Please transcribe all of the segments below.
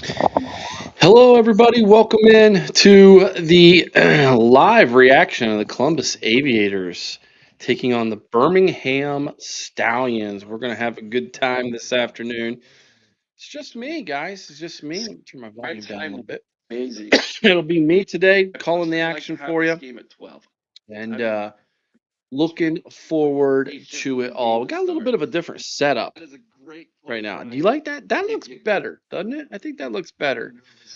Hello, everybody. Welcome in to the live reaction of the Columbus Aviators taking on the Birmingham Stallions. We're going to have a good time this afternoon. It's just me, guys. It's just me. Let me turn my volume down a little bit. It'll be me today calling the action for you. And looking forward to it all. We got a little bit of a different setup right now. Do you like that? That looks better, doesn't it? I think that looks better.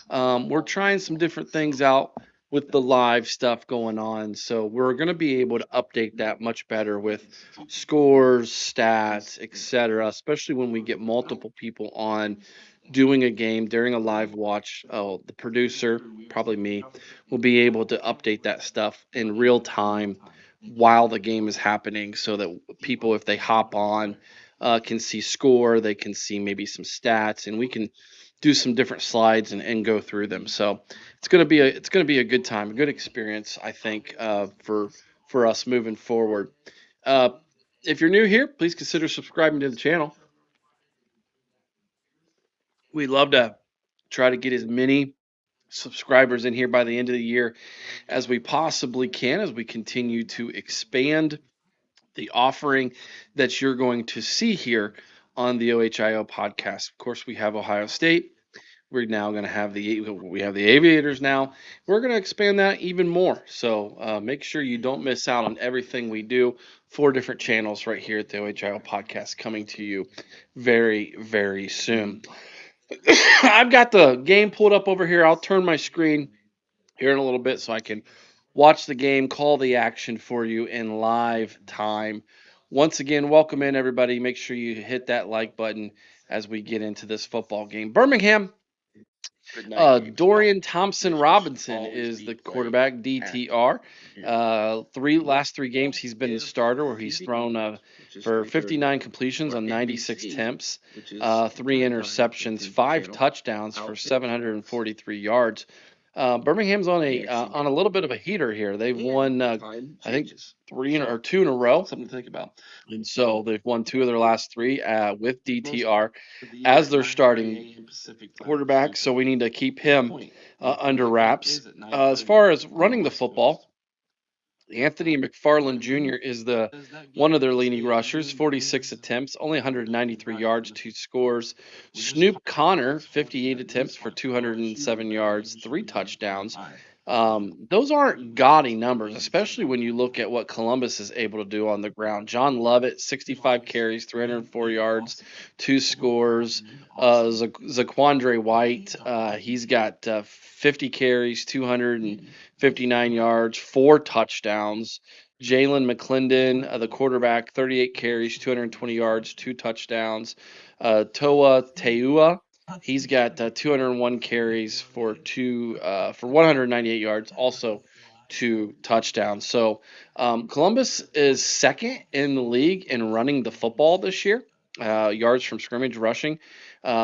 We're trying some different things out with the live stuff going on, so we're going to be able to update that much better with scores, stats, etc. Especially when we get multiple people on doing a game during a live watch. Oh, the producer, probably me, will be able to update that stuff in real time while the game is happening so that people, if they hop on, can see score, they can see maybe some stats, and we can do some different slides and go through them. So it's gonna be a good time, a good experience, I think, for us moving forward. Uh, if you're new here, please consider subscribing to the channel. We'd love to try to get as many subscribers in here by the end of the year as we possibly can as we continue to expand the offering that you're going to see here on the OHIO podcast. Of course, we have Ohio State. We're now going to have the Aviators now. We're going to expand that even more. So make sure you don't miss out on everything we do. 4 different channels right here at the OHIO podcast coming to you very, very soon. I've got the game pulled up over here. I'll turn my screen here in a little bit so I can watch the game, call the action for you in live time. Once again, welcome in everybody. Make sure you hit that like button as we get into this football game. Birmingham, Dorian Thompson Robinson is the quarterback, DTR. Last three games he's been the starter, where he's thrown for 59 completions on 96 attempts, 3 interceptions, 5 touchdowns for 743 yards. Birmingham's on a little bit of a heater here. They've won, I think, or 2 in a row. Something to think about. And so they've won 2 of their last 3 with DTR as their starting quarterback. So we need to keep him under wraps. As far as running the football, Anthony McFarland Jr. is the one of their leading rushers, 46 attempts, only 193 yards, 2 scores. Snoop Connor, 58 attempts for 207 yards, 3 touchdowns. Those aren't gaudy numbers, especially when you look at what Columbus is able to do on the ground. John Lovett, 65 carries, 304 yards, 2 scores. Zaquandre White, he's got 50 carries, 259 yards, 4 touchdowns. Jalen McClendon, the quarterback, 38 carries, 220 yards, 2 touchdowns. Toa Teua, he's got 201 carries for 198 yards, also 2 touchdowns. So Columbus is second in the league in running the football this year, yards from scrimmage rushing.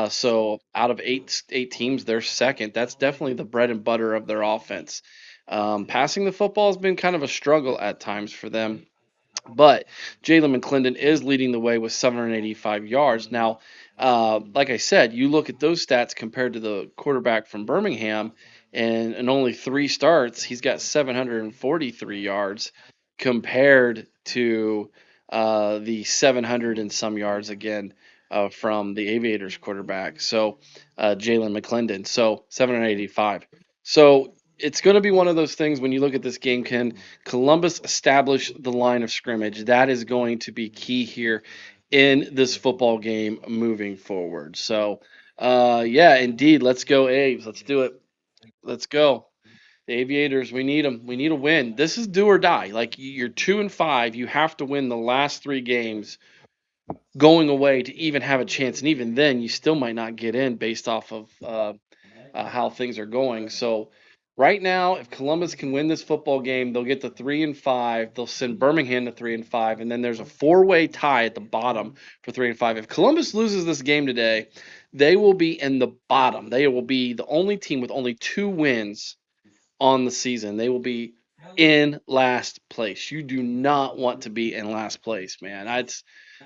So out of eight teams, they're second. That's definitely the bread and butter of their offense. Passing the football has been kind of a struggle at times for them. But Jalen McClendon is leading the way with 785 yards. Now, like I said, you look at those stats compared to the quarterback from Birmingham, and in only 3 starts, he's got 743 yards compared to the 700 and some yards again from the Aviators quarterback. So, Jalen McClendon. So, 785. So, it's going to be one of those things when you look at this game. Can Columbus establish the line of scrimmage? That is going to be key here in this football game moving forward. So, yeah, indeed. Let's go, Aves. Let's do it. Let's go. The Aviators, we need them. We need a win. This is do or die. Like you're 2-5. You have to win the last 3 games going away to even have a chance. And even then, you still might not get in based off of how things are going. So right now, if Columbus can win this football game, they'll get to 3-5. They'll send Birmingham to 3-5, and then there's a 4-way tie at the bottom for 3-5. If Columbus loses this game today, they will be in the bottom. They will be the only team with only 2 wins on the season. They will be in last place. You do not want to be in last place, man.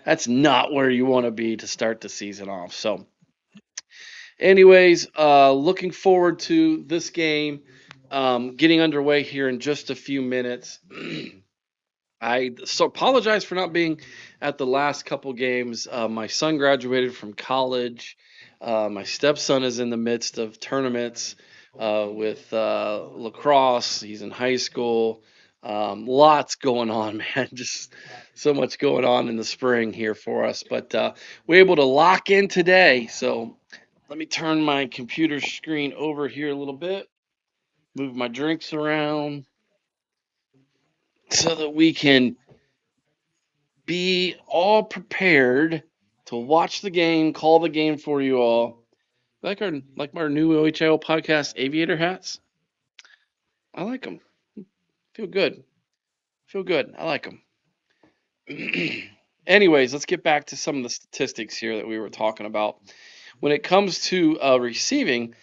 That's not where you want to be to start the season off. So Anyways, looking forward to this game getting underway here in just a few minutes. I so apologize for not being at the last couple games. My son graduated from college. My stepson is in the midst of tournaments with lacrosse. He's in high school. Lots going on, man. Just so much going on in the spring here for us. But we're able to lock in today. So let me turn my computer screen over here a little bit, move my drinks around so that we can be all prepared to watch the game, call the game for you all. Like our new OHIO podcast aviator hats. I like them. Feel good. Feel good. I like them. Anyways, let's get back to some of the statistics here that we were talking about. When it comes to receiving,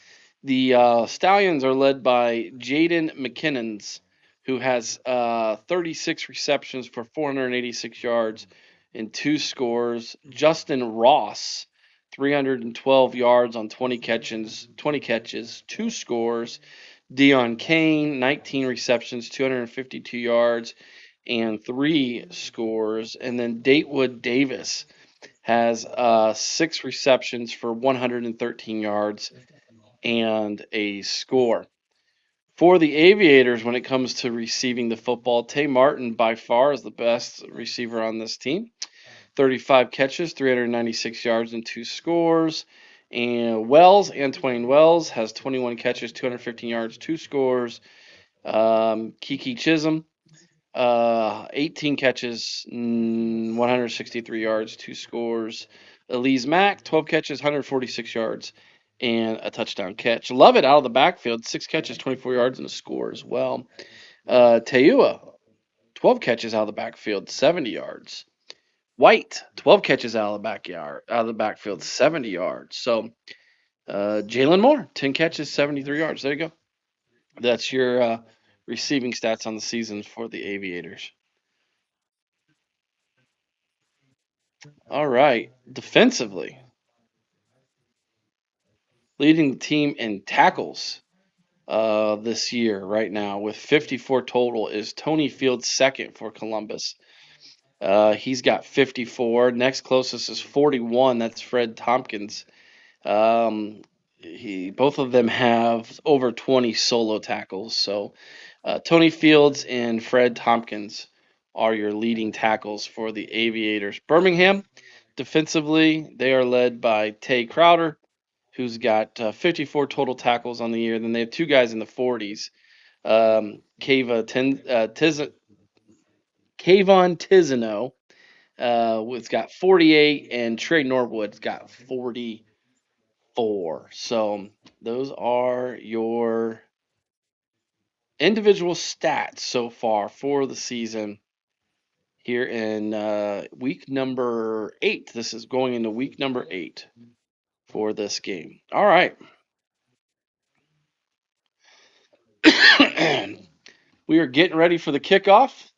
the Stallions are led by Jaden McKinnons, who has 36 receptions for 486 yards and 2 scores. Justin Ross, 312 yards on 20 catches, 2 scores. Dion Kane, 19 receptions, 252 yards, and 3 scores. And then Datewood Davis has 6 receptions for 113 yards and a score. For the Aviators, when it comes to receiving the football, Tay Martin by far is the best receiver on this team. 35 catches, 396 yards, and 2 scores. And Antoine Wells, has 21 catches, 215 yards, 2 scores. Kiki Chisholm, 18 catches, 163 yards, 2 scores. Elise Mack, 12 catches, 146 yards, and a touchdown catch. Love it out of the backfield, 6 catches, 24 yards, and a score as well. Teua, 12 catches out of the backfield, 70 yards. White, 12 catches out of the backfield, 70 yards. So Jalen Moore, 10 catches, 73 yards. There you go. That's your receiving stats on the season for the Aviators. All right. Defensively, leading the team in tackles this year right now with 54 total is Tony Fields second for Columbus. He's got 54. Next closest is 41. That's Fred Tompkins. Um, both of them have over 20 solo tackles. So Tony Fields and Fred Tompkins are your leading tackles for the Aviators. Birmingham, defensively, they are led by Tay Crowder, who's got 54 total tackles on the year. Then they have 2 guys in the 40s. Kayvon Tizano has got 48, and Trey Norwood's got 44. So those are your individual stats so far for the season here in week number 8. This is going into week number 8 for this game. All right. We are getting ready for the kickoff.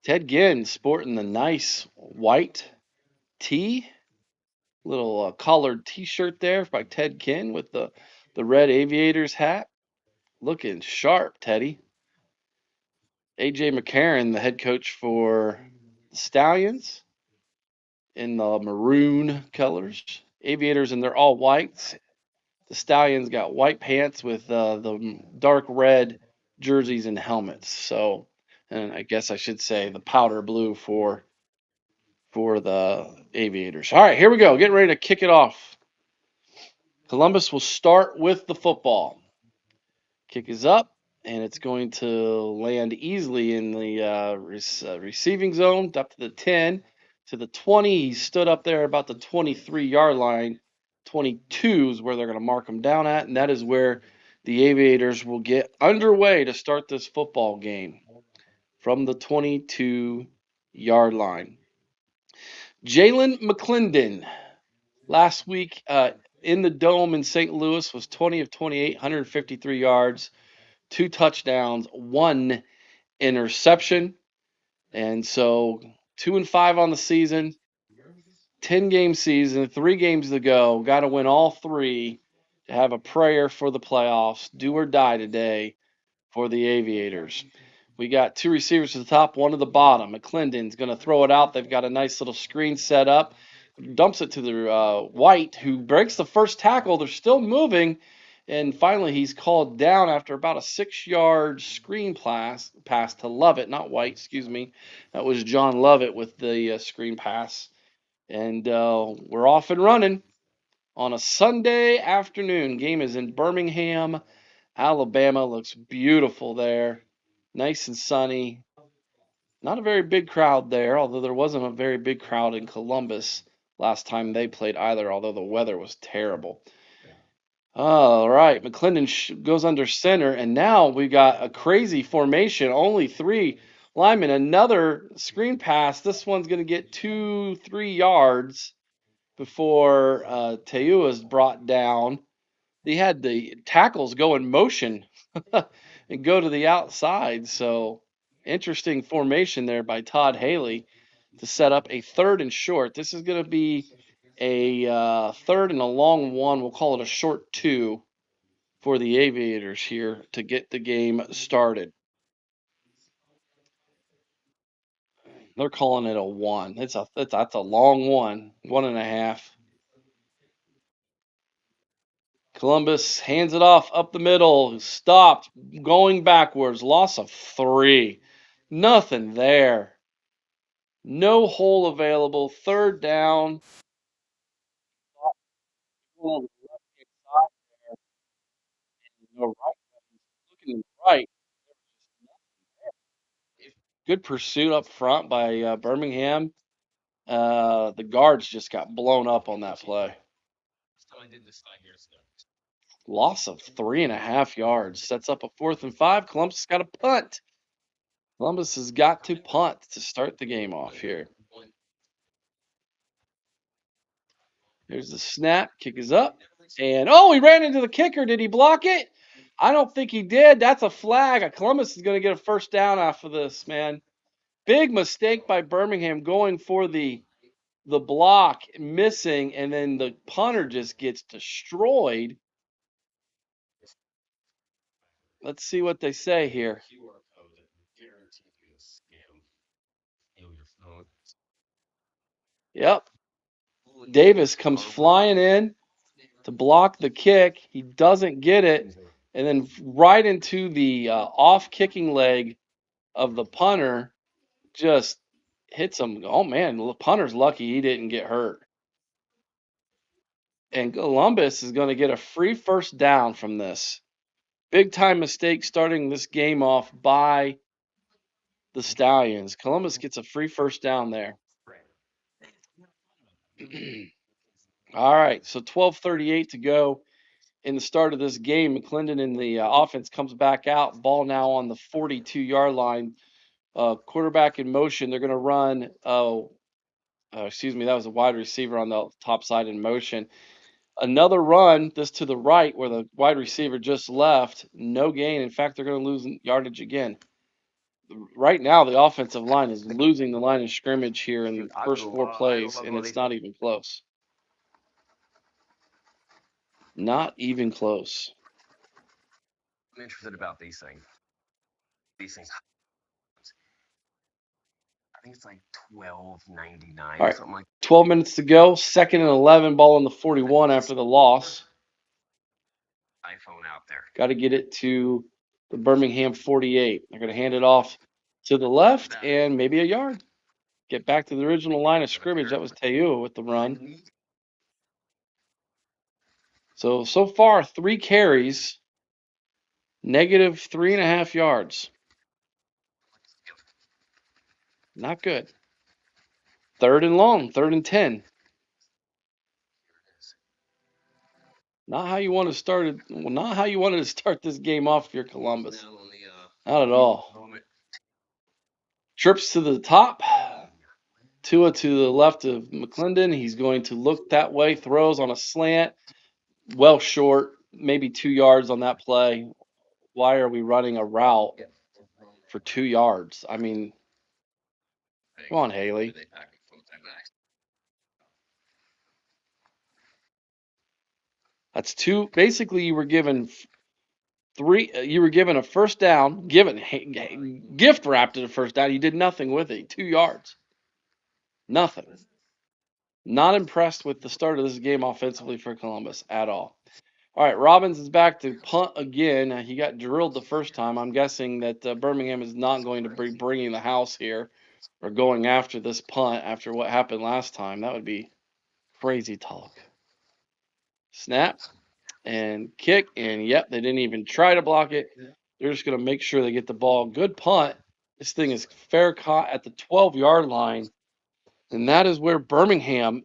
Ted Ginn sporting the nice white tee, little collared T-shirt there by Ted Ginn with the red Aviators hat. Looking sharp, Teddy. AJ McCarron, the head coach for the Stallions, in the maroon colors. Aviators, and they're all whites. The Stallions got white pants with the dark red jerseys and helmets. So, and I guess I should say the powder blue for the Aviators. All right, here we go. Getting ready to kick it off. Columbus will start with the football. Kick is up, and it's going to land easily in the receiving zone, up to the 10, to the 20. He stood up there about the 23-yard line. 22 is where they're going to mark him down at, and that is where the Aviators will get underway to start this football game from the 22-yard line. Jalen McClendon, last week in the Dome in St. Louis, was 20 of 28, 153 yards, 2 touchdowns, 1 interception. And so 2-5 on the season, 10-game season, 3 games to go. Got to win all 3 have a prayer for the playoffs. Do or die today for the Aviators. We got two receivers to the top, one to the bottom. McClendon's going to throw it out. They've got a nice little screen set up. Dumps it to the White, who breaks the first tackle. They're still moving. And finally, he's called down after about a 6-yard screen pass to Lovett, not White, excuse me. That was John Lovett with the screen pass. And we're off and running on a Sunday afternoon. Game is in Birmingham, Alabama. Looks beautiful there. Nice and sunny. Not a very big crowd there, although there wasn't a very big crowd in Columbus last time they played either, although the weather was terrible. All right, McClendon goes under center, and now we got a crazy formation. Only 3 linemen. Another screen pass. This one's going to get 2-3 yards before Teu is brought down. He had the tackles go in motion and go to the outside. So interesting formation there by Todd Haley to set up a 3rd and short. This is going to be a 3rd and a long 1. We'll call it a short 2 for the Aviators here to get the game started. They're calling it a 1. That's a long 1, 1.5. Columbus hands it off up the middle, stopped, going backwards, loss of 3. Nothing there. No hole available. 3rd down. No right. Looking right. Good pursuit up front by Birmingham. The guards just got blown up on that play. Loss of 3.5 yards. Sets up a 4th and 5. Columbus has got to punt. Columbus has got to punt to start the game off here. There's the snap. Kick is up. And, oh, he ran into the kicker. Did he block it? I don't think he did. That's a flag. Columbus is going to get a 1st down after this, man. Big mistake by Birmingham going for the block, missing, and then the punter just gets destroyed. Let's see what they say here. Yep. Davis comes flying in to block the kick. He doesn't get it. And then right into the off kicking leg of the punter, just hits him. Oh, man, the punter's lucky he didn't get hurt. And Columbus is going to get a free 1st down from this. Big time mistake starting this game off by the Stallions. Columbus gets a free 1st down there. All right, so 12:38 to go in the start of this game. McClendon in the offense comes back out. Ball now on the 42-yard line. Quarterback in motion. They're going to run. Excuse me, that was a wide receiver on the top side in motion. Another run, this to the right where the wide receiver just left. No gain. In fact, they're going to lose yardage again. Right now, the offensive line is losing the line of scrimmage here in the first 4 plays, and it's not even close. Not even close. I'm interested about these things. I think it's like $12.99 or something like that. 12 minutes to go. 2nd and 11. Ball on the 41 after the loss. iPhone out there. Got to get it to the Birmingham 48. They're going to hand it off to the left and maybe a yard. Get back to the original line of scrimmage. That was Teu with the run. So far, 3 carries, negative 3.5 yards. Not good. 3rd and long, 3rd and 10. Not how you want to start it. Well, not how you wanted to start this game off if you're Columbus. Not at all. Trips to the top. Tua to the left of McClendon. He's going to look that way. Throws on a slant. Well short. Maybe 2 yards on that play. Why are we running a route for 2 yards? I mean, come on, Haley. That's two. Basically, you were given three. You were given a first down, gift wrapped at a first down. You did nothing with it. 2 yards. Nothing. Not impressed with the start of this game offensively for Columbus at all. All right, Robbins is back to punt again. He got drilled the first time. I'm guessing that Birmingham is not going to be bringing the house here or going after this punt after what happened last time. That would be crazy talk. Snap and kick, and yep, they didn't even try to block it. They're just going to make sure they get the ball. Good punt. This thing is fair caught at the 12-yard line, and that is where Birmingham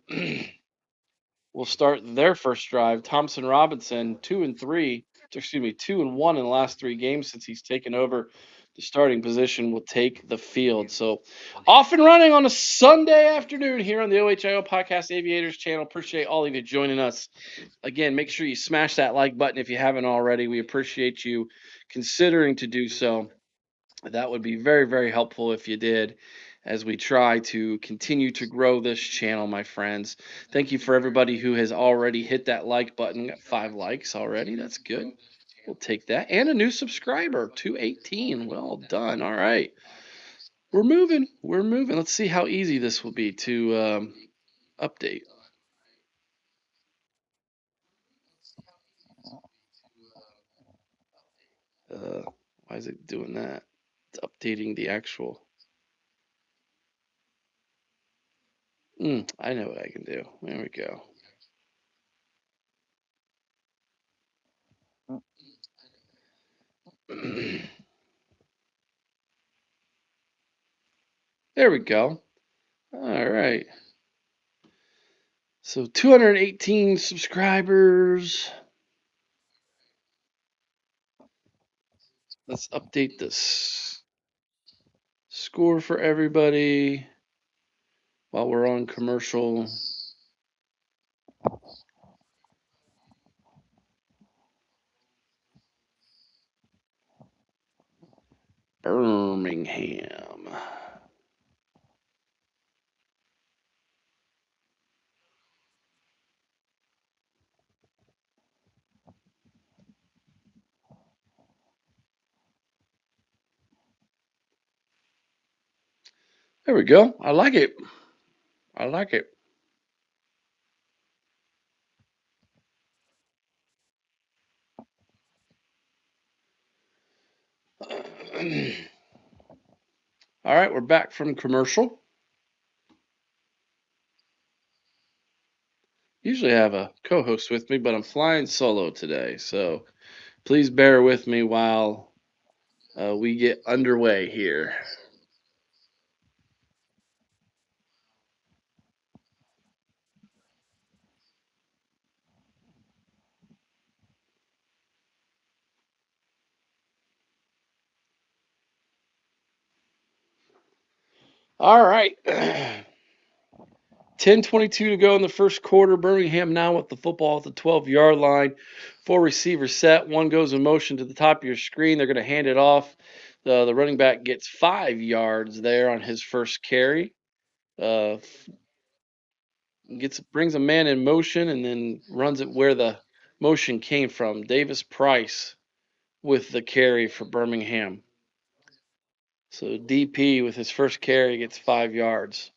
will start their first drive. Thompson Robinson, 2-1 in the last 3 games since he's taken over the starting position, will take the field. So off and running on a Sunday afternoon here on the OHIO Podcast Aviators channel. Appreciate all of you joining us. Again, make sure you smash that like button if you haven't already. We appreciate you considering to do so. That would be very, very helpful if you did, as we try to continue to grow this channel, my friends. Thank you for everybody who has already hit that like button. We got 5 likes already. That's good. We'll take that. And a new subscriber, 218. Well done. All right. We're moving. We're moving. Let's see how easy this will be to update. Why is it doing that? It's updating the actual. I know what I can do. There we go. There we go. All right. So 218 subscribers. Let's update this score for everybody while we're on commercial. Birmingham. There we go. I like it. I like it. All right, we're back from commercial. Usually I have a co-host with me, but I'm flying solo today, so please bear with me while we get underway here. All right. 10:22 to go in the first quarter. Birmingham now with the football at the 12-yard line. 4 receivers set. One goes in motion to the top of your screen. They're going to hand it off. The running back gets 5 yards there on his first carry. Brings a man in motion and then runs it where the motion came from. Davis Price with the carry for Birmingham. So DP with his first carry gets 5 yards.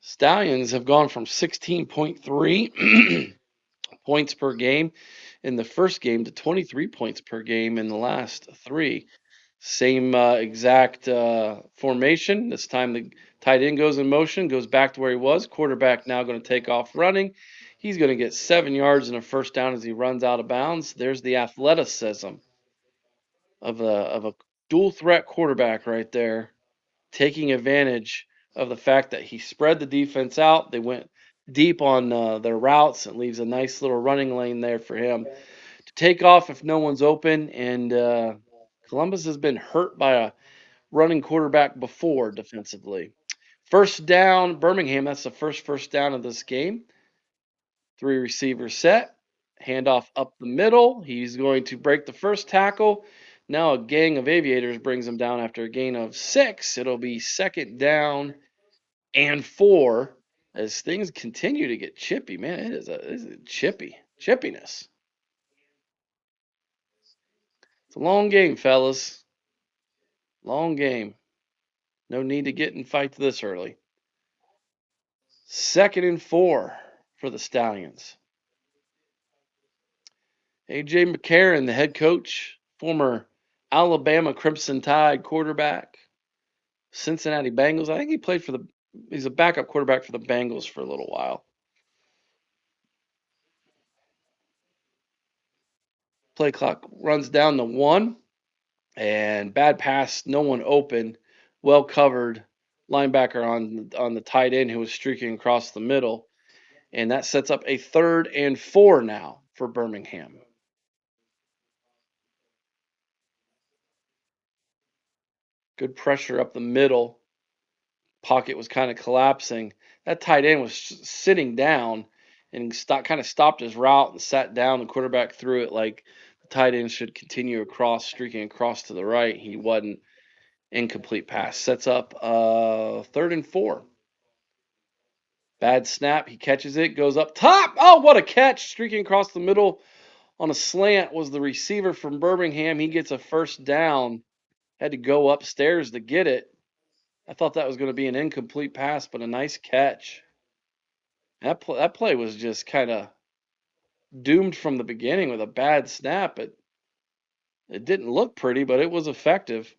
Stallions have gone from 16.3 points per game in the first game to 23 points per game in the last 3. Same exact formation. This time the tight end goes in motion, goes back to where he was. Quarterback now going to take off running. He's going to get 7 yards and a first down as he runs out of bounds. There's the athleticism of a dual threat quarterback right there, taking advantage of the fact that he spread the defense out. They went deep on their routes and leaves a nice little running lane there for him to take off if no one's open. And Columbus has been hurt by a running quarterback before defensively. First down, Birmingham. That's the first down of this game. 3 receivers set. Handoff up the middle. He's going to break the first tackle. Now a gang of Aviators brings him down after a gain of 6. It'll be second down and 4 as things continue to get chippy. Man, it is chippy. Chippiness. It's a long game, fellas. Long game. No need to get in fights this early. 2nd and 4 for the Stallions. A.J. McCarron, the head coach, former Alabama Crimson Tide quarterback, Cincinnati Bengals. I think he's a backup quarterback for the Bengals for a little while. Play clock runs down to 1, and bad pass, no one open, well covered linebacker on the tight end who was streaking across the middle, and that sets up a 3rd and 4 now for Birmingham. Good pressure up the middle. Pocket was kind of collapsing. That tight end was sitting down and kind of stopped his route and sat down. The quarterback threw it like the tight end should continue streaking across to the right. He wasn't. Incomplete pass. Sets up 3rd and 4. Bad snap. He catches it. Goes up top. Oh, what a catch. Streaking across the middle on a slant was the receiver from Birmingham. He gets a 1st down. Had to go upstairs to get it. I thought that was going to be an incomplete pass, but a nice catch. That play was just kind of doomed from the beginning with a bad snap. It didn't look pretty, but it was effective.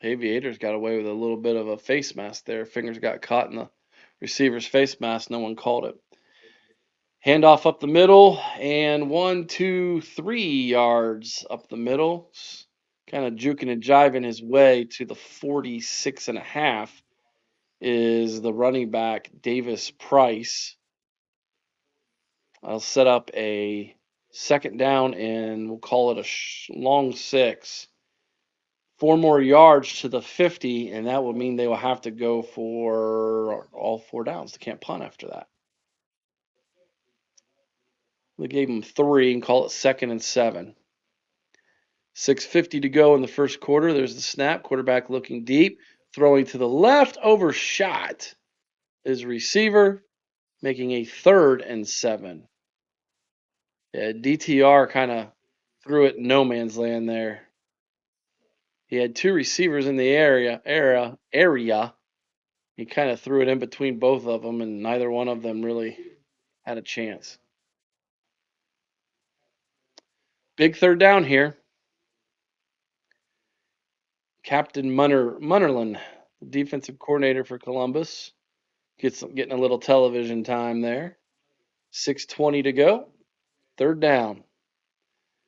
Aviators got away with a little bit of a face mask there. Fingers got caught in the receiver's face mask. No one called it. Handoff up the middle, and 1, 2, 3 yards up the middle. Kind of juking and jiving his way to the 46.5 is the running back, Davis Price. I'll set up a 2nd down, and we'll call it a long 6. 4 more yards to the 50, and that would mean they will have to go for all 4 downs. They can't punt after that. They gave them 3 and call it 2nd and 7. 6:50 to go in the 1st quarter. There's the snap. Quarterback looking deep, throwing to the left, overshot his receiver, making a 3rd and 7. Yeah, DTR kind of threw it in no man's land there. He had 2 receivers in the area. He kind of threw it in between both of them, and neither one of them really had a chance. Big 3rd down here. Captain Munnerlin, the defensive coordinator for Columbus, getting a little television time there. 6:20 to go. 3rd down.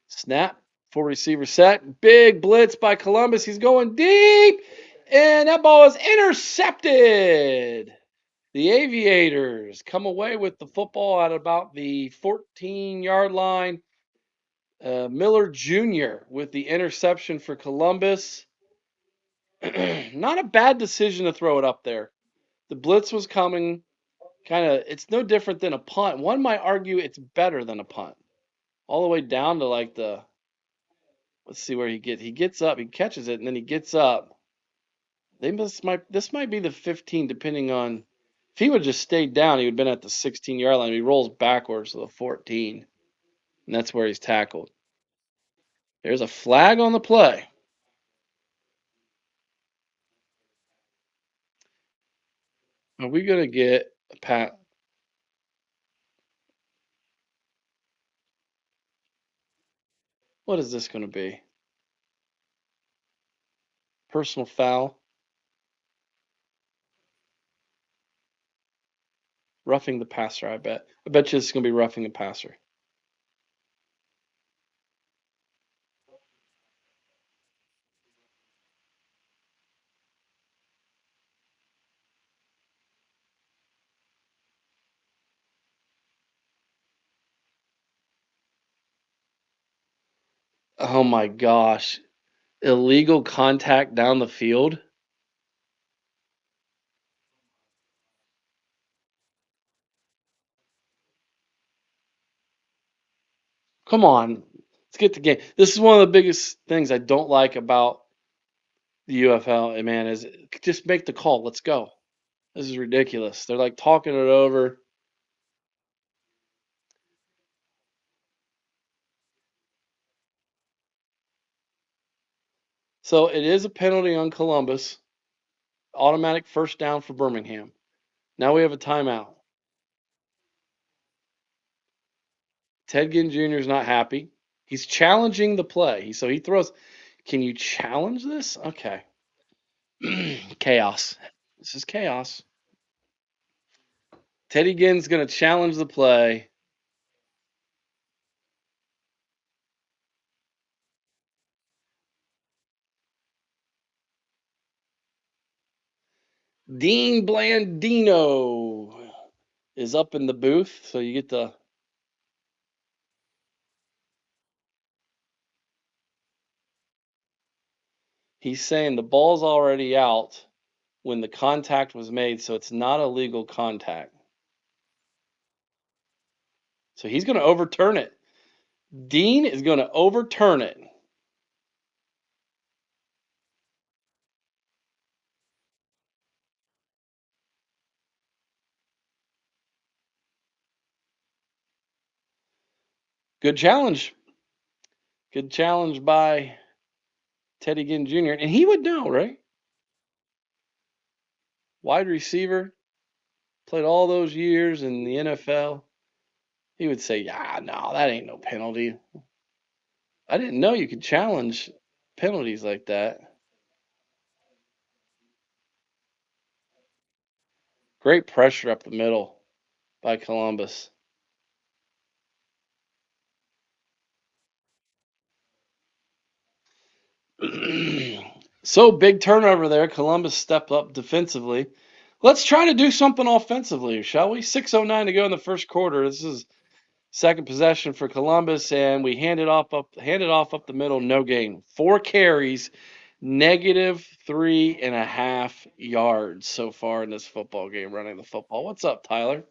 Snap. 4 receiver set. Big blitz by Columbus. He's going deep, and that ball is intercepted. The Aviators come away with the football at about the 14-yard line. Miller Jr. with the interception for Columbus. Not a bad decision to throw it up there. The blitz was coming. It's no different than a punt. One might argue it's better than a punt. All the way down to like let's see where he gets up, he catches it, and then he gets up. This might be the 15, depending on if he would have just stayed down, he would have been at the 16-yard line. He rolls backwards to the 14, and that's where he's tackled. There's a flag on the play. Are we going to get a pat? What is this going to be? Personal foul. Roughing the passer, I bet. I bet you this is going to be roughing the passer. Oh my gosh. Illegal contact down the field? Come on. Let's get the game. This is one of the biggest things I don't like about the UFL, man, is just make the call. Let's go. This is ridiculous. They're like talking it over. So it is a penalty on Columbus. Automatic first down for Birmingham. Now we have a timeout. Ted Ginn Jr. is not happy. He's challenging the play. So he throws. Can you challenge this? Okay. Chaos. This is chaos. Teddy Ginn's going to challenge the play. Dean Blandino is up in the booth. So you get the. He's saying the ball's already out when the contact was made, so it's not a legal contact. So he's going to overturn it. Dean is going to overturn it. Good challenge. Good challenge by Teddy Ginn Jr. And he would know, right? Wide receiver, played all those years in the NFL. He would say, yeah, no, that ain't no penalty. I didn't know you could challenge penalties like that. Great pressure up the middle by Columbus. So big turnover there. Columbus stepped up defensively. Let's try to do something offensively, shall we? 6:09 to go in the first quarter. This is second possession for Columbus, and we hand it off up the middle. No gain. 4 carries, -3.5 yards so far in this football game. Running the football. What's up, Tyler?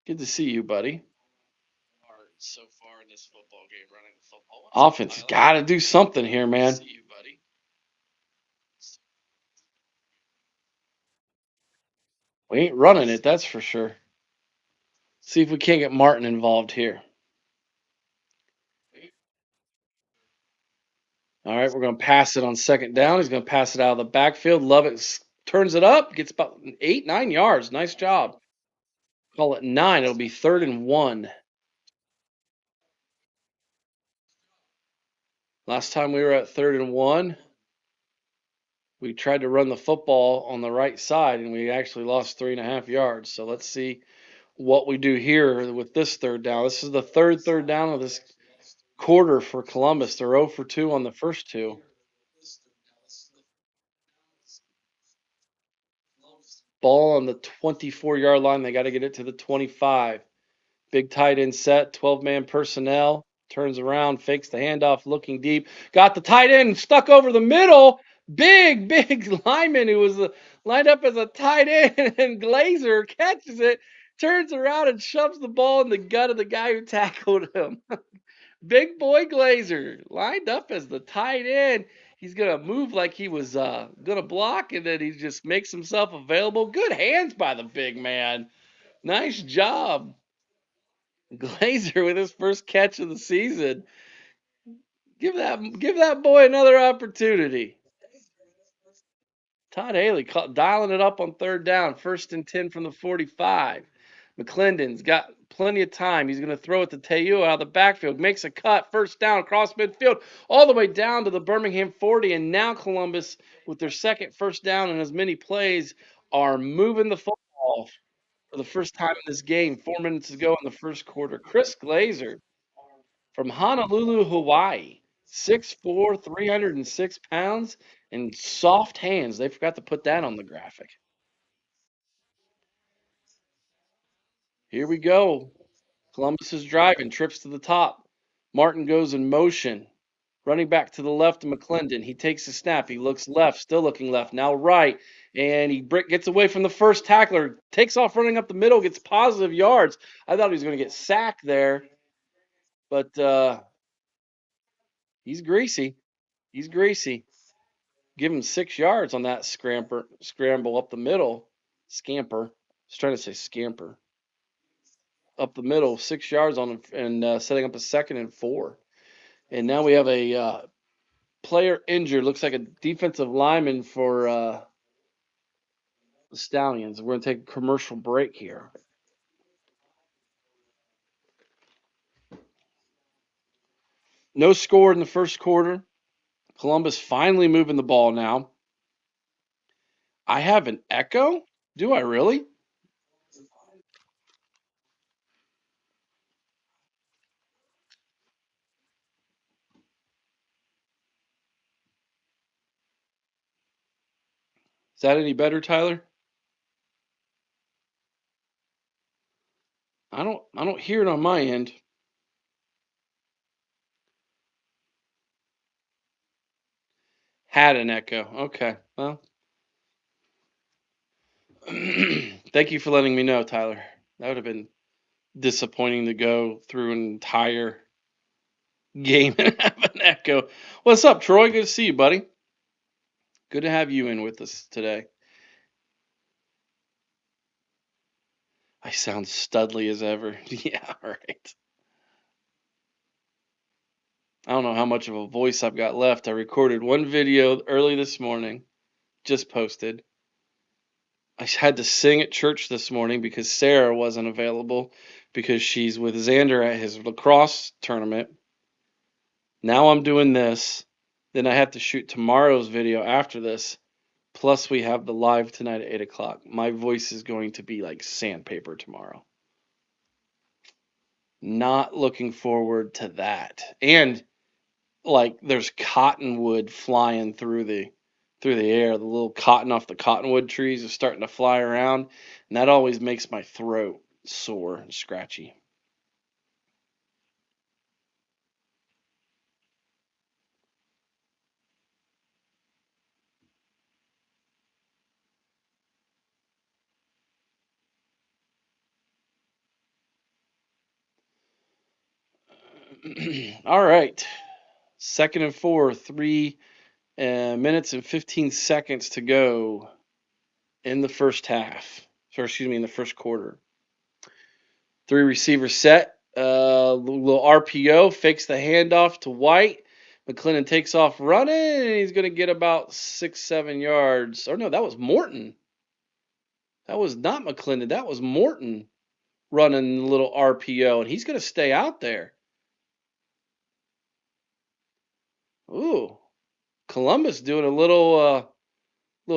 Good to see you, buddy. So far in this football game, running the football. Offense has got to do something here, man. See you, buddy. We ain't running it, that's for sure. See if we can't get Martin involved here. All right, we're going to pass it on second down. He's going to pass it out of the backfield. Lovett turns it up, gets about 8, 9 yards. Nice job. Call it 9. It'll be 3rd and 1. Last time we were at 3rd and 1, we tried to run the football on the right side, and we actually lost 3.5 yards. So let's see what we do here with this third down. This is the third down of this quarter for Columbus. They're 0 for 2 on the first 2. Ball on the 24-yard line. They got to get it to the 25. Big tight end set, 12-man personnel. Turns around, fakes the handoff, looking deep. Got the tight end stuck over the middle. Big lineman who was lined up as a tight end, and Glazer catches it, turns around and shoves the ball in the gut of the guy who tackled him. Big boy Glazer lined up as the tight end. He's going to move like he was going to block, and then he just makes himself available. Good hands by the big man. Nice job. Glazer with his first catch of the season. Give that boy another opportunity. Todd Haley dialing it up on third down, 1st and 10 from the 45. McClendon's got plenty of time. He's going to throw it to Teu out of the backfield. Makes a cut, first down across midfield, all the way down to the Birmingham 40. And now Columbus, with their second first down in as many plays, are moving the football for the first time in this game. 4 minutes to go in the first quarter. Chris Glazer from Honolulu, Hawaii. 6'4", 306 pounds, and soft hands. They forgot to put that on the graphic. Here we go. Columbus is driving, trips to the top. Martin goes in motion. Running back to the left of McClendon. He takes a snap. He looks left, still looking left, now right. And he gets away from the first tackler. Takes off running up the middle, gets positive yards. I thought he was going to get sacked there. But he's greasy. He's greasy. Give him 6 yards on that scramble up the middle. Scamper. I was trying to say scamper. Up the middle, 6 yards on and setting up a 2nd and 4. And now we have a player injured. Looks like a defensive lineman for the Stallions. We're going to take a commercial break here. No score in the first quarter. Columbus finally moving the ball now. I have an echo? Do I really? Is that any better, Tyler? I don't hear it on my end. Had an echo. Okay. Well, thank you for letting me know, Tyler. That would have been disappointing to go through an entire game and have an echo. What's up, Troy? Good to see you, buddy. Good to have you in with us today. I sound studly as ever. Yeah, right. I don't know how much of a voice I've got left. I recorded one video early this morning, just posted. I had to sing at church this morning because Sarah wasn't available because she's with Xander at his lacrosse tournament. Now I'm doing this. Then I have to shoot tomorrow's video after this. Plus, we have the live tonight at 8 o'clock. My voice is going to be like sandpaper tomorrow. Not looking forward to that. And like there's cottonwood flying through the air. The little cotton off the cottonwood trees is starting to fly around, and that always makes my throat sore and scratchy. All right. 2nd and 4, 3 minutes and 15 seconds to go in the first half. Or excuse me, in the first quarter. 3 receivers set. Little RPO, fakes the handoff to White. McClendon takes off running, and he's going to get about 6-7 yards. Or no, that was Morton. That was not McClendon. That was Morton running a little RPO, and he's going to stay out there. Ooh, Columbus doing a little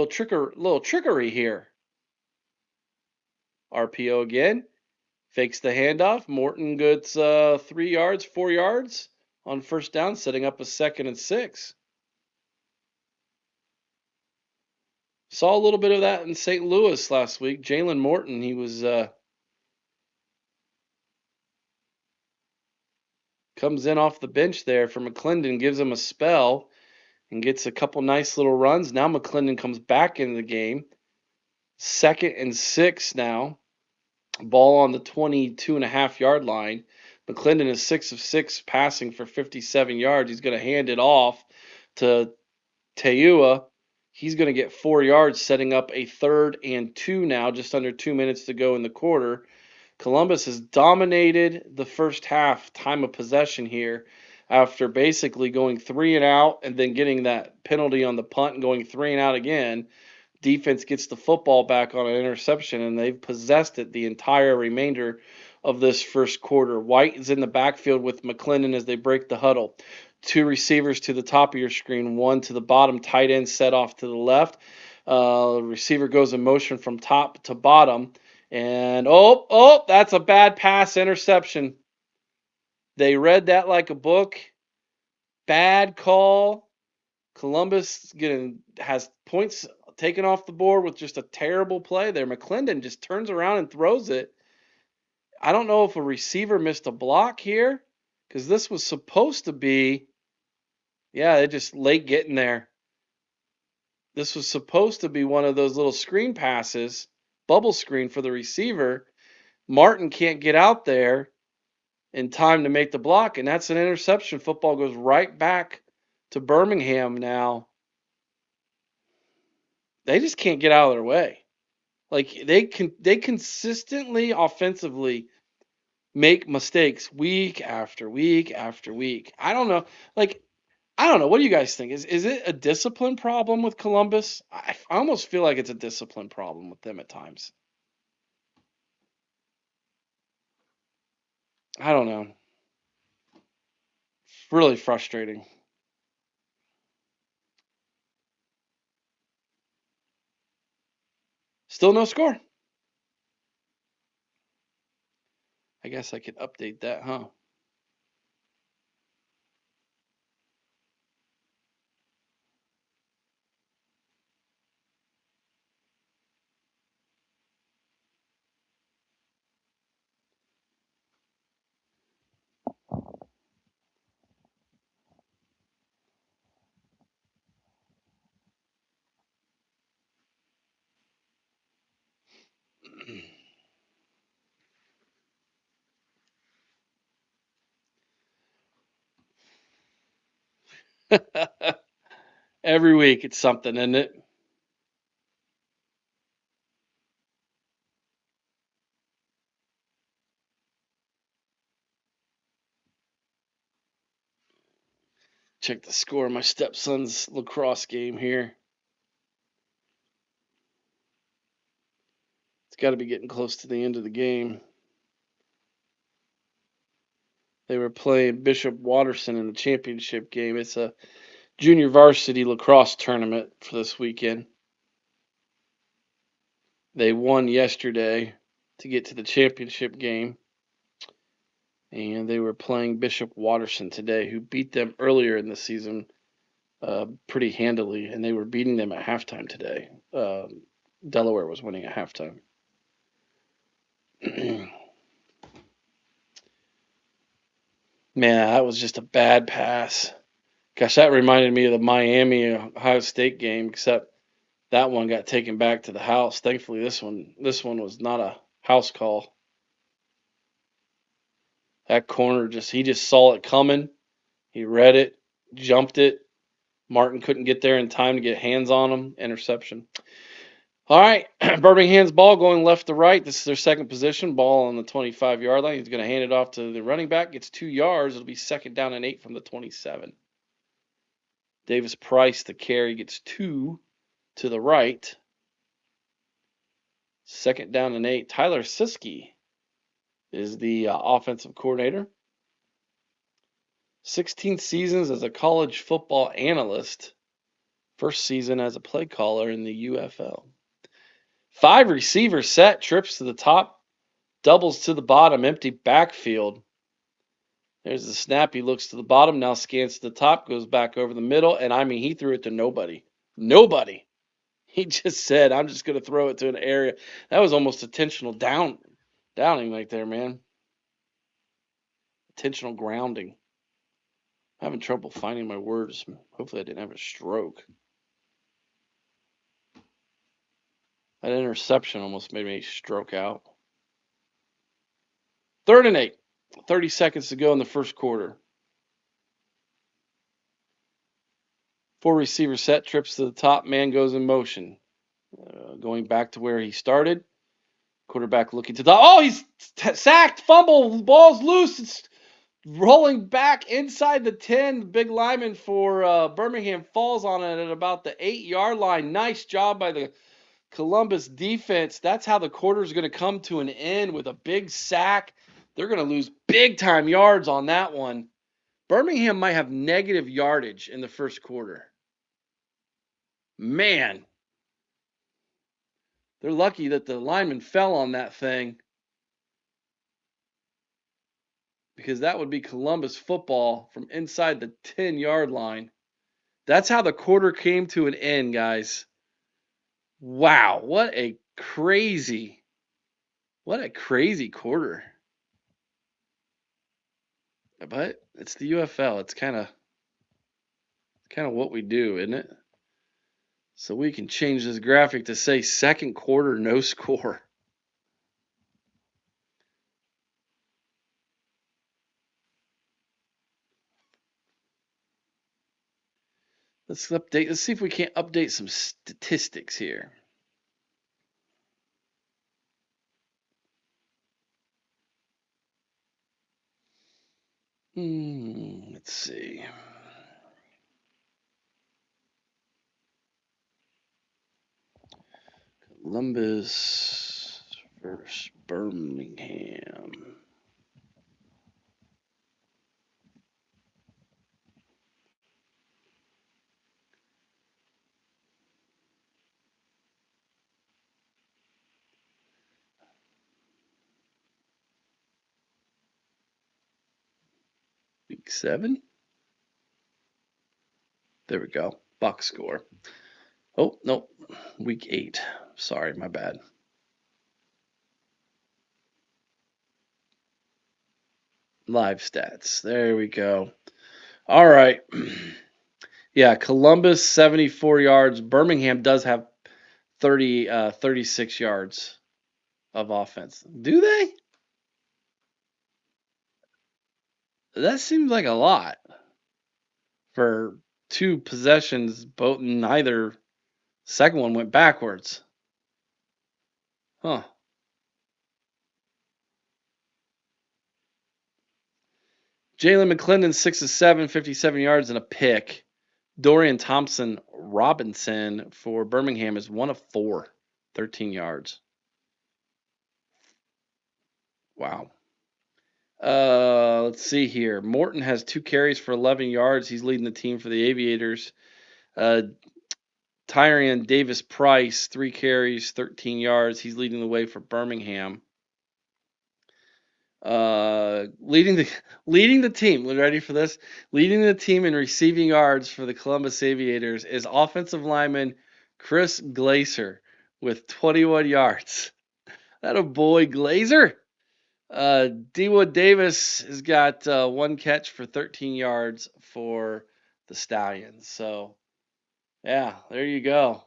trickery here. RPO again. Fakes the handoff. Morton gets 3 yards, 4 yards on first down, setting up a 2nd and 6. Saw a little bit of that in St. Louis last week. Jalen Morton, he was comes in off the bench there for McClendon, gives him a spell, and gets a couple nice little runs. Now McClendon comes back into the game. 2nd and 6 now. Ball on the 22.5-yard line. McClendon is 6 of 6 passing for 57 yards. He's going to hand it off to Teua. He's going to get 4 yards, setting up a 3rd and 2 now, just under 2 minutes to go in the quarter. Columbus has dominated the first half time of possession here after basically going 3 and out and then getting that penalty on the punt and going 3 and out again. Defense gets the football back on an interception, and they've possessed it the entire remainder of this first quarter. White is in the backfield with McClendon as they break the huddle. 2 receivers to the top of your screen, 1 to the bottom, tight end set off to the left. Receiver goes in motion from top to bottom. And, that's a bad pass, interception. They read that like a book. Bad call. Columbus has points taken off the board with just a terrible play there. McClendon just turns around and throws it. I don't know if a receiver missed a block here because this was supposed to be, they just late getting there. This was supposed to be one of those little screen passes, bubble screen for the receiver. Martin can't get out there in time to make the block, and that's an interception. Football goes right back to Birmingham now. They just can't get out of their way. Like they consistently offensively make mistakes week after week after week. I don't know. Like I don't know. What do you guys think? Is it a discipline problem with Columbus? I almost feel like it's a discipline problem with them at times. I don't know. Really frustrating. Still no score. I guess I could update that, huh? Every week it's something, isn't it? Check the score of my stepson's lacrosse game here. It's got to be getting close to the end of the game. They were playing Bishop Watterson in the championship game. It's a junior varsity lacrosse tournament for this weekend. They won yesterday to get to the championship game. And they were playing Bishop Watterson today, who beat them earlier in the season pretty handily, and they were beating them at halftime today. Delaware was winning at halftime. Man, that was just a bad pass. Gosh, that reminded me of the Miami Ohio State game, except that one got taken back to the house. Thankfully, this one was not a house call. That corner he just saw it coming. He read it, jumped it. Martin couldn't get there in time to get hands on him. Interception. All right, Birmingham's ball going left to right. This is their second position. Ball on the 25-yard line. He's going to hand it off to the running back. Gets 2 yards. It'll be second down and 8 from the 27. Davis Price, the carry, gets 2 to the right. Second down and 8. Tyler Siskey is the offensive coordinator. 16 seasons as a college football analyst. First season as a play caller in the UFL. 5 receiver set, trips to the top, doubles to the bottom, empty backfield. There's the snap. He looks to the bottom, now scans to the top, goes back over the middle, and I mean, he threw it to nobody. Nobody. He just said, I'm just going to throw it to an area. That was almost intentional downing right there, man. Intentional grounding. I'm having trouble finding my words. Hopefully I didn't have a stroke. That interception almost made me stroke out. 3rd and 8. 30 seconds to go in the first quarter. 4 receiver set, trips to the top, man goes in motion. Going back to where he started. Quarterback looking to the... Oh, he's sacked, fumble, ball's loose. It's rolling back inside the 10. The big lineman for Birmingham falls on it at about the 8-yard line. Nice job by the Columbus defense. That's how the quarter is going to come to an end, with a big sack. They're going to lose big time yards on that one. Birmingham might have negative yardage in the first quarter. Man, they're lucky that the lineman fell on that thing, because that would be Columbus football from inside the 10-yard line. That's how the quarter came to an end, guys. Wow, what a crazy quarter. But it's the UFL. It's kind of what we do, isn't it? So we can change this graphic to say second quarter, no score. Let's update. Let's see if we can't update some statistics here. Let's see. Columbus versus Birmingham. Week 7. There we go. Box score. Oh, no. Week 8. Sorry, my bad. Live stats. There we go. All right. Yeah, Columbus 74 yards. Birmingham does have 36 yards of offense. Do they? That seems like a lot for 2 possessions. Both neither second one went backwards. Huh. Jalen McClendon 6 of 7, 57 yards and a pick. Dorian Thompson Robinson for Birmingham is 1 of 4, 13 yards. Wow. Let's see here. Morton has 2 carries for 11 yards. He's leading the team for the Aviators. Tyrion Davis Price, 3 carries, 13 yards. He's leading the way for Birmingham. Leading the team. Ready for this? Leading the team in receiving yards for the Columbus Aviators is offensive lineman Chris Glazer with 21 yards. That a boy, Glazer. D-Wood Davis has got 1 catch for 13 yards for the Stallions. So, yeah, there you go.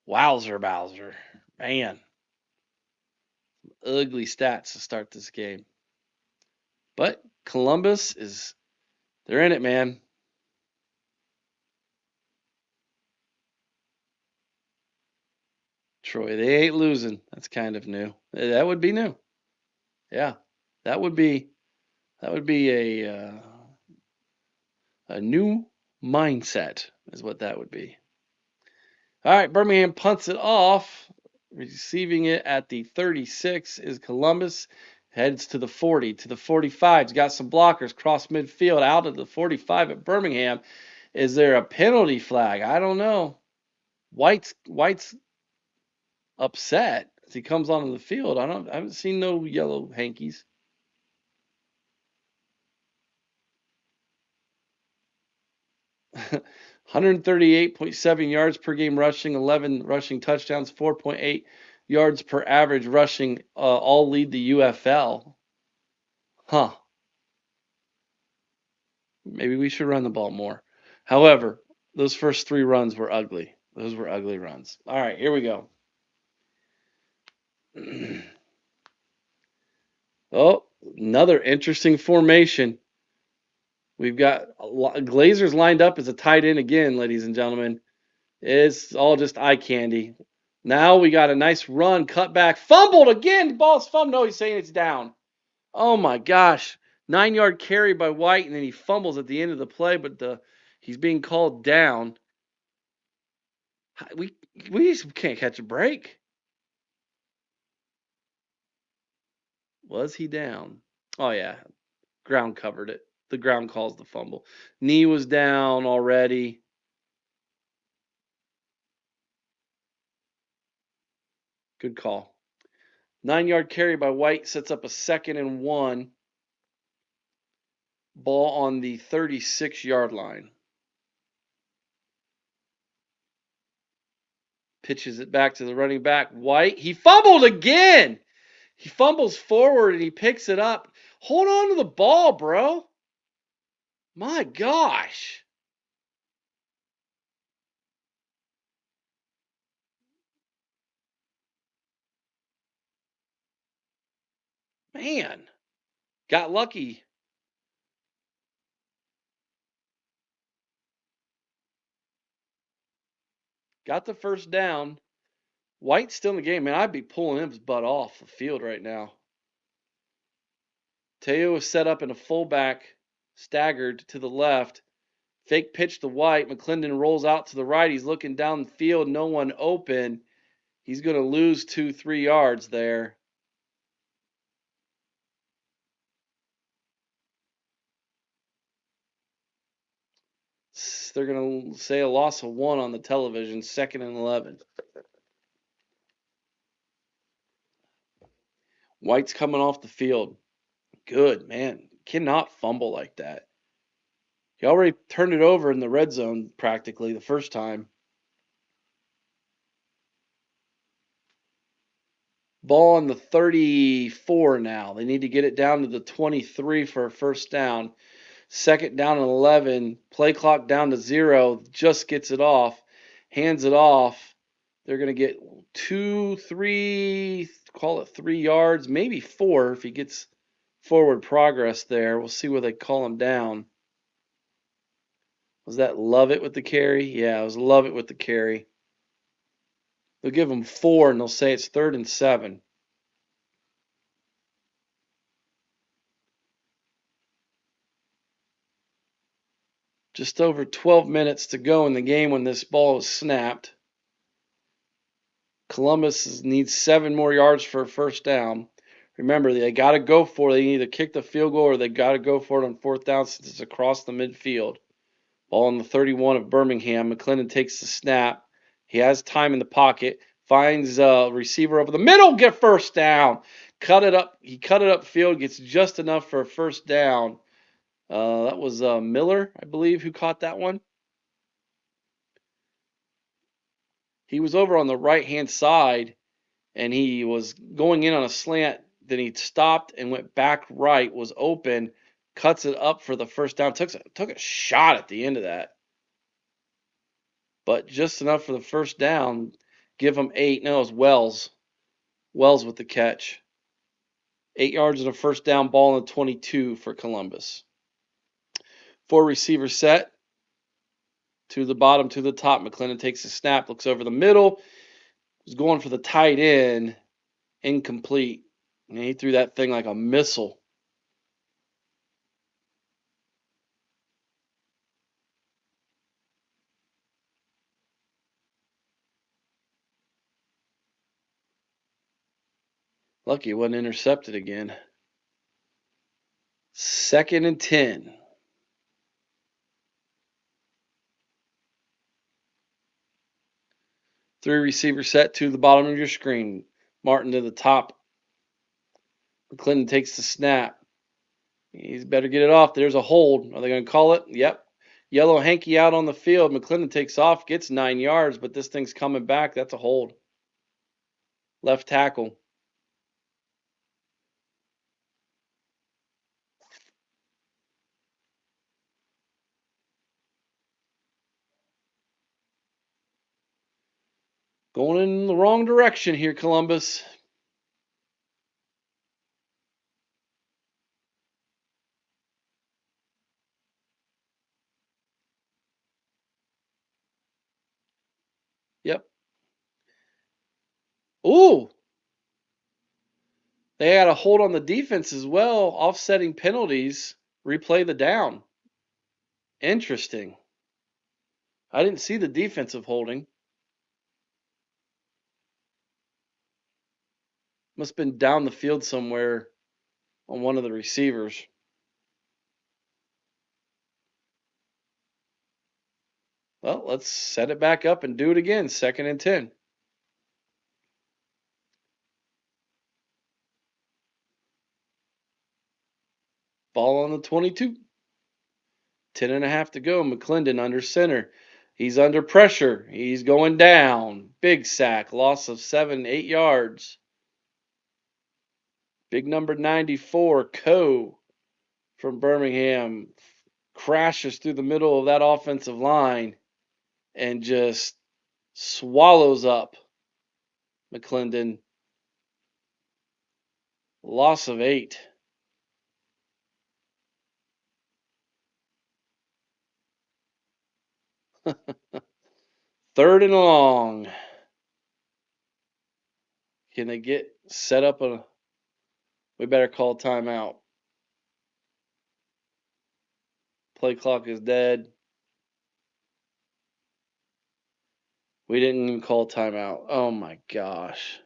Wowzer Bowser. Man. Ugly stats to start this game. But Columbus they're in it, man. Troy, they ain't losing. That's kind of new. That would be new. Yeah, that would be a new mindset is what that would be. All right, Birmingham punts it off. Receiving it at the 36 is Columbus. Heads to the 40, to the 45. He's got some blockers. Cross midfield out of the 45 at Birmingham. Is there a penalty flag? I don't know. White's upset as he comes onto the field. I haven't seen no yellow hankies. One 138.7 yards per game rushing, 11 rushing touchdowns, 4.8 yards per average rushing, all lead the UFL. Huh. Maybe we should run the ball more. However, those first 3 runs were ugly. Those were ugly runs. All right, here we go. Oh, another interesting formation. We've got Glazers lined up as a tight end again, ladies and gentlemen. It's all just eye candy. Now we got a nice run, cut back, fumbled again. Ball's fumbled. No, he's saying it's down. Oh my gosh. 9-yard carry by White, and then he fumbles at the end of the play, but he's being called down. We just can't catch a break. Was he down? Oh yeah. Ground covered it. The ground calls the fumble. Knee was down already. Good call. 9-yard carry by White sets up a 2nd and 1. Ball on the 36-yard line. Pitches it back to the running back, White. He fumbled again. He fumbles forward and he picks it up. Hold on to the ball, bro. My gosh. Man. Got lucky. Got the first down. White's still in the game, man. I'd be pulling his butt off the field right now. Teo is set up in a fullback staggered to the left. Fake pitch to White. McClendon rolls out to the right. He's looking down the field. No one open. He's going to lose 2-3 yards there. They're going to say a loss of 1 on the television, 2nd and 11. White's coming off the field. Good, man. Cannot fumble like that. He already turned it over in the red zone practically the first time. Ball on the 34 now. They need to get it down to the 23 for a first down. 2nd down and 11. Play clock down to 0. Just gets it off. Hands it off. They're going to get 2, 3, call it 3 yards, maybe 4 if he gets forward progress there. We'll see where they call him down. Was that Lovett with the carry? Yeah, it was Lovett with the carry. They'll give him 4 and they'll say it's 3rd and 7. Just over 12 minutes to go in the game when this ball is snapped. Columbus needs 7 more yards for a first down. Remember, they got to go for it. They either kick the field goal or they got to go for it on 4th down since it's across the midfield. Ball on the 31 of Birmingham. McClendon takes the snap. He has time in the pocket. Finds a receiver over the middle. Get first down. Cut it up. He cut it up field. Gets just enough for a first down. That was Miller, I believe, who caught that one. He was over on the right-hand side, and he was going in on a slant. Then he stopped and went back right, was open, cuts it up for the first down. Took a shot at the end of that. But just enough for the first down. Give him 8. No, it was Wells. Wells with the catch. 8 yards and a first down, ball on the 22 for Columbus. 4 receiver set. To the bottom, to the top. McClendon takes a snap, looks over the middle. Was going for the tight end. Incomplete. And he threw that thing like a missile. Lucky it wasn't intercepted again. 2nd and 10. Three receiver set to the bottom of your screen. Martin to the top. McClendon takes the snap. He's better get it off. There's a hold. Are they going to call it? Yep. Yellow hanky out on the field. McClendon takes off, gets 9 yards, but this thing's coming back. That's a hold. Left tackle. Going in the wrong direction here, Columbus. Yep. Ooh. They had a hold on the defense as well, offsetting penalties. Replay the down. Interesting. I didn't see the defensive holding. Must have been down the field somewhere on one of the receivers. Well, let's set it back up and do it again. 2nd and 10. Ball on the 22. 10 and a half to go. McClendon under center. He's under pressure. He's going down. Big sack. Loss of 7, 8 yards. Big number 94, Coe from Birmingham, crashes through the middle of that offensive line and just swallows up McClendon. Loss of 8. Third and long. Can they get set up we better call timeout. Play clock is dead. We didn't even call timeout. Oh my gosh.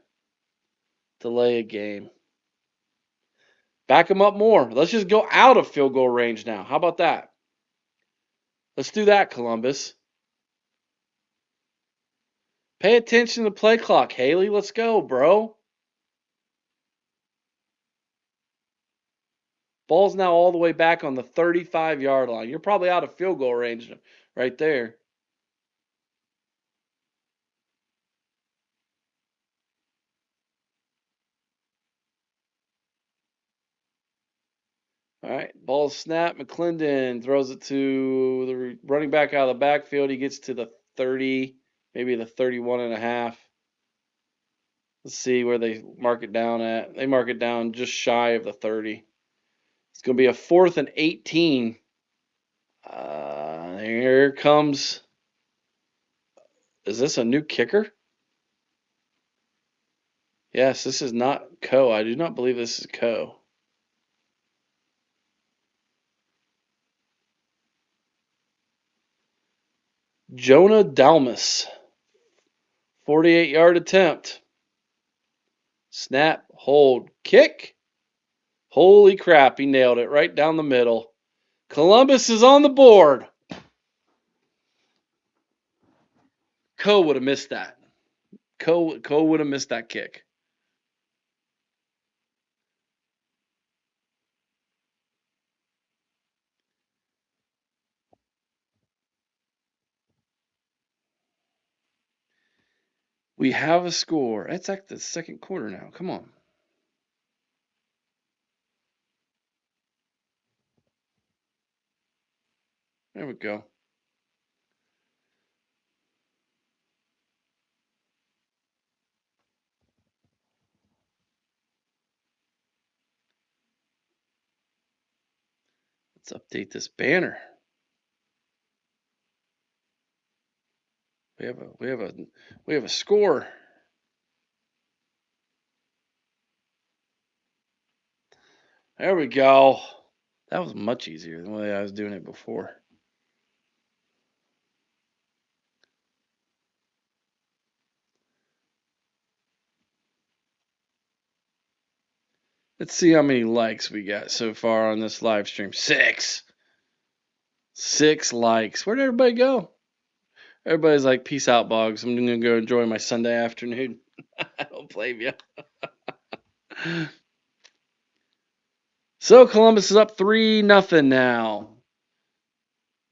Delay a game. Back them up more. Let's just go out of field goal range now. How about that? Let's do that, Columbus. Pay attention to the play clock, Haley. Let's go, bro. Ball's now all the way back on the 35-yard line. You're probably out of field goal range right there. All right, ball snap. McClendon throws it to the running back out of the backfield. He gets to the 30, maybe the 31 and a half. Let's see where they mark it down at. They mark it down just shy of the 30. It's going to be a 4th and 18. Here comes. Is this a new kicker? Yes, this is not Co. I do not believe this is Co. Jonah Dalmas. 48-yard attempt. Snap, hold, kick. Holy crap, he nailed it right down the middle. Columbus is on the board. Co would have missed that. Co would have missed that kick. We have a score. It's like the second quarter now. Come on. There we go. Let's update this banner. We have a score. There we go. That was much easier than the way I was doing it before. Let's see how many likes we got so far on this live stream. 6. 6 likes. Where'd everybody go? Everybody's like, peace out, Boggs. I'm going to go enjoy my Sunday afternoon. I don't blame you. So Columbus is up 3-0 now.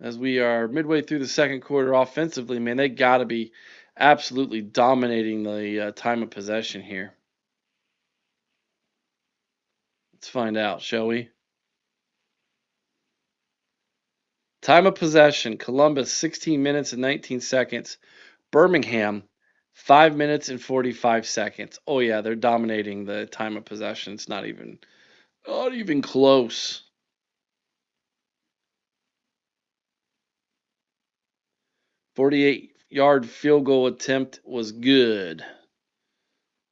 As we are midway through the second quarter offensively, man, they got to be absolutely dominating the time of possession here. Let's find out, shall we? Time of possession, Columbus 16 minutes and 19 seconds. Birmingham 5 minutes and 45 seconds. Oh yeah, they're dominating the time of possession. It's not even close. 48-yard field goal attempt was good.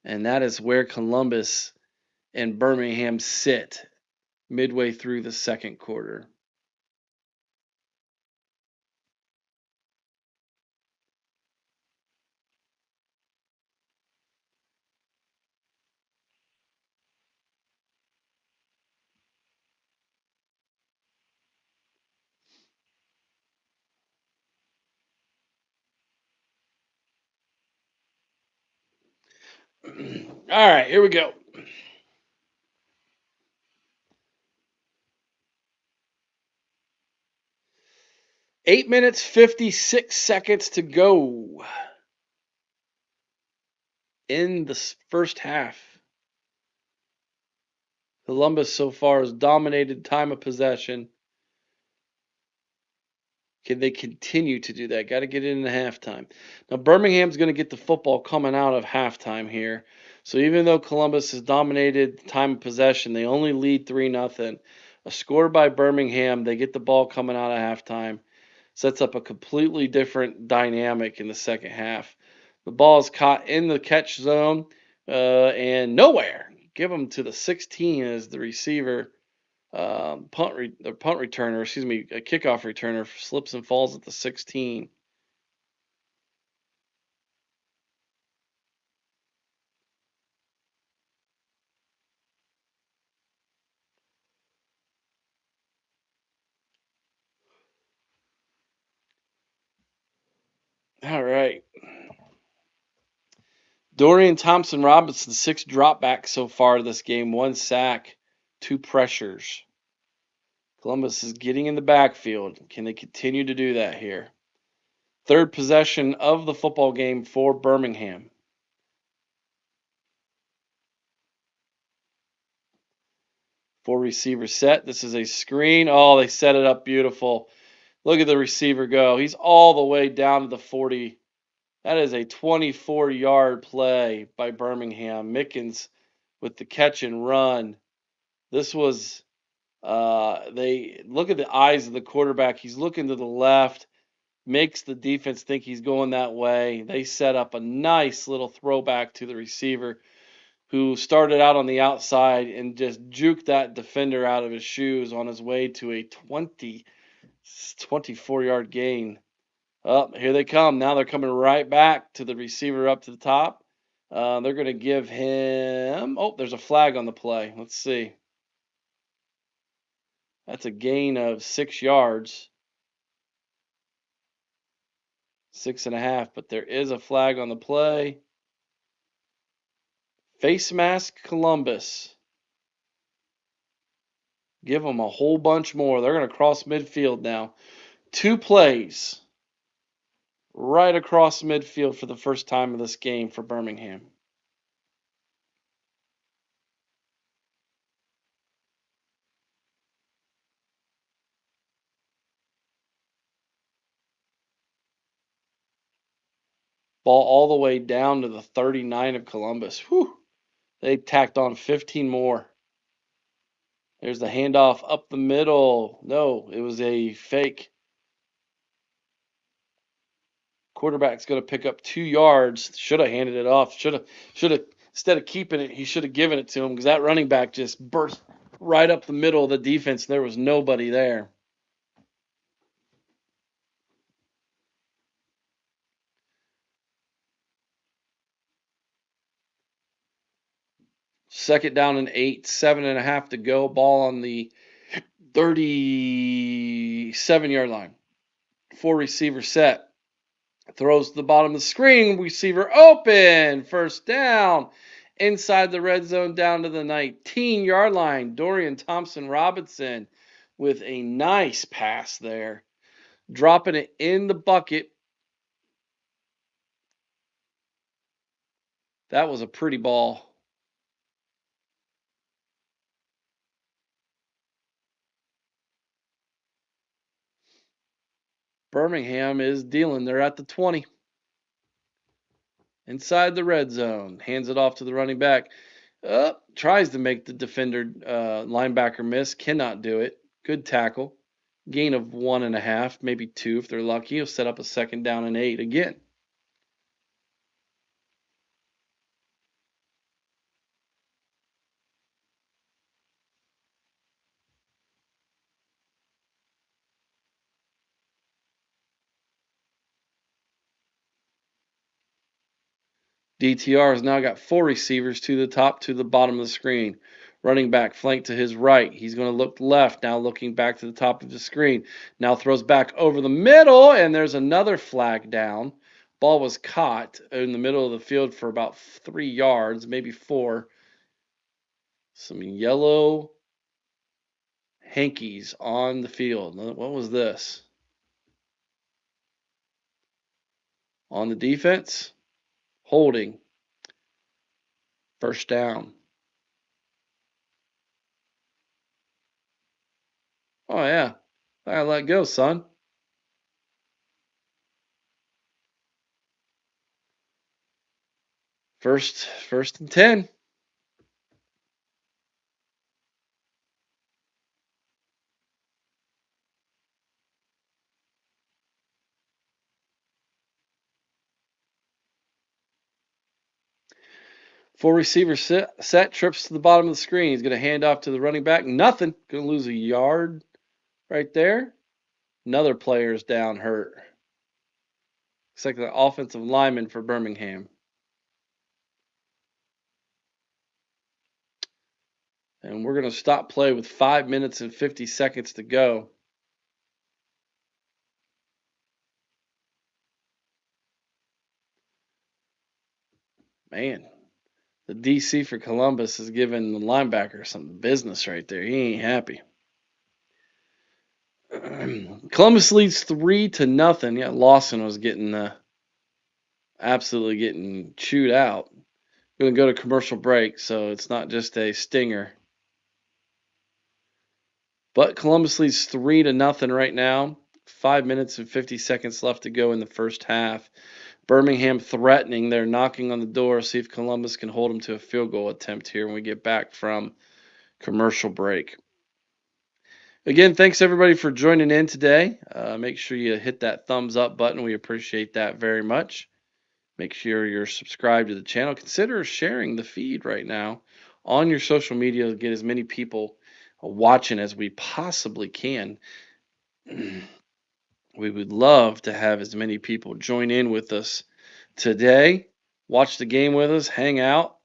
And that is where Columbus and Birmingham sit midway through the second quarter. All right, here we go. 8 minutes, 56 seconds to go in the first half. Columbus so far has dominated time of possession. Can they continue to do that? Got to get it into halftime. Now, Birmingham's going to get the football coming out of halftime here. So even though Columbus has dominated time of possession, they only lead 3-0. A score by Birmingham, they get the ball coming out of halftime. Sets up a completely different dynamic in the second half. The ball is caught in the catch zone and nowhere. Give them to the 16 as the receiver. punt returner, excuse me, a kickoff returner slips and falls at the 16. All right. Dorian Thompson-Robinson, 6 dropbacks so far this game, 1 sack, 2 pressures. Columbus is getting in the backfield. Can they continue to do that here? Third possession of the football game for Birmingham. 4 receiver set. This is a screen. Oh, they set it up beautiful. Look at the receiver go. He's all the way down to the 40. That is a 24-yard play by Birmingham. Mickens with the catch and run. This was, they look at the eyes of the quarterback. He's looking to the left, makes the defense think he's going that way. They set up a nice little throwback to the receiver, who started out on the outside and just juked that defender out of his shoes on his way to a 24-yard gain. Oh, here they come. Now they're coming right back to the receiver up to the top. They're going to give him... Oh, there's a flag on the play. Let's see. That's a gain of 6 yards. 6.5, but there is a flag on the play. Face mask Columbus. Give them a whole bunch more. They're going to cross midfield now. 2 plays right across midfield for the first time of this game for Birmingham. Ball all the way down to the 39 of Columbus. Whew. They tacked on 15 more. There's the handoff up the middle. No, it was a fake. Quarterback's going to pick up 2 yards. Should have handed it off. Should have instead of keeping it, he should have given it to him, because that running back just burst right up the middle of the defense. There was nobody there. Second down and 8, 7.5 to go. Ball on the 37-yard line. 4 receiver set. Throws to the bottom of the screen. Receiver open. First down. Inside the red zone down to the 19-yard line. Dorian Thompson-Robinson with a nice pass there. Dropping it in the bucket. That was a pretty ball. Birmingham is dealing. They're at the 20. Inside the red zone. Hands it off to the running back. Tries to make the defender linebacker miss. Cannot do it. Good tackle. Gain of 1.5, maybe 2 if they're lucky. He'll set up a second down and 8 again. DTR has now got 4 receivers to the top, to the bottom of the screen. Running back flank to his right. He's going to look left, now looking back to the top of the screen. Now throws back over the middle, and there's another flag down. Ball was caught in the middle of the field for about 3 yards, maybe 4. Some yellow hankies on the field. What was this? On the defense, holding. First down. Oh, yeah. I let go, son. First and 10. Four receiver set, trips to the bottom of the screen. He's going to hand off to the running back. Nothing. Going to lose a yard right there. Another player's down hurt. Looks like the offensive lineman for Birmingham. And we're going to stop play with 5 minutes and 50 seconds to go. Man, the DC for Columbus is giving the linebacker some business right there. He ain't happy. Columbus leads 3-0. Yeah, Lawson was getting absolutely getting chewed out. We're going to go to commercial break, so it's not just a stinger. But Columbus leads 3-0 right now. 5 minutes and 50 seconds left to go in the first half. Birmingham threatening. They're knocking on the door. See if Columbus can hold them to a field goal attempt here when we get back from commercial break. Again, thanks everybody for joining in today. Make sure you hit that thumbs up button. We appreciate that very much. Make sure you're subscribed to the channel. Consider sharing the feed right now on your social media to get as many people watching as we possibly can. We would love to have as many people join in with us today. Watch the game with us, hang out,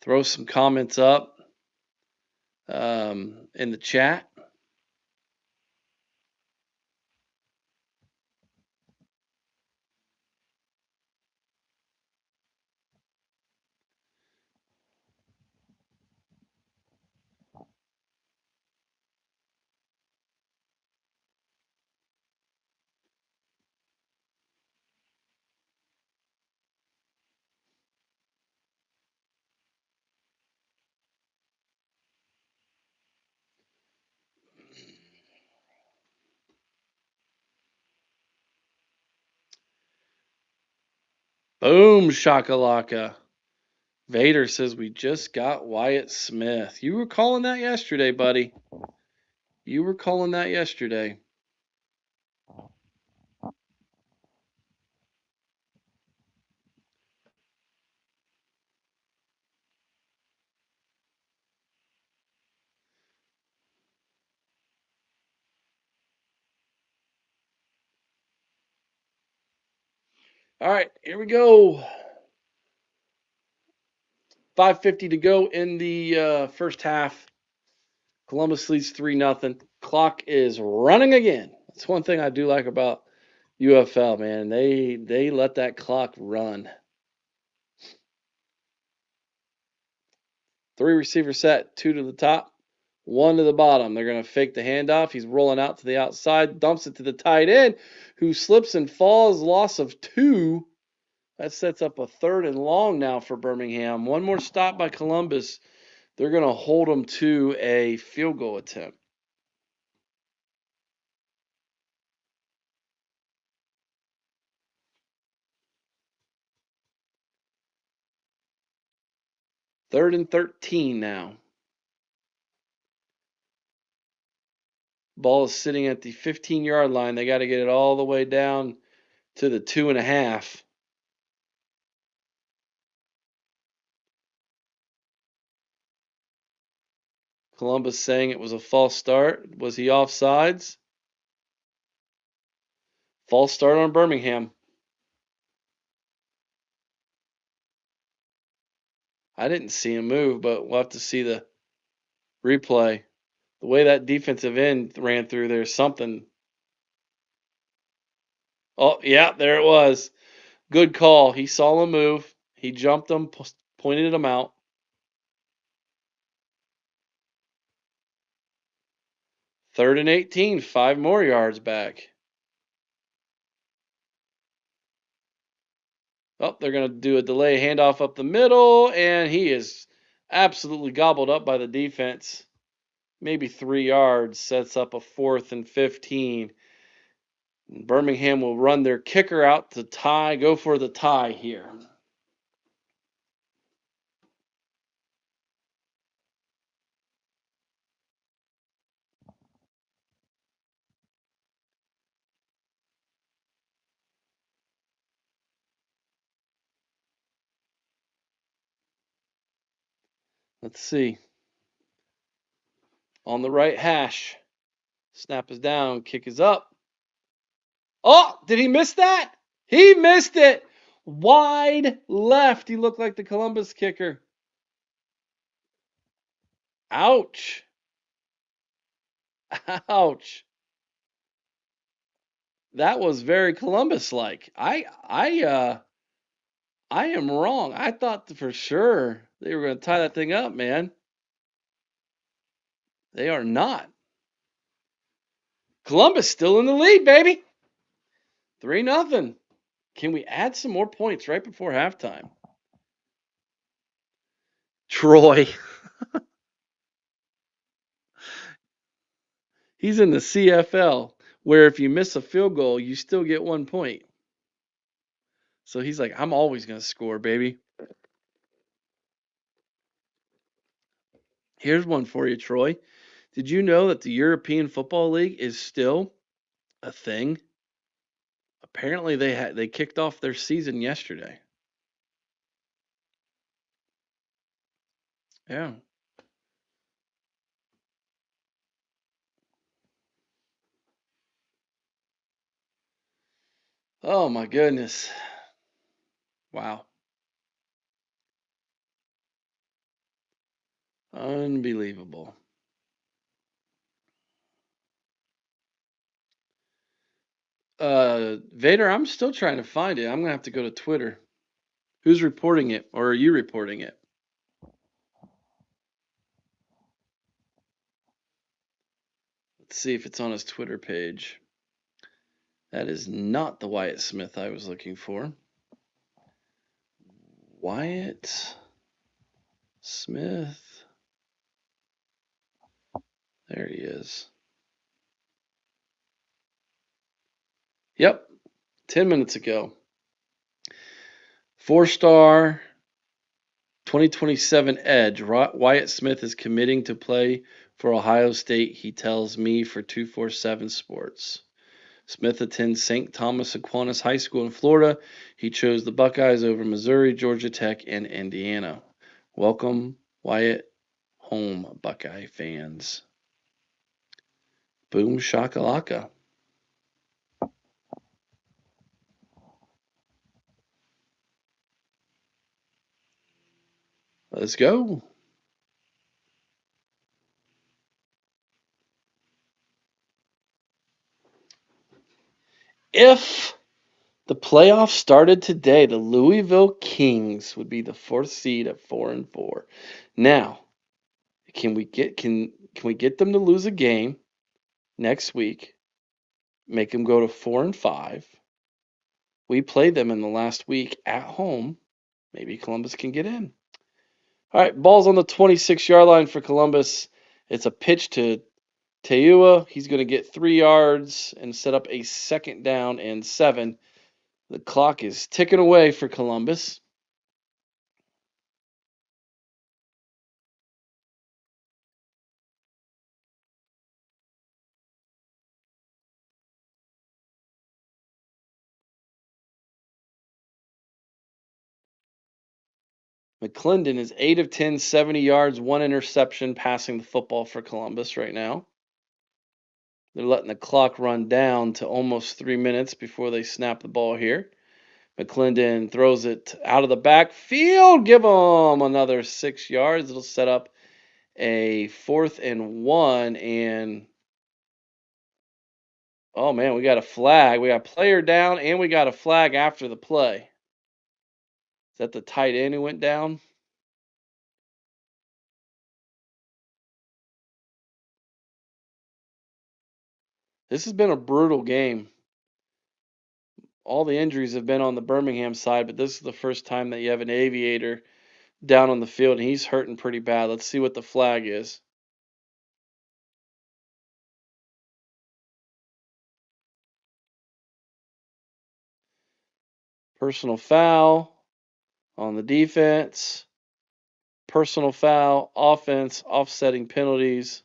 throw some comments up in the chat. Boom, shakalaka. Vader says we just got Wyatt Smith. You were calling that yesterday, buddy. You were calling that yesterday. All right, here we go. 5:50 to go in the first half. Columbus leads 3-0. Clock is running again. That's one thing I do like about UFL, man. They let that clock run. 3 receiver set, 2 to the top, 1 to the bottom. They're going to fake the handoff. He's rolling out to the outside, dumps it to the tight end, who slips and falls, loss of 2. That sets up a 3rd and long now for Birmingham. One more stop by Columbus. They're going to hold them to a field goal attempt. Third and 13 now. Ball is sitting at the 15-yard line. They got to get it all the way down to the 2.5. Columbus saying it was a false start. Was he offsides? False start on Birmingham. I didn't see him move, but we'll have to see the replay. The way that defensive end ran through, there's something. Oh, yeah, there it was. Good call. He saw him move. He jumped him, pointed him out. Third and 18, 5 more yards back. Oh, they're going to do a delay handoff up the middle, and he is absolutely gobbled up by the defense. Maybe 3 yards, sets up a 4th and 15. Birmingham will run their kicker out to tie, go for the tie here. Let's see. On the right hash. Snap is down. Kick is up. Oh, did he miss that? He missed it. Wide left. He looked like the Columbus kicker. Ouch. Ouch. That was very Columbus-like. I am wrong. I thought for sure they were going to tie that thing up, man. They are not. Columbus still in the lead, baby. 3-0. Can we add some more points right before halftime? Troy. He's in the CFL, where if you miss a field goal, you still get 1 point. So he's like, I'm always going to score, baby. Here's one for you, Troy. Did you know that the European Football League is still a thing? Apparently they kicked off their season yesterday. Yeah. Oh my goodness. Wow. Unbelievable. Vader, I'm still trying to find it. I'm gonna have to go to Twitter. Who's reporting it, or are you reporting it? Let's see if it's on his Twitter page. That is not the Wyatt Smith I was looking for. Wyatt Smith. There he is. Yep, 10 minutes ago. 4-star 2027 edge. Wyatt Smith is committing to play for Ohio State, he tells me for 247 Sports. Smith attends St. Thomas Aquinas High School in Florida. He chose the Buckeyes over Missouri, Georgia Tech, and Indiana. Welcome, Wyatt, home, Buckeye fans. Boom shakalaka. Let's go. If the playoffs started today, the Louisville Kings would be the 4th seed at 4-4. Now, can we get them to lose a game next week? Make them go to 4-5. We played them in the last week at home. Maybe Columbus can get in. All right, ball's on the 26-yard line for Columbus. It's a pitch to Teua. He's going to get 3 yards and set up a 2nd down and 7. The clock is ticking away for Columbus. McClendon is 8 of 10, 70 yards, 1 interception passing the football for Columbus right now. They're letting the clock run down to almost 3 minutes before they snap the ball here. McClendon throws it out of the backfield. Give them another 6 yards. It'll set up a 4th and 1. And, oh, man, we got a flag. We got a player down, and we got a flag after the play. Is that the tight end who went down? This has been a brutal game. All the injuries have been on the Birmingham side, but this is the first time that you have an Aviator down on the field, and he's hurting pretty bad. Let's see what the flag is. Personal foul on the defense. Personal foul, offense, offsetting penalties.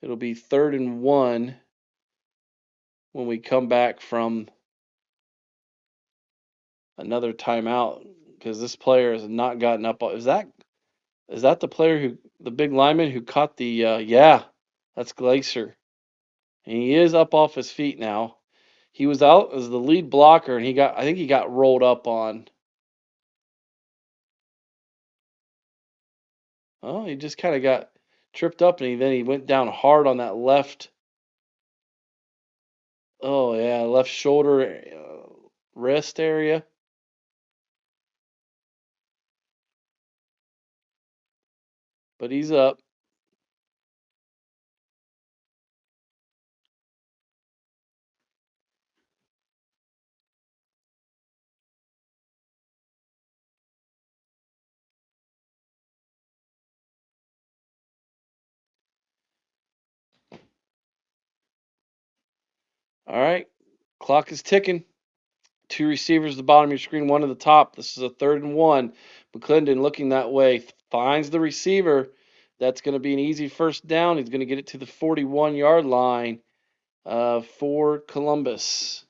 It'll be 3rd and 1 when we come back from another timeout because this player has not gotten up. Is that the player the big lineman who caught the? Yeah, that's Glacier. And he is up off his feet now. He was out as the lead blocker, and I think he got rolled up on. Oh, he just kind of got tripped up, and then he went down hard on that left. Oh yeah, left shoulder, wrist area. But he's up. All right, clock is ticking. 2 receivers at the bottom of your screen, 1 at the top. This is a 3rd and 1. McClendon looking that way, finds the receiver. That's going to be an easy first down. He's going to get it to the 41-yard line for Columbus.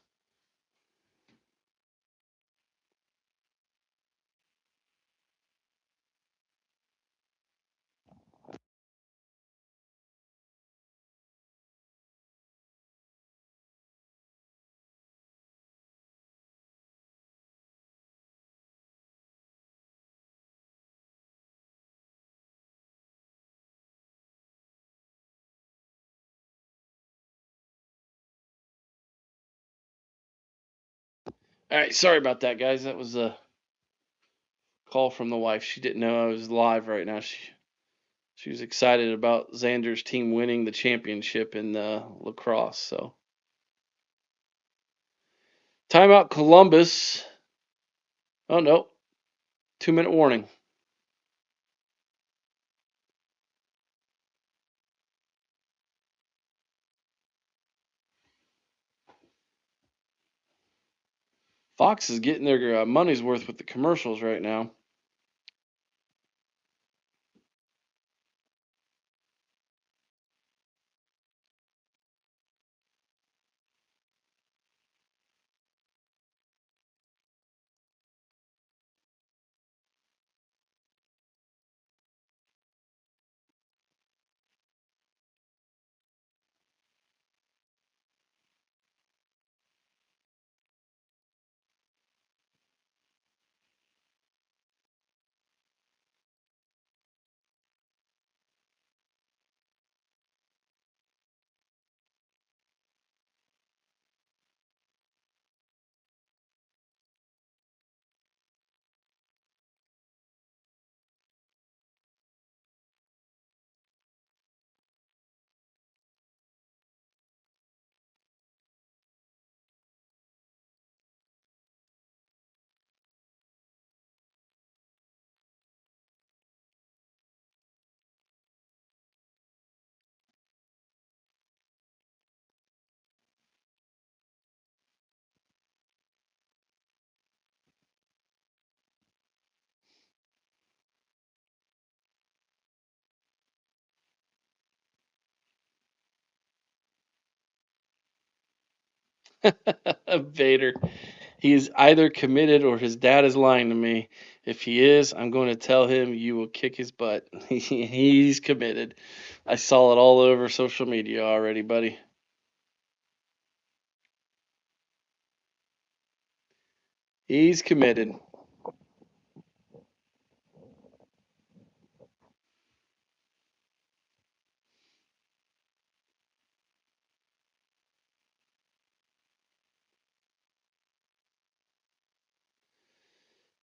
All right, sorry about that, guys. That was a call from the wife. She didn't know I was live right now. She was excited about Xander's team winning the championship in lacrosse. So, timeout, Columbus. Oh no, 2-minute warning. Fox is getting their money's worth with the commercials right now. Vader. He is either committed or his dad is lying to me. If he is, I'm going to tell him you will kick his butt. He's committed. I saw it all over social media already, buddy. He's committed.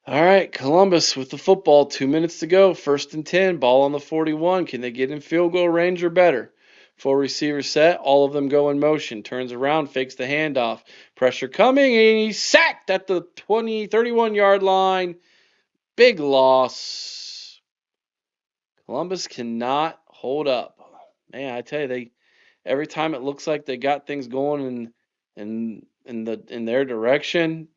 All right, Columbus with the football. 2 minutes to go. 1st and 10. Ball on the 41. Can they get in field goal range or better? 4 receivers set. All of them go in motion. Turns around, fakes the handoff. Pressure coming, and he's sacked at the 31-yard line. Big loss. Columbus cannot hold up. Man, I tell you, every time it looks like they got things going in their direction,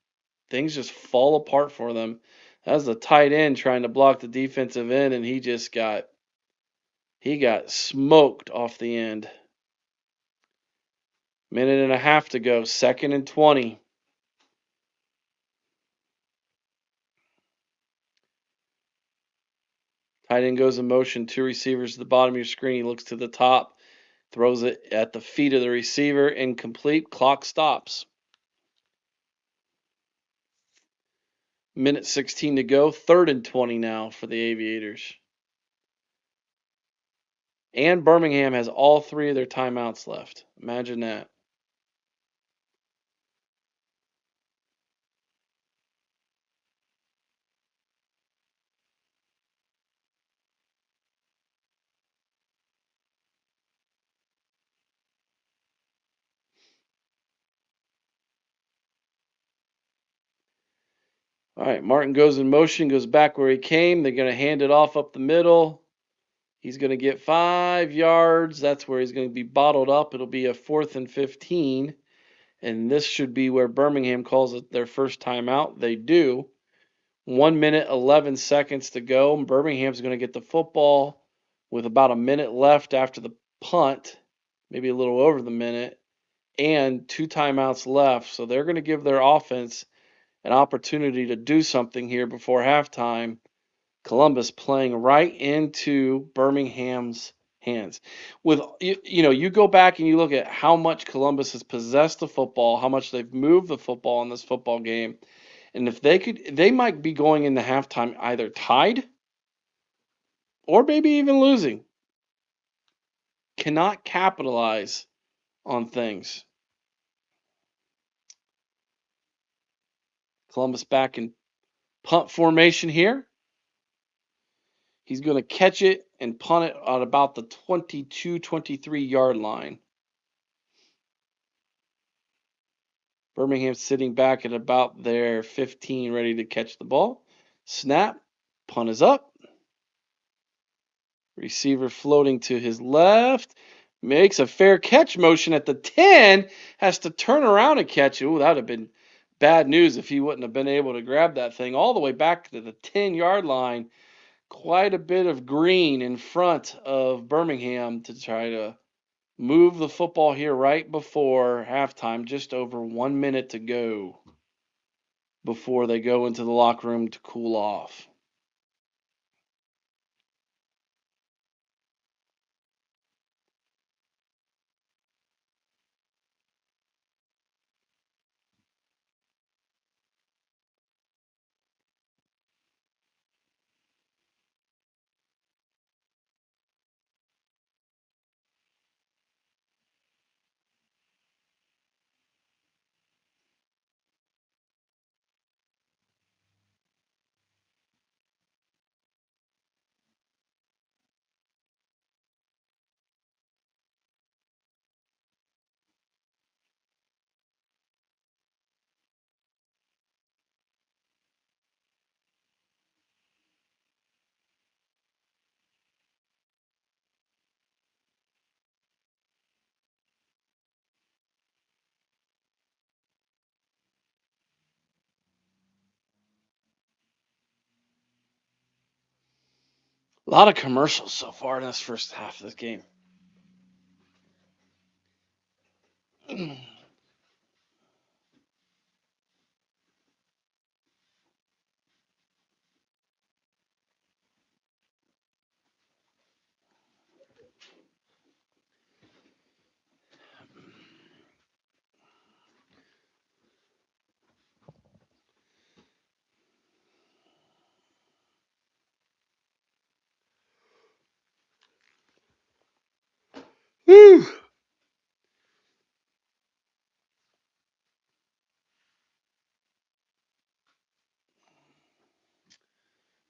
things just fall apart for them. That was the tight end trying to block the defensive end, and he got smoked off the end. Minute and a half to go, 2nd and 20. Tight end goes in motion, 2 receivers at the bottom of your screen. He looks to the top, throws it at the feet of the receiver, incomplete. Clock stops. Minute 16 to go. 3rd and 20 now for the Aviators. And Birmingham has all 3 of their timeouts left. Imagine that. All right, Martin goes in motion, goes back where he came. They're going to hand it off up the middle. He's going to get 5 yards. That's where he's going to be bottled up. It'll be a 4th and 15. And this should be where Birmingham calls it their first timeout. They do. 1 minute, 11 seconds to go. Birmingham's going to get the football with about a minute left after the punt, maybe a little over the minute, and 2 timeouts left. So they're going to give their offense an opportunity to do something here before halftime. Columbus playing right into Birmingham's hands. With you go back and you look at how much Columbus has possessed the football, how much they've moved the football in this football game, and if they might be going into halftime either tied or maybe even losing. Cannot capitalize on things. Columbus back in punt formation here. He's going to catch it and punt it at about the 22, 23-yard line. Birmingham sitting back at about their 15, ready to catch the ball. Snap. Punt is up. Receiver floating to his left. Makes a fair catch motion at the 10. Has to turn around and catch it. Ooh, that would have been bad news if he wouldn't have been able to grab that thing all the way back to the 10-yard line. Quite a bit of green in front of Birmingham to try to move the football here right before halftime. Just over 1 minute to go before they go into the locker room to cool off. A lot of commercials so far in this first half of this game. Woo!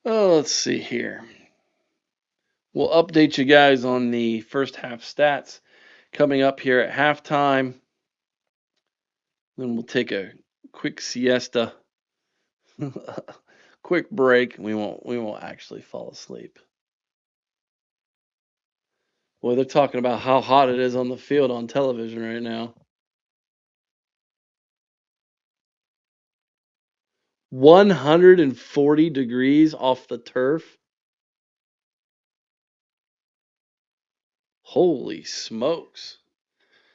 Oh, let's see here. We'll update you guys on the first half stats coming up here at halftime. Then we'll take a quick siesta, quick break. We won't actually fall asleep. Boy, they're talking about how hot it is on the field on television right now. 140 degrees off the turf. Holy smokes.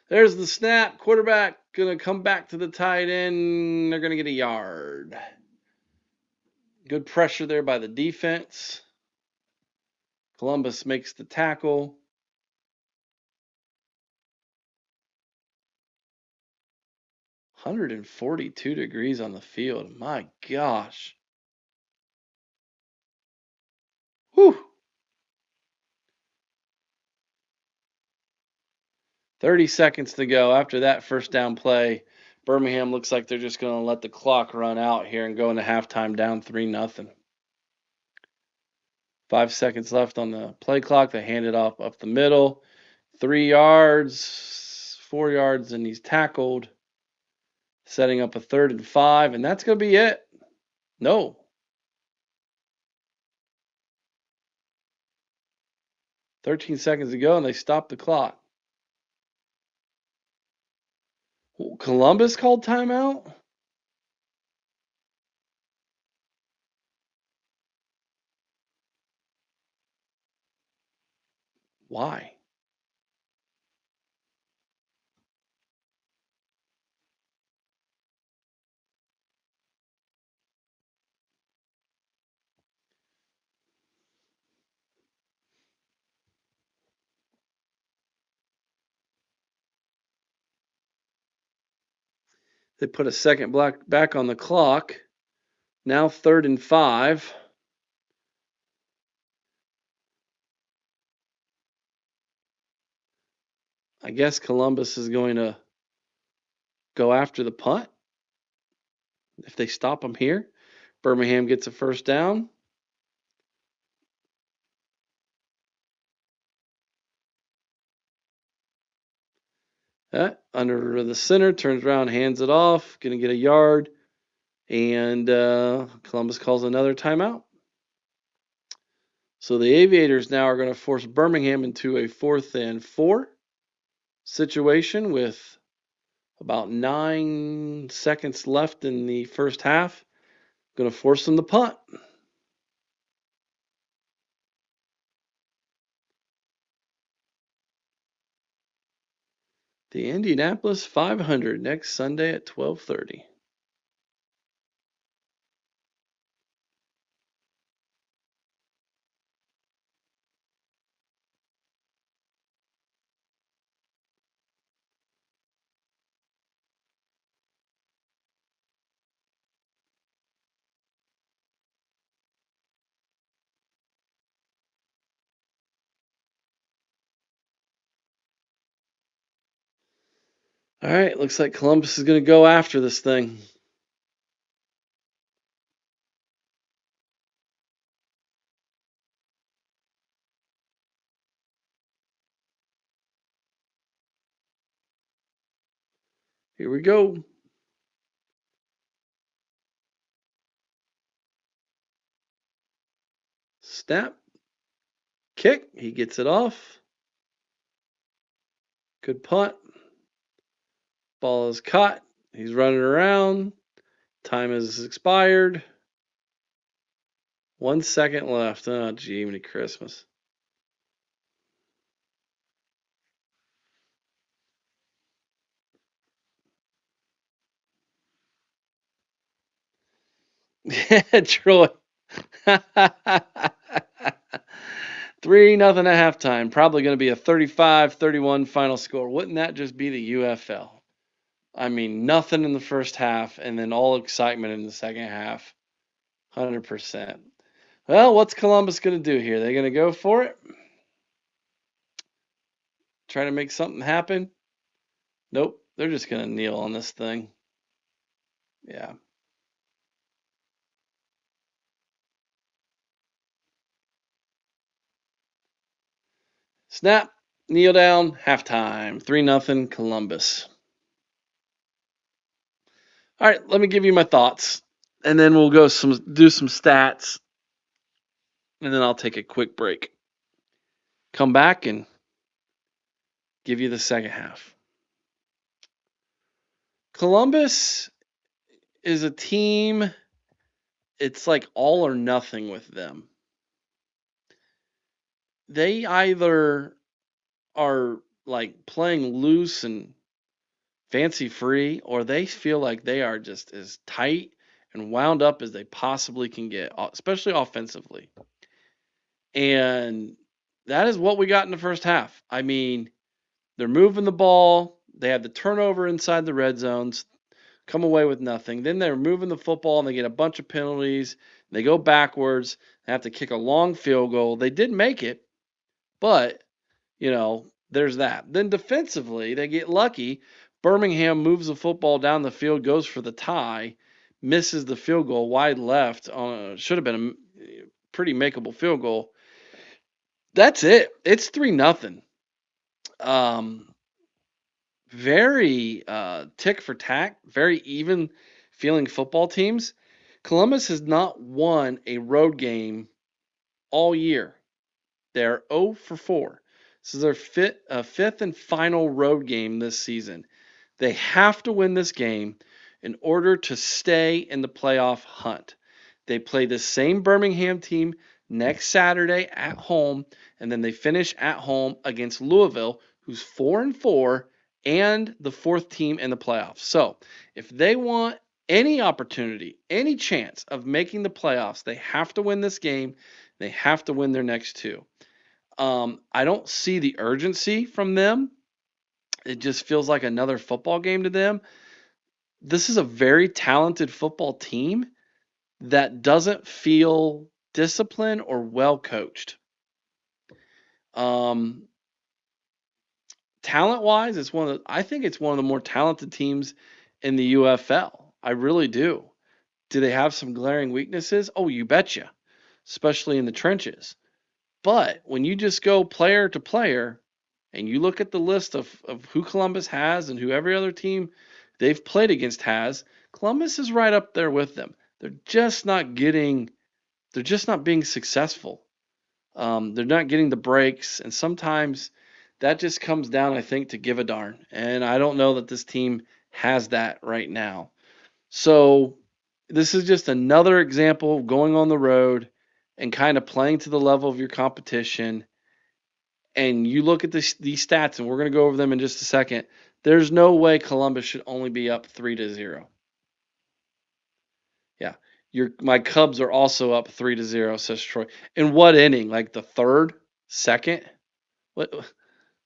There's the snap. Quarterback going to come back to the tight end. They're going to get a yard. Good pressure there by the defense. Columbus makes the tackle. "142 degrees on the field. My gosh. Whew. 30 seconds to go after that first down play. Birmingham looks like they're just going to let the clock run out here and go into halftime down 3-0. 5 seconds left on the play clock. They hand it off up the middle. 3 yards, 4 yards, and he's tackled, setting up a 3rd and 5, and that's going to be it. No. 13 seconds to go, and they stop the clock. Columbus called timeout? Why? They put a second back on the clock. Now 3rd and 5. I guess Columbus is going to go after the punt if they stop them here. Birmingham gets a first down. Under the center, turns around, hands it off, going to get a yard, and Columbus calls another timeout. So the Aviators now are going to force Birmingham into a 4th and 4 situation with about 9 seconds left in the first half. Going to force them to punt. The Indianapolis 500 next Sunday at 12:30. All right, looks like Columbus is going to go after this thing. Here we go. Snap. Kick. He gets it off. Good punt. Ball is caught. He's running around. Time has expired. 1 second left. Oh, gee, many Christmas. Troy. 3-0 at halftime. Probably going to be a 35-31 final score. Wouldn't that just be the UFL? I mean, nothing in the first half and then all excitement in the second half. 100%. Well, what's Columbus going to do here? They're going to go for it? Try to make something happen? Nope. They're just going to kneel on this thing. Yeah. Snap, kneel down, halftime. 3-0 Columbus. All right, let me give you my thoughts, and then we'll do some stats, and then I'll take a quick break. Come back and give you the second half. Columbus is a team, it's like all or nothing with them. They either are like playing loose and fancy free, or they feel like they are just as tight and wound up as they possibly can get, especially offensively. And that is what we got in the first half. I mean, they're moving the ball. They have the turnover inside the red zones, come away with nothing. Then they're moving the football and they get a bunch of penalties. They go backwards. They have to kick a long field goal. They did make it, but, there's that. Then defensively, they get lucky. Birmingham moves the football down the field, goes for the tie, misses the field goal wide left. Should have been a pretty makeable field goal. That's it. It's 3-0. Very tick for tack, very even feeling football teams. Columbus has not won a road game all year. They're 0 for 4. This is their fifth and final road game this season. They have to win this game in order to stay in the playoff hunt. They play the same Birmingham team next Saturday at home, and then they finish at home against Louisville, who's 4-4 and the fourth team in the playoffs. So, if they want any opportunity, any chance of making the playoffs, they have to win this game. They have to win their next two. I don't see the urgency from them. It just feels like another football game to them. This is a very talented football team that doesn't feel disciplined or well coached. Talent-wise, I think it's one of the more talented teams in the UFL. I really do. Do they have some glaring weaknesses? Oh, you betcha, especially in the trenches. But when you just go player to player and you look at the list of who Columbus has and who every other team they've played against has, Columbus is right up there with them. They're just not being successful. They're not getting the breaks, and sometimes that just comes down, I think, to give a darn. And I don't know that this team has that right now. So this is just another example of going on the road and kind of playing to the level of your competition. And you look at these stats, and we're going to go over them in just a second. There's no way Columbus should only be up 3-0. Yeah. My Cubs are also up 3-0, says Troy. In what inning? Like the third? Second? What?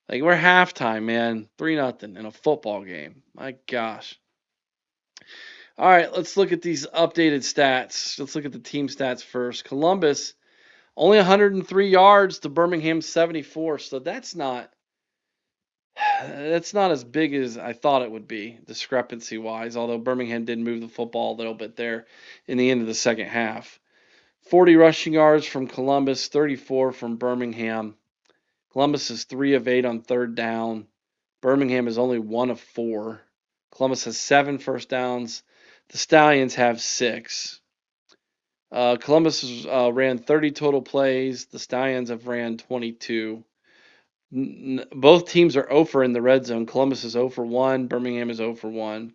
Like we're halftime, man. 3-0 in a football game. My gosh. All right, let's look at these updated stats. Let's look at the team stats first. Columbus only 103 yards to Birmingham 74, so that's not as big as I thought it would be, discrepancy wise, although Birmingham did move the football a little bit there in the end of the second half. 40 rushing yards from Columbus, 34 from Birmingham. Columbus is 3 of 8 on third down. Birmingham is only 1 of 4. Columbus has 7 first downs. The Stallions have 6. Columbus ran 30 total plays. The Stallions have ran 22. Both teams are 0 for in the red zone. Columbus is 0 for 1. Birmingham is 0 for 1.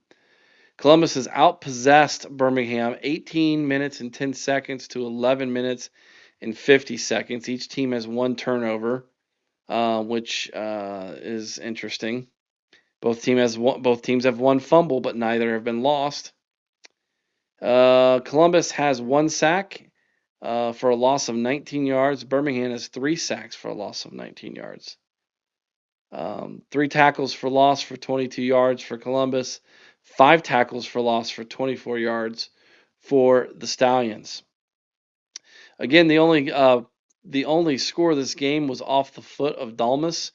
Columbus has outpossessed Birmingham 18 minutes and 10 seconds to 11 minutes and 50 seconds. Each team has 1 turnover, which is interesting. Both teams have 1 fumble, but neither have been lost. Columbus has 1 sack for a loss of 19 yards. Birmingham has 3 sacks for a loss of 19 yards. 3 tackles for loss for 22 yards for Columbus. 5 tackles for loss for 24 yards for the Stallions. Again, the only score of this game was off the foot of Dalmas,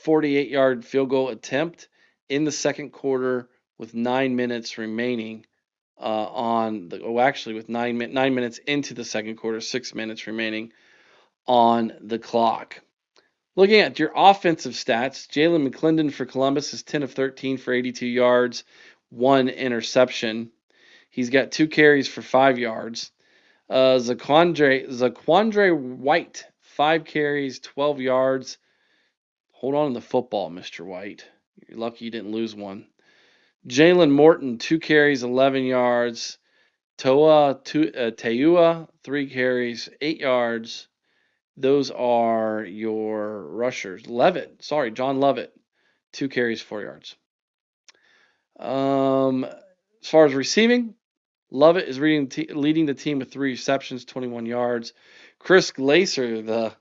48-yard field goal attempt in the second quarter with 9 minutes remaining with 9 minutes into the second quarter, 6 minutes remaining on the clock. Looking at your offensive stats, Jalen McClendon for Columbus is 10 of 13 for 82 yards, 1 interception. He's got 2 carries for 5 yards. Zaquandre White, 5 carries, 12 yards. Hold on to the football, Mr. White. You're lucky you didn't lose one. Jalen Morton, 2 carries, 11 yards. Teua, 3 carries, 8 yards. Those are your rushers. John Lovett, 2 carries, 4 yards. As far as receiving, Lovett is leading the team with 3 receptions, 21 yards. Chris Glaser, the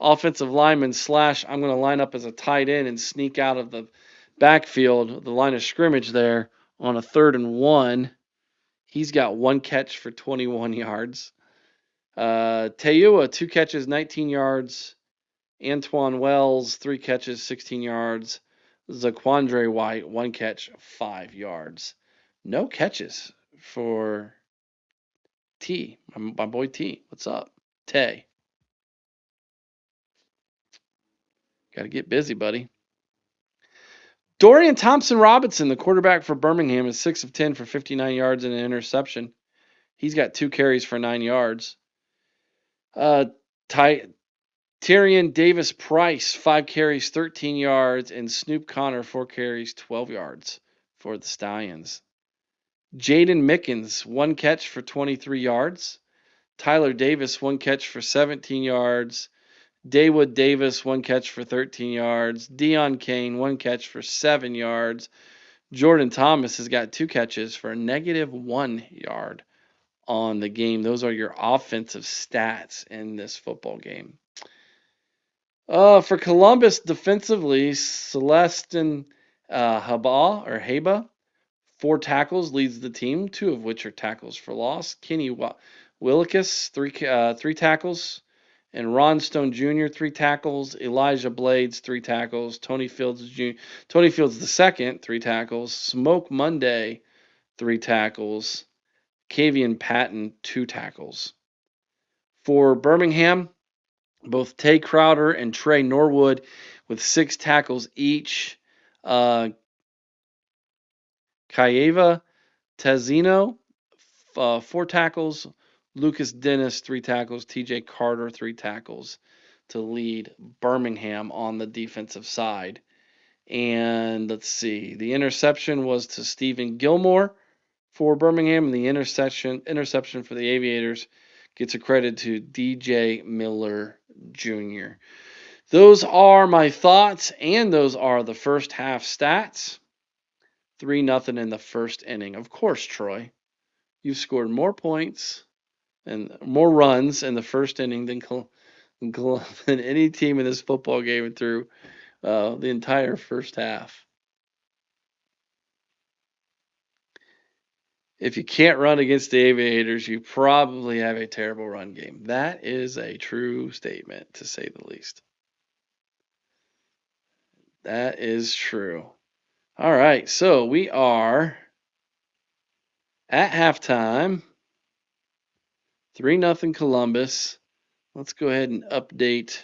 offensive lineman / I'm going to line up as a tight end and sneak out of the backfield, the line of scrimmage there on a 3rd and 1. He's got 1 catch for 21 yards. Teua, 2 catches, 19 yards. Antoine Wells, 3 catches, 16 yards. Zaquandre White, 1 catch, 5 yards. No catches for T, my boy T. What's up? Tay. Got to get busy, buddy. Dorian Thompson-Robinson, the quarterback for Birmingham, is 6 of 10 for 59 yards and an interception. He's got 2 carries for 9 yards. Tyrion Davis-Price, 5 carries, 13 yards, and Snoop Connor, 4 carries, 12 yards for the Stallions. Jaden Mickens, 1 catch for 23 yards. Tyler Davis, 1 catch for 17 yards. Daywood Davis, 1 catch for 13 yards. Deion Kane, 1 catch for 7 yards. Jordan Thomas has got 2 catches for a -1 yard on the game. Those are your offensive stats in this football game. For Columbus defensively, Celestin Haba, 4 tackles, leads the team, 2 of which are tackles for loss. Kenny Willikis, 3 tackles. And Ron Stone Jr., 3 tackles. Elijah Blades, 3 tackles. Tony Fields II, 3 tackles. Smoke Monday, 3 tackles. Kavian Patton, 2 tackles. For Birmingham, both Tay Crowder and Trey Norwood with 6 tackles each. Kaieva Tazino, 4 tackles. Lucas Dennis, 3 tackles. TJ Carter, 3 tackles to lead Birmingham on the defensive side. And let's see. The interception was to Stephen Gilmore for Birmingham, and the interception for the Aviators gets a credit to DJ Miller Jr. Those are my thoughts, and those are the first half stats. 3-0 in the first inning. Of course, Troy, you've scored more points and more runs in the first inning than any team in this football game through the entire first half. If you can't run against the Aviators, you probably have a terrible run game. That is a true statement, to say the least. That is true. All right, so we are at halftime. 3-0 Columbus. Let's go ahead and update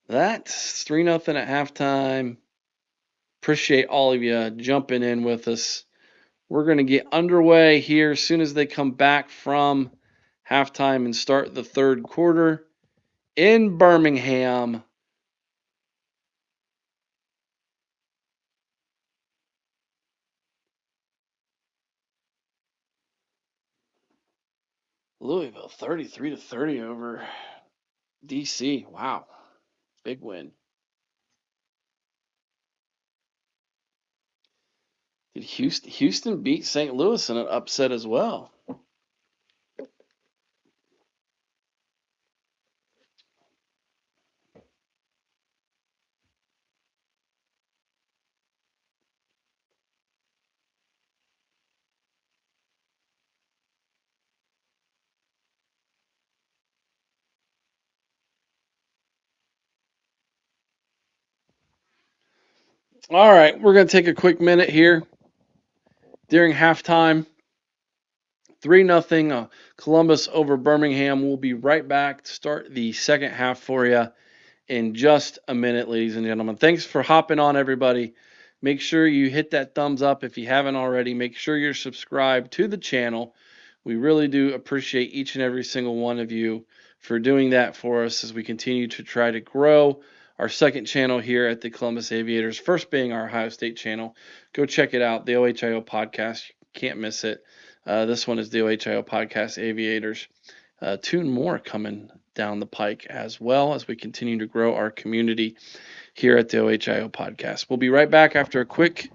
that. 3-0 at halftime. Appreciate all of you jumping in with us. We're going to get underway here as soon as they come back from halftime and start the third quarter in Birmingham. Louisville 33-30 over DC. Wow. Big win. Did Houston beat St. Louis in an upset as well? All right, we're going to take a quick minute here during halftime. 3-0 Columbus over Birmingham. We'll be right back to start the second half for you in just a minute, ladies and gentlemen. Thanks for hopping on, everybody. Make sure you hit that thumbs up if you haven't already. Make sure you're subscribed to the channel. We really do appreciate each and every single one of you for doing that for us as we continue to try to grow our second channel here at the Columbus Aviators, first being our Ohio State channel. Go check it out, the OHIO podcast. You can't miss it. This one is the OHIO podcast Aviators. 2 more coming down the pike as well as we continue to grow our community here at the OHIO podcast. We'll be right back after a quick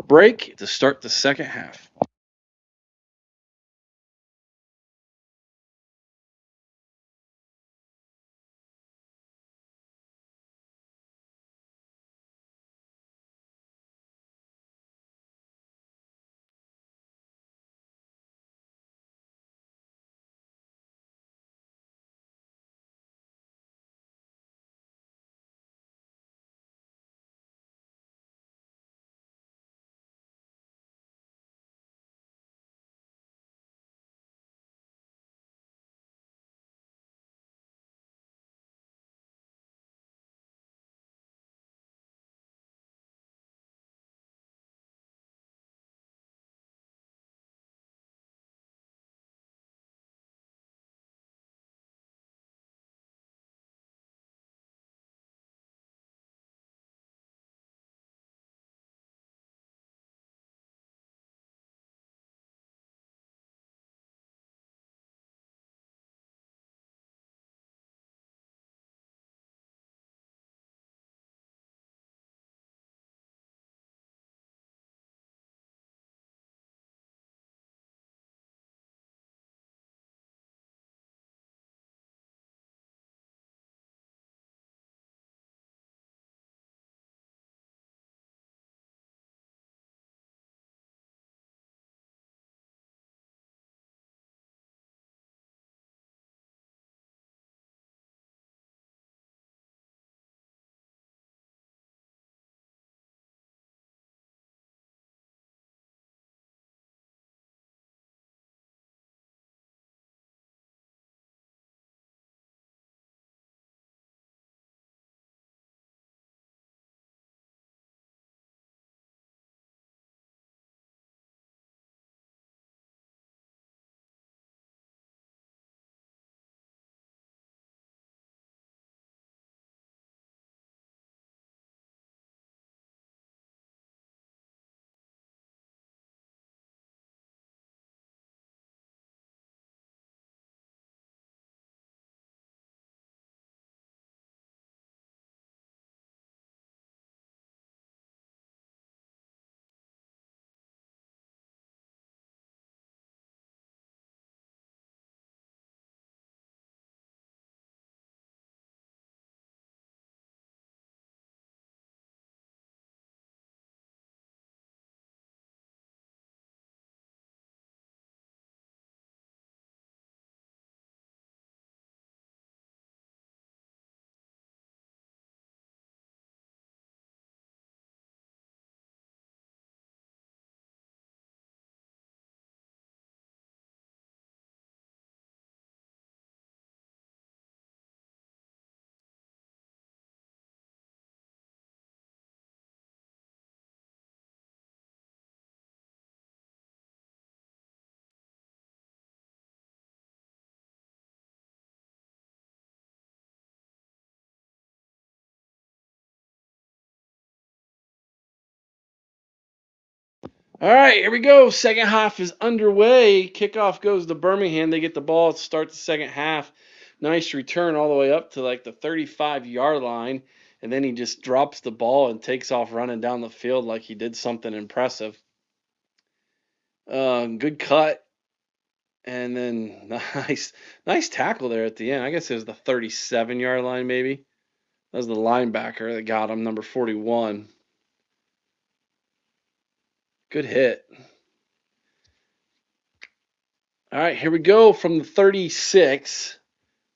break to start the second half. All right, here we go. Second half is underway. Kickoff goes to Birmingham. They get the ball to start the second half. Nice return all the way up to like the 35-yard line. And then he just drops the ball and takes off running down the field like he did something impressive. Good cut. And then nice tackle there at the end. I guess it was the 37-yard line maybe. That was the linebacker that got him, number 41. Good hit. All right, here we go from the 36.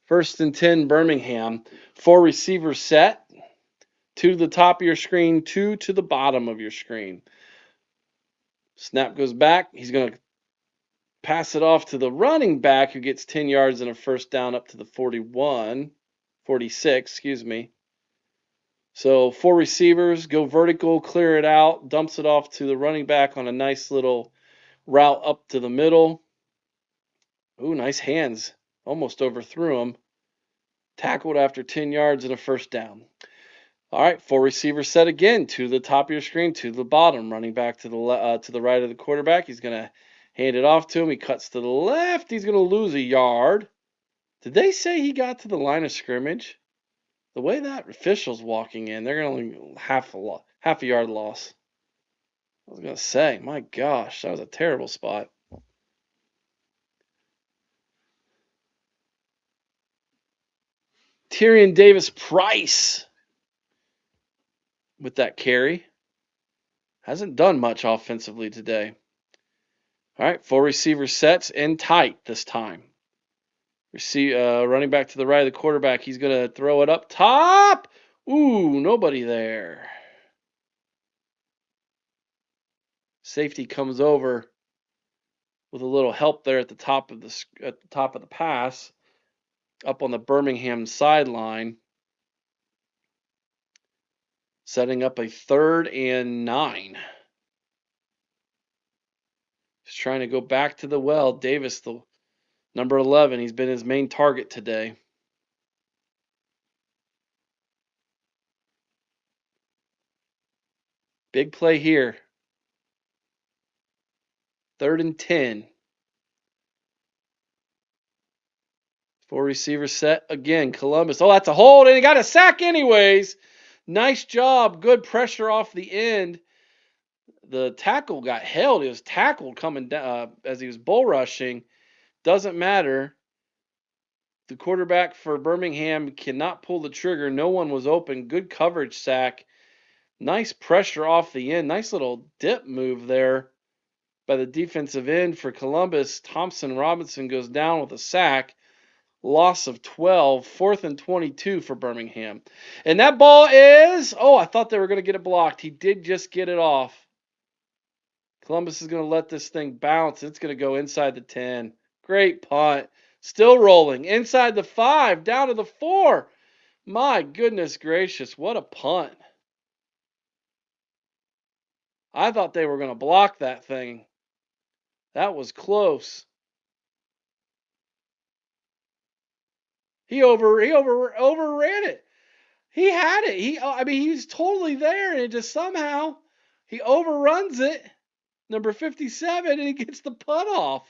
First and 10, Birmingham. 4 receivers set. 2 to the top of your screen, 2 to the bottom of your screen. Snap goes back. He's going to pass it off to the running back who gets 10 yards and a first down up to the 46, excuse me. So 4 receivers, go vertical, clear it out, dumps it off to the running back on a nice little route up to the middle. Ooh, nice hands. Almost overthrew him. Tackled after 10 yards and a first down. All right, 4 receivers set again, to the top of your screen, to the bottom, running back to the right of the quarterback. He's going to hand it off to him. He cuts to the left. He's going to lose a yard. Did they say he got to the line of scrimmage? The way that official's walking in, they're going to only half a yard loss. I was going to say, my gosh, that was a terrible spot. Tyrion Davis-Price with that carry. Hasn't done much offensively today. All right, 4 receiver sets and tight this time. Running back to the right of the quarterback. He's going to throw it up top. Ooh, nobody there. Safety comes over with a little help there at the top of the pass, up on the Birmingham sideline, setting up a 3rd and 9. He's trying to go back to the well. Davis, the number 11, he's been his main target today. Big play here. 3rd and 10. 4 receivers set again. Columbus. Oh, that's a hold, and he got a sack anyways. Nice job. Good pressure off the end. The tackle got held. He was tackled coming down as he was bull rushing. Doesn't matter. The quarterback for Birmingham cannot pull the trigger. No one was open. Good coverage sack. Nice pressure off the end. Nice little dip move there by the defensive end for Columbus. Thompson Robinson goes down with a sack. Loss of 12, 4th and 22 for Birmingham. And that ball is, I thought they were going to get it blocked. He did just get it off. Columbus is going to let this thing bounce. It's going to go inside the 10. Great punt. Still rolling. Inside the 5, down to the 4. My goodness gracious, what a punt. I thought they were going to block that thing. That was close. He overran it. He had it. He's totally there, and it just somehow he overruns it. Number 57, and he gets the punt off.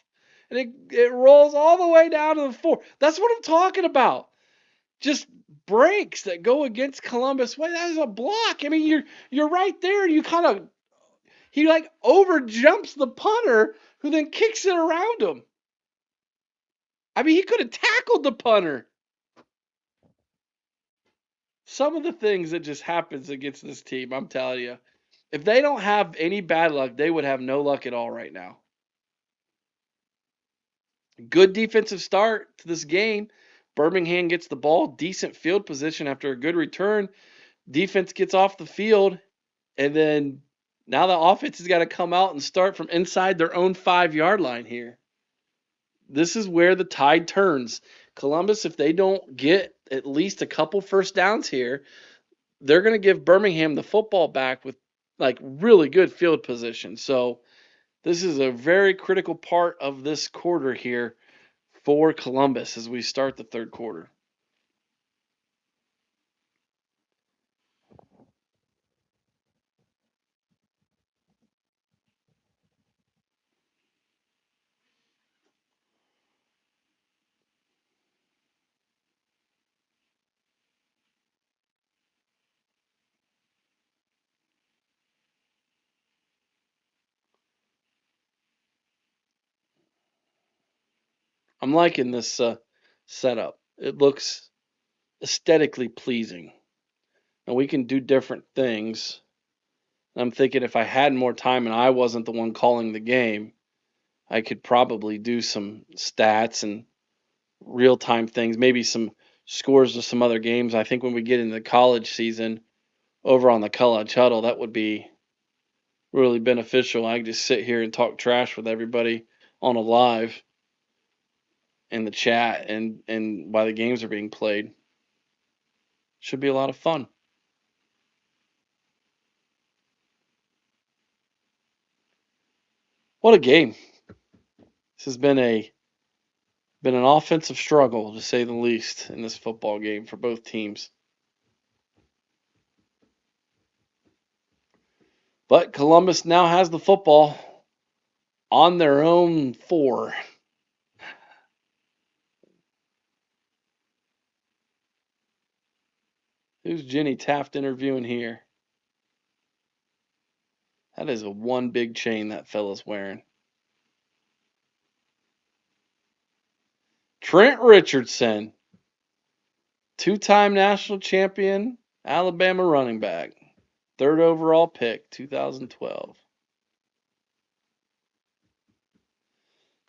And it rolls all the way down to the 4. That's what I'm talking about. Just breaks that go against Columbus. Wait, that is a block. I mean, you're right there, and he like over jumps the punter, who then kicks it around him. I mean, he could have tackled the punter. Some of the things that just happens against this team, I'm telling you. If they don't have any bad luck, they would have no luck at all right now. Good defensive start to this game. Birmingham gets the ball, decent field position after a good return. Defense gets off the field, and then now the offense has got to come out and start from inside their own 5-yard line here. This is where the tide turns. Columbus, if they don't get at least a couple first downs here, they're going to give Birmingham the football back with like really good field position. So this is a very critical part of this quarter here for Columbus as we start the 3rd quarter. I'm liking this setup. It looks aesthetically pleasing. And we can do different things. I'm thinking if I had more time and I wasn't the one calling the game, I could probably do some stats and real-time things, maybe some scores of some other games. I think when we get into the college season over on the College Huddle, that would be really beneficial. I could just sit here and talk trash with everybody on a live in the chat and while the games are being played. Should be a lot of fun. What a game. This has been an offensive struggle, to say the least, in this football game for both teams. But Columbus now has the football on their own 4. Who's Jenny Taft interviewing here? That is a one big chain that fella's wearing. Trent Richardson, 2-time national champion, Alabama running back, 3rd overall pick, 2012.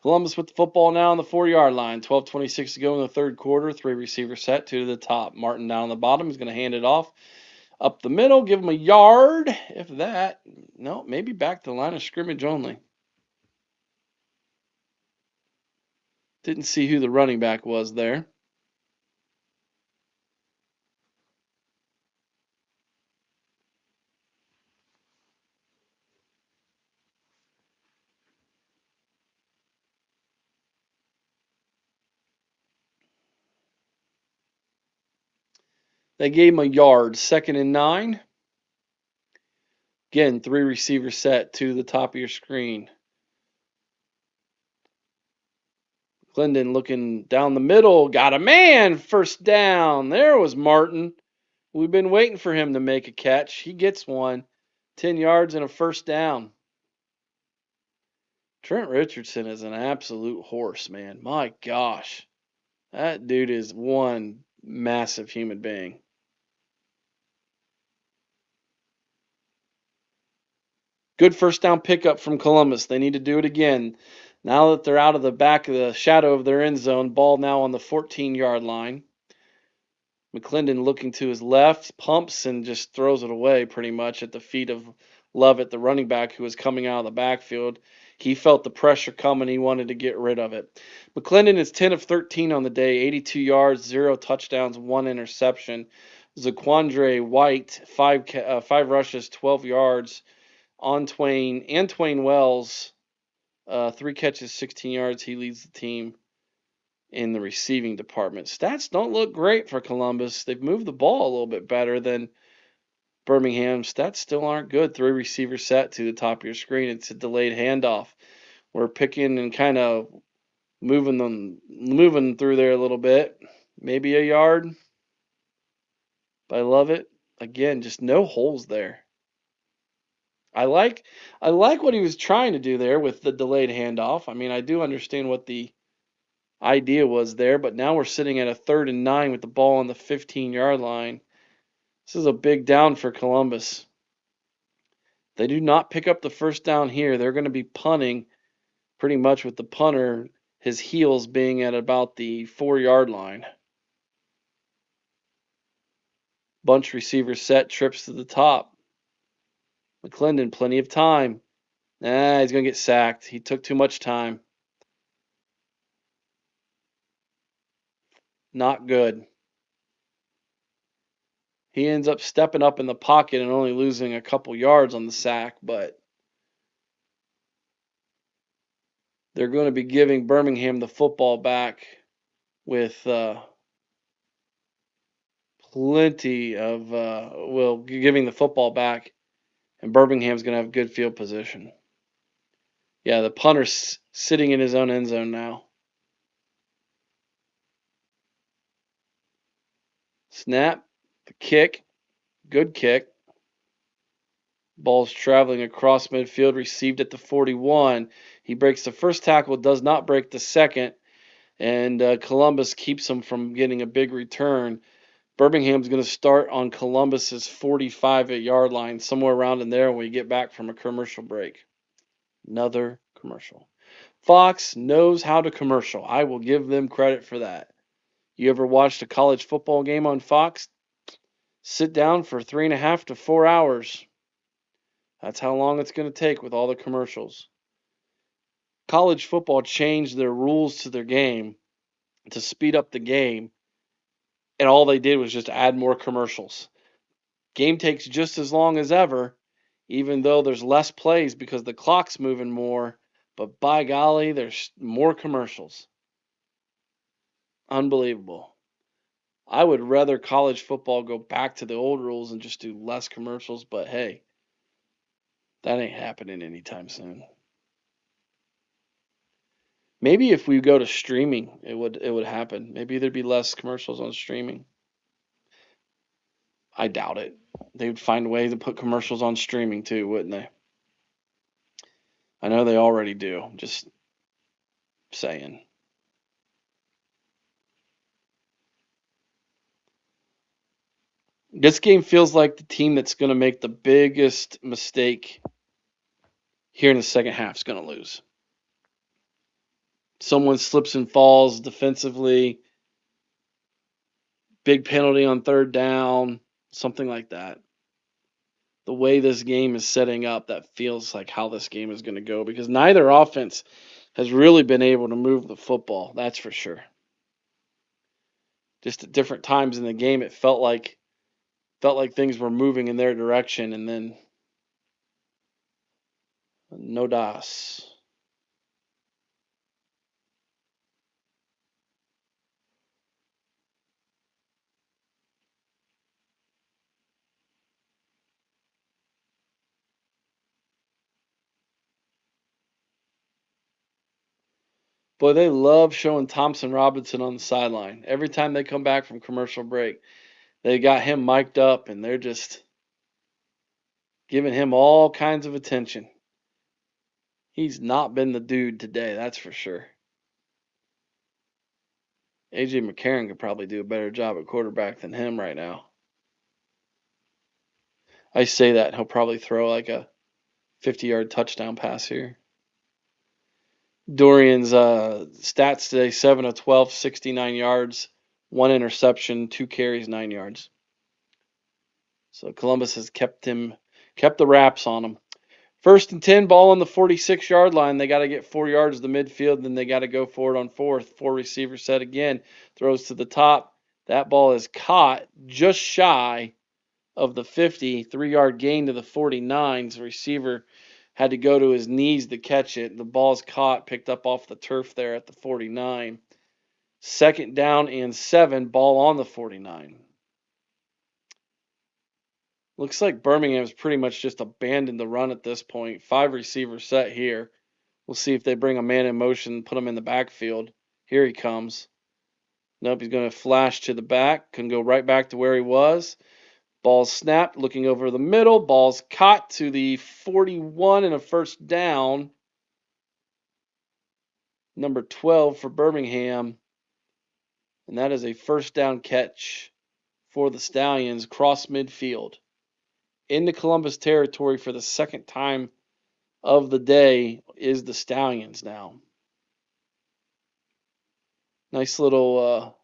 Columbus with the football now on the 4-yard line. 12:26 to go in the third quarter. 3 receiver set, 2 to the top. Martin down the bottom. He's going to hand it off up the middle. Give him a yard, if that. No, maybe back to the line of scrimmage only. Didn't see who the running back was there. They gave him a yard. 2nd and 9. Again, 3 receiver set, 2 to the top of your screen. Glendon looking down the middle. Got a man. First down. There was Martin. We've been waiting for him to make a catch. He gets one. 10 yards and a first down. Trent Richardson is an absolute horse, man. My gosh. That dude is one massive human being. Good first down pickup from Columbus. They need to do it again. Now that they're out of the back of the shadow of their end zone, ball now on the 14-yard line. McClendon looking to his left, pumps and just throws it away pretty much at the feet of Lovett, the running back who was coming out of the backfield. He felt the pressure coming. He wanted to get rid of it. McClendon is 10 of 13 on the day, 82 yards, 0 touchdowns, 1 interception. Zaquandre White, 5 rushes, 12 yards. Antwain Wells, 3 catches, 16 yards. He leads the team in the receiving department. Stats don't look great for Columbus. They've moved the ball a little bit better than Birmingham. Stats still aren't good. 3 receivers set to the top of your screen. It's a delayed handoff. We're picking and kind of moving through there a little bit. Maybe a yard. But I love it. Again, just no holes there. I like what he was trying to do there with the delayed handoff. I mean, I do understand what the idea was there, but now we're sitting at a 3rd and 9 with the ball on the 15-yard line. This is a big down for Columbus. They do not pick up the first down here. They're going to be punting pretty much with the punter, his heels being at about the 4-yard line. Bunch receiver set, trips to the top. McClendon, plenty of time. He's going to get sacked. He took too much time. Not good. He ends up stepping up in the pocket and only losing a couple yards on the sack, but they're going to be giving Birmingham the football back with plenty of, giving the football back, and Birmingham's going to have good field position. Yeah, the punter's sitting in his own end zone now. Snap, the kick, good kick. Ball's traveling across midfield, received at the 41. He breaks the first tackle, does not break the second. and Columbus keeps them from getting a big return. Birmingham's going to start on Columbus's 45-yard line, somewhere around in there when we get back from a commercial break. Another commercial. Fox knows how to commercial. I will give them credit for that. You ever watched a college football game on Fox? Sit down for 3.5 to 4 hours. That's how long it's going to take with all the commercials. College football changed their rules to their game to speed up the game, and all they did was just add more commercials. Game takes just as long as ever, even though there's less plays because the clock's moving more, but by golly, there's more commercials. Unbelievable. I would rather college football go back to the old rules and just do less commercials, but hey, that ain't happening anytime soon. Maybe if we go to streaming, it would happen. Maybe there'd be less commercials on streaming. I doubt it. They would find ways to put commercials on streaming too, wouldn't they? I know they already do. Just saying. This game feels like the team that's going to make the biggest mistake here in the second half is going to lose. Someone slips and falls defensively, big penalty on third down, something like that. The way this game is setting up, that feels like how this game is going to go because neither offense has really been able to move the football, that's for sure. Just at different times in the game, it felt like things were moving in their direction, and then no das. Boy, they love showing Thompson Robinson on the sideline. Every time they come back from commercial break, they got him mic'd up, and they're just giving him all kinds of attention. He's not been the dude today, that's for sure. A.J. McCarron could probably do a better job at quarterback than him right now. I say that, he'll probably throw like a 50-yard touchdown pass here. Dorian's stats today, 7 of 12, 69 yards, 1 interception, 2 carries, 9 yards. So Columbus has kept the wraps on him. 1st and 10, ball on the 46-yard line. They got to get 4 yards to the midfield, then they got to go for it on 4th. 4 receiver set again, throws to the top. That ball is caught just shy of the 50, 3-yard gain to the 49s. The receiver had to go to his knees to catch it. The ball's caught, picked up off the turf there at the 49. 2nd down and 7, ball on the 49. Looks like Birmingham's pretty much just abandoned the run at this point. 5 receivers set here. We'll see if they bring a man in motion, put him in the backfield. Here he comes. Nope, he's going to flash to the back. Can go right back to where he was. Ball's snapped, looking over the middle. Ball's caught to the 41 and a 1st down. Number 12 for Birmingham. And that is a 1st down catch for the Stallions across midfield. Into Columbus territory for the 2nd time of the day is the Stallions now. Nice little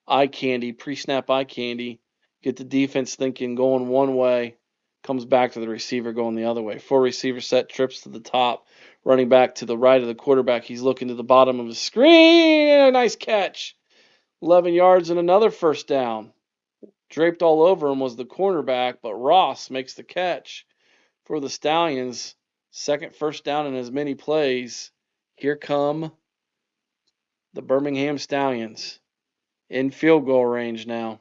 eye candy, pre-snap eye candy. Get the defense thinking, going one way, comes back to the receiver going the other way. 4 receiver set, trips to the top, running back to the right of the quarterback. He's looking to the bottom of the screen. Nice catch. 11 yards and another 1st down. Draped all over him was the cornerback, but Ross makes the catch for the Stallions. 2nd 1st down in as many plays. Here come the Birmingham Stallions in field goal range now.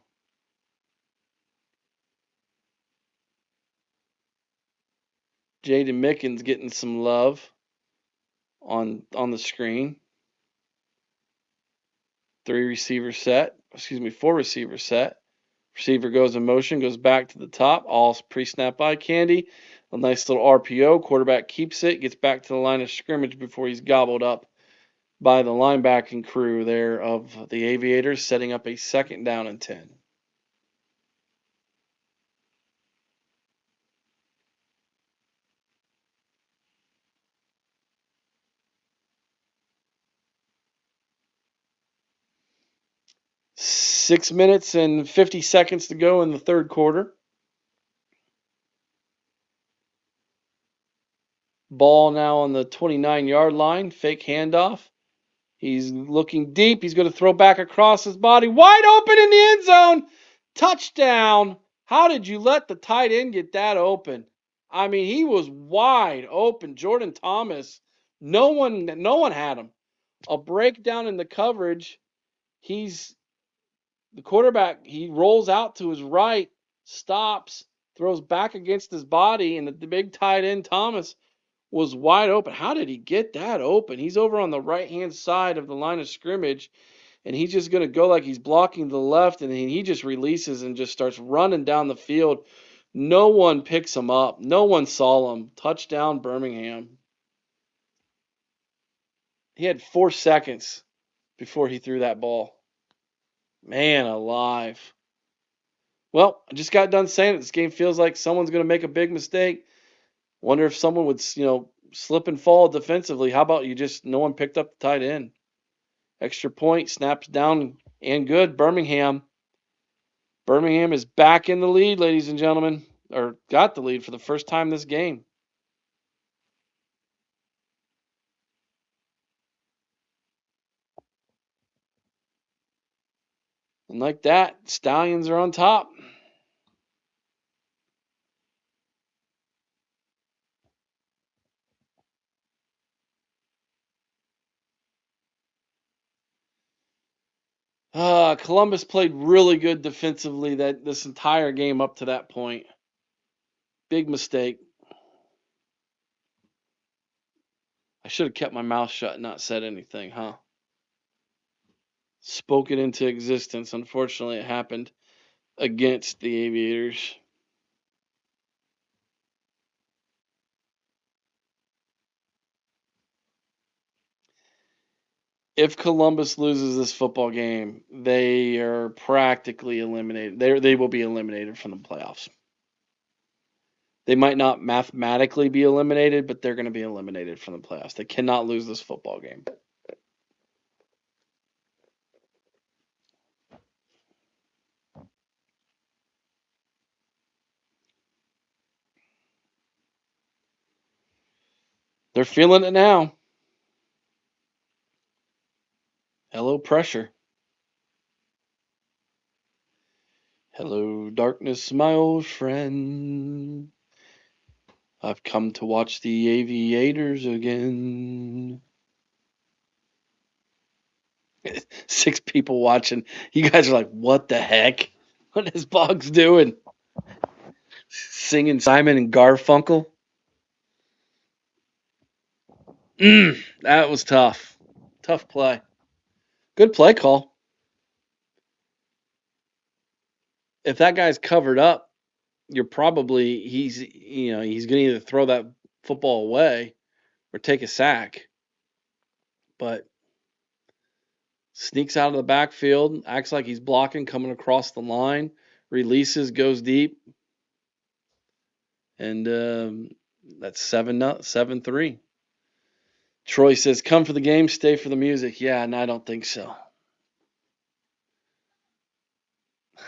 Jaden Mickens getting some love on the screen. 4 receiver set. Receiver goes in motion, goes back to the top. All pre-snap eye candy. A nice little RPO. Quarterback keeps it, gets back to the line of scrimmage before he's gobbled up by the linebacking crew there of the Aviators, setting up a 2nd down and 10. Six minutes and 50 seconds to go in the third quarter. Ball now on the 29-yard line. Fake handoff. He's looking deep. He's going to throw back across his body. Wide open in the end zone. Touchdown. How did you let the tight end get that open? I mean, he was wide open. Jordan Thomas. No one had him. A breakdown in the coverage. The quarterback, he rolls out to his right, stops, throws back against his body, and the big tight end Thomas was wide open. How did he get that open? He's over on the right-hand side of the line of scrimmage, and he's just going to go like he's blocking the left, and then he just releases and just starts running down the field. No one picks him up. No one saw him. Touchdown, Birmingham. He had 4 seconds before he threw that ball. Man alive. Well, I just got done saying it. This game feels like someone's going to make a big mistake. Wonder if someone would, slip and fall defensively. How about no one picked up the tight end? Extra point, snaps down, and good. Birmingham. Birmingham is back in the lead, ladies and gentlemen, or got the lead for the first time this game. And like that, Stallions are on top. Columbus played really good defensively this entire game up to that point. Big mistake. I should have kept my mouth shut and not said anything, huh? Spoke it into existence. Unfortunately, it happened against the Aviators. If Columbus loses this football game, they are practically eliminated. They will be eliminated from the playoffs. They might not mathematically be eliminated, but they're going to be eliminated from the playoffs. They cannot lose this football game. They're feeling it now. Hello, pressure. Hello, darkness, my old friend. I've come to watch the Aviators again. 6 people watching. You guys are like, what the heck? What is Boggs doing? Singing Simon and Garfunkel? That was tough. Tough play. Good play call. If that guy's covered up, he's going to either throw that football away or take a sack. But sneaks out of the backfield, acts like he's blocking, coming across the line, releases, goes deep, and that's 7-3. Troy says, "Come for the game, stay for the music." Yeah, and I don't think so.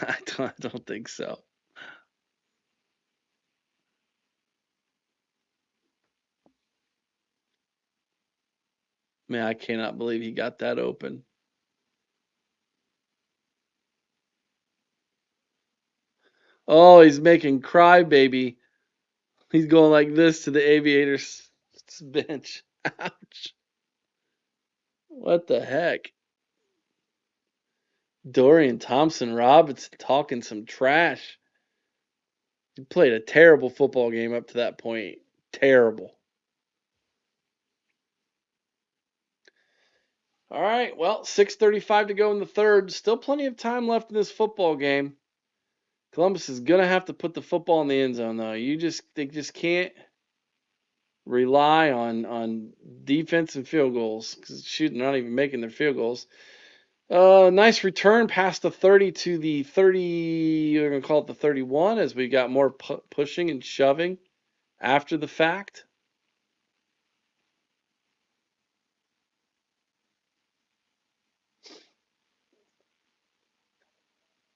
I don't think so. Man, I cannot believe he got that open. Oh, he's making crybaby. He's going like this to the Aviators bench. Ouch. What the heck? Dorian Thompson-Robinson talking some trash. He played a terrible football game up to that point. Terrible. All right, well, 6:35 to go in the third. Still plenty of time left in this football game. Columbus is going to have to put the football in the end zone, though. They just can't rely on defense and field goals because they're not even making their field goals. Nice return past the 30 to the 30. We're gonna call it the 31 as we got more pushing and shoving after the fact.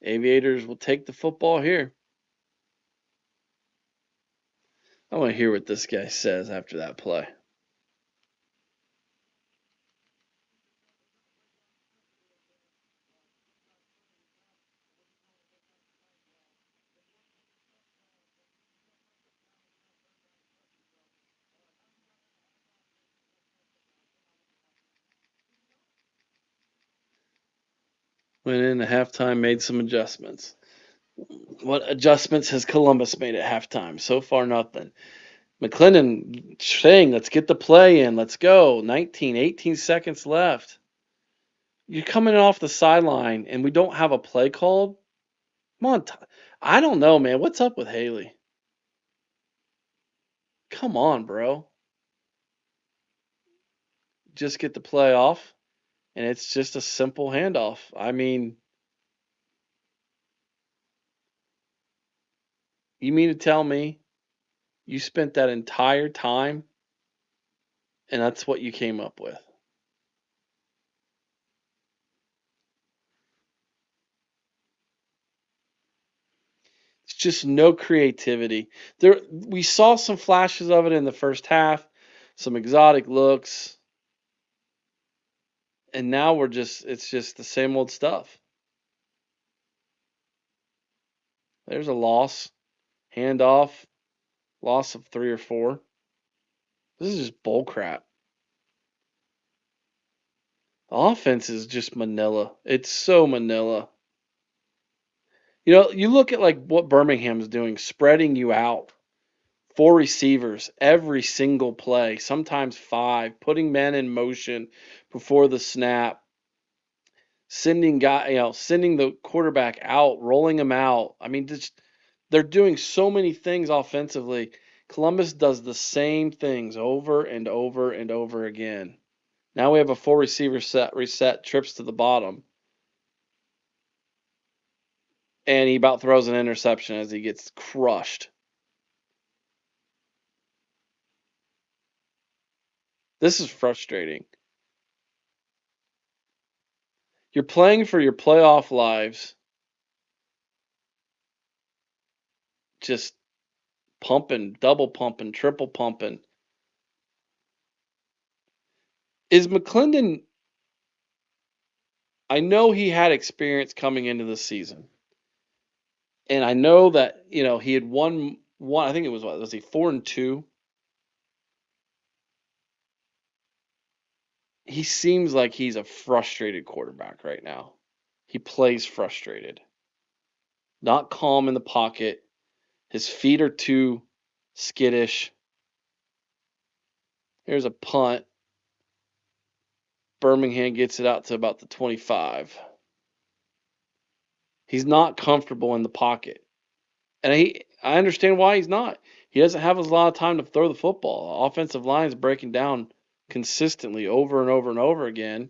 Aviators will take the football here. I want to hear what this guy says after that play. Went in at halftime, made some adjustments. What adjustments has Columbus made at halftime? So far, nothing. McClendon saying, let's get the play in. Let's go. 18 seconds left. You're coming off the sideline, and we don't have a play called? Come on. I don't know, man. What's up with Haley? Come on, bro. Just get the play off, and it's just a simple handoff. I mean, you mean to tell me you spent that entire time, and that's what you came up with? It's just no creativity. We saw some flashes of it in the first half, some exotic looks, and now it's just the same old stuff. There's a loss, handoff, loss of 3 or 4. This is just bull crap. The offense is just Manila. It's so Manila. You look at like what Birmingham's doing, spreading you out. 4 receivers every single play, sometimes 5, putting men in motion before the snap, sending the quarterback out, rolling him out. I mean, they're doing so many things offensively. Columbus does the same things over and over and over again. Now we have a 4 receiver reset, trips to the bottom. And he about throws an interception as he gets crushed. This is frustrating. You're playing for your playoff lives, just pumping, double pumping, triple pumping. Is McClendon, I know he had experience coming into the season. And I know that, he had won one, I think it was he 4-2? He seems like he's a frustrated quarterback right now. He plays frustrated. Not calm in the pocket. His feet are too skittish. Here's a punt. Birmingham gets it out to about the 25. He's not comfortable in the pocket. And I understand why he's not. He doesn't have a lot of time to throw the football. The offensive line is breaking down consistently over and over and over again.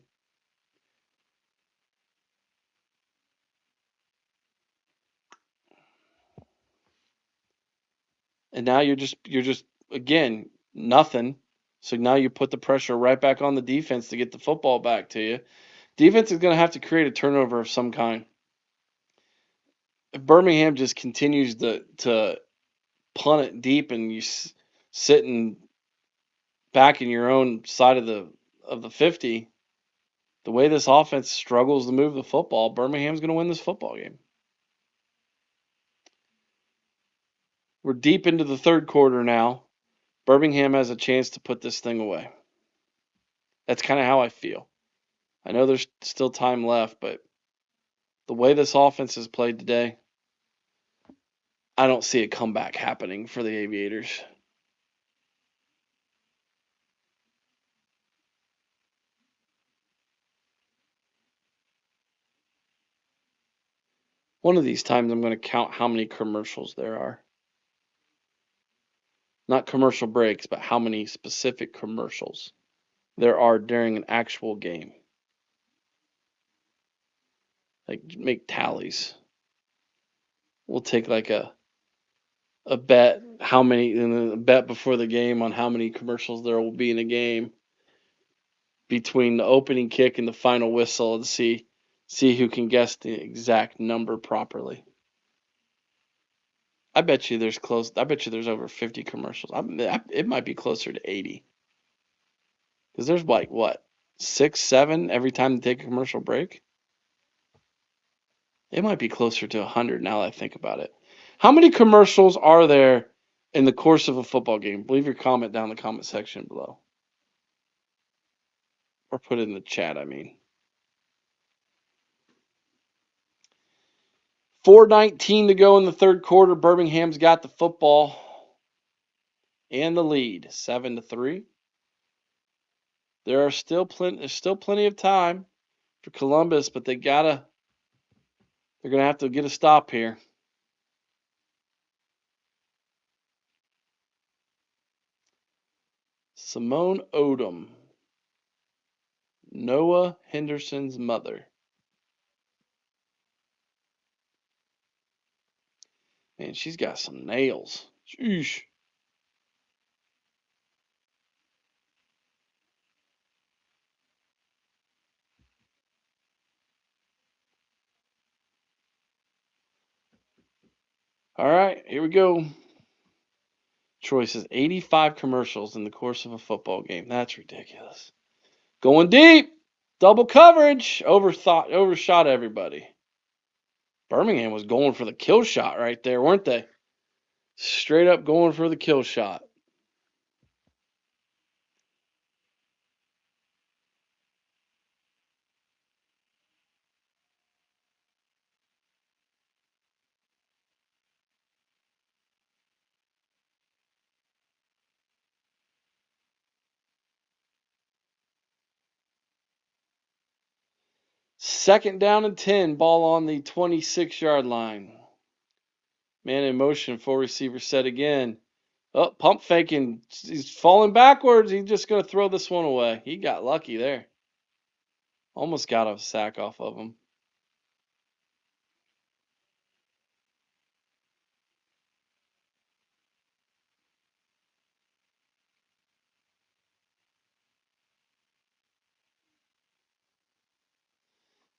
And now you're just again nothing. So now you put the pressure right back on the defense to get the football back to you. Defense is going to have to create a turnover of some kind. If Birmingham just continues to punt it deep and you sitting back in your own side of the 50, the way this offense struggles to move the football, Birmingham's going to win this football game. We're deep into the third quarter now. Birmingham has a chance to put this thing away. That's kind of how I feel. I know there's still time left, but the way this offense is played today, I don't see a comeback happening for the Aviators. One of these times I'm going to count how many commercials there are. Not commercial breaks, but how many specific commercials there are during an actual game. Like make tallies. We'll take like a bet a bet before the game on how many commercials there will be in a game between the opening kick and the final whistle and see who can guess the exact number properly. I bet you there's over 50 commercials. It might be closer to 80. Because there's like what, 6, 7 every time they take a commercial break? It might be closer to 100 now that I think about it. How many commercials are there in the course of a football game? Leave your comment down in the comment section below. Or put it in the chat, I mean. 4:19 to go in the third quarter. Birmingham's got the football and the lead, 7-3. There's still plenty of time for Columbus, but they're gonna have to get a stop here. Simone Odom, Noah Henderson's mother. Man, she's got some nails. Sheesh. All right, here we go. Troy says 85 commercials in the course of a football game. That's ridiculous. Going deep. Double coverage. Overshot everybody. Birmingham was going for the kill shot right there, weren't they? Straight up going for the kill shot. Second down and 10. Ball on the 26-yard line. Man in motion. Full receiver set again. Oh, pump faking. He's falling backwards. He's just going to throw this one away. He got lucky there. Almost got a sack off of him.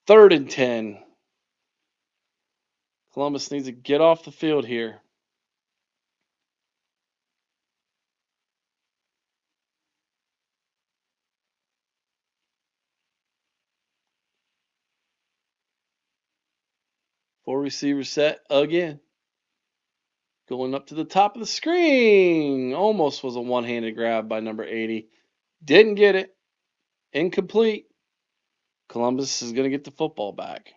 Third and 10. Columbus needs to get off the field here. Full receiver set again. Going up to the top of the screen. Almost was a one-handed grab by number 80. Didn't get it. Incomplete. Columbus is going to get the football back.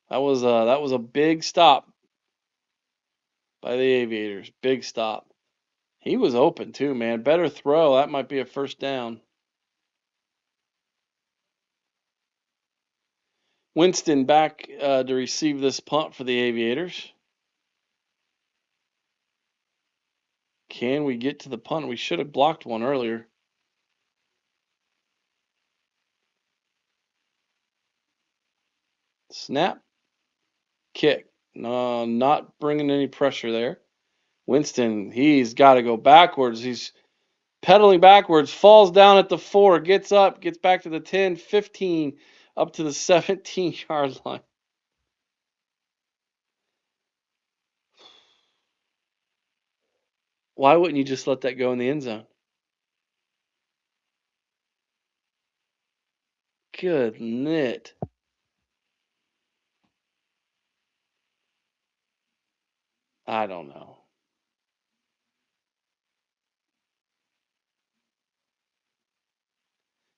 That was a big stop by the Aviators. Big stop. He was open too, man. Better throw. That might be a first down. Winston back to receive this punt for the Aviators. Can we get to the punt? We should have blocked one earlier. Snap. Kick. No, not bringing any pressure there. Winston, he's got to go backwards. He's pedaling backwards, falls down at the 4, gets up, gets back to the 10, 15, up to the 17-yard line. Why wouldn't you just let that go in the end zone? Good nit. I don't know.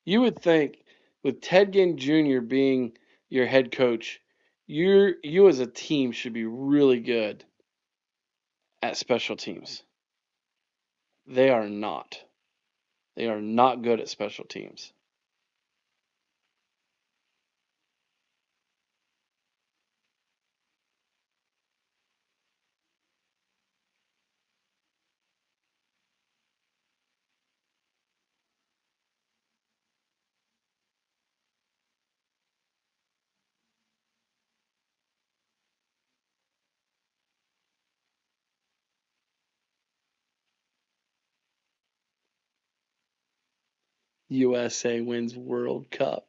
You would think with Ted Ginn Jr. being your head coach, you as a team should be really good at special teams. They are not. They are not good at special teams. USA wins World Cup.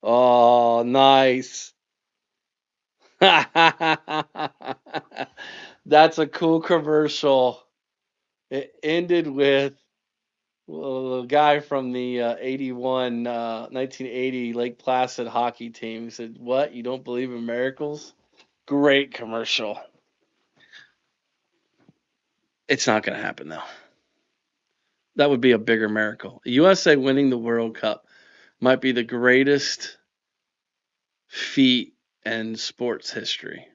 Oh, nice. That's a cool commercial. It ended with the guy from the 1980 Lake Placid hockey team. He said, "What? You don't believe in miracles?" Great commercial. It's not going to happen, though. That would be a bigger miracle. USA winning the World Cup might be the greatest feat in sports history.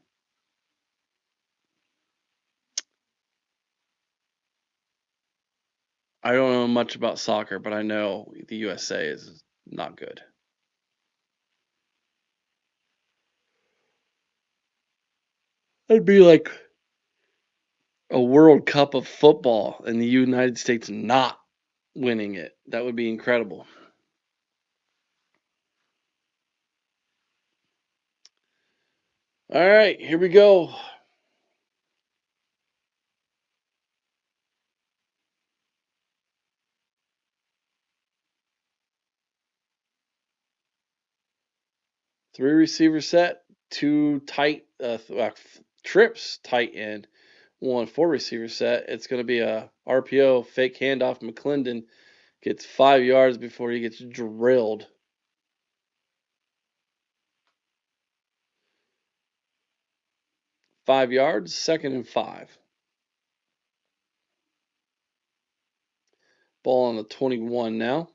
I don't know much about soccer, but I know the USA is not good. It'd be like a World Cup of football and the United States not winning it. That would be incredible. All right, here we go. Three receiver set, two tight trips tight end, one four receiver set. It's going to be a RPO fake handoff. McClendon gets 5 yards before he gets drilled. Five yards, 2nd and 5. Ball on the 21 now.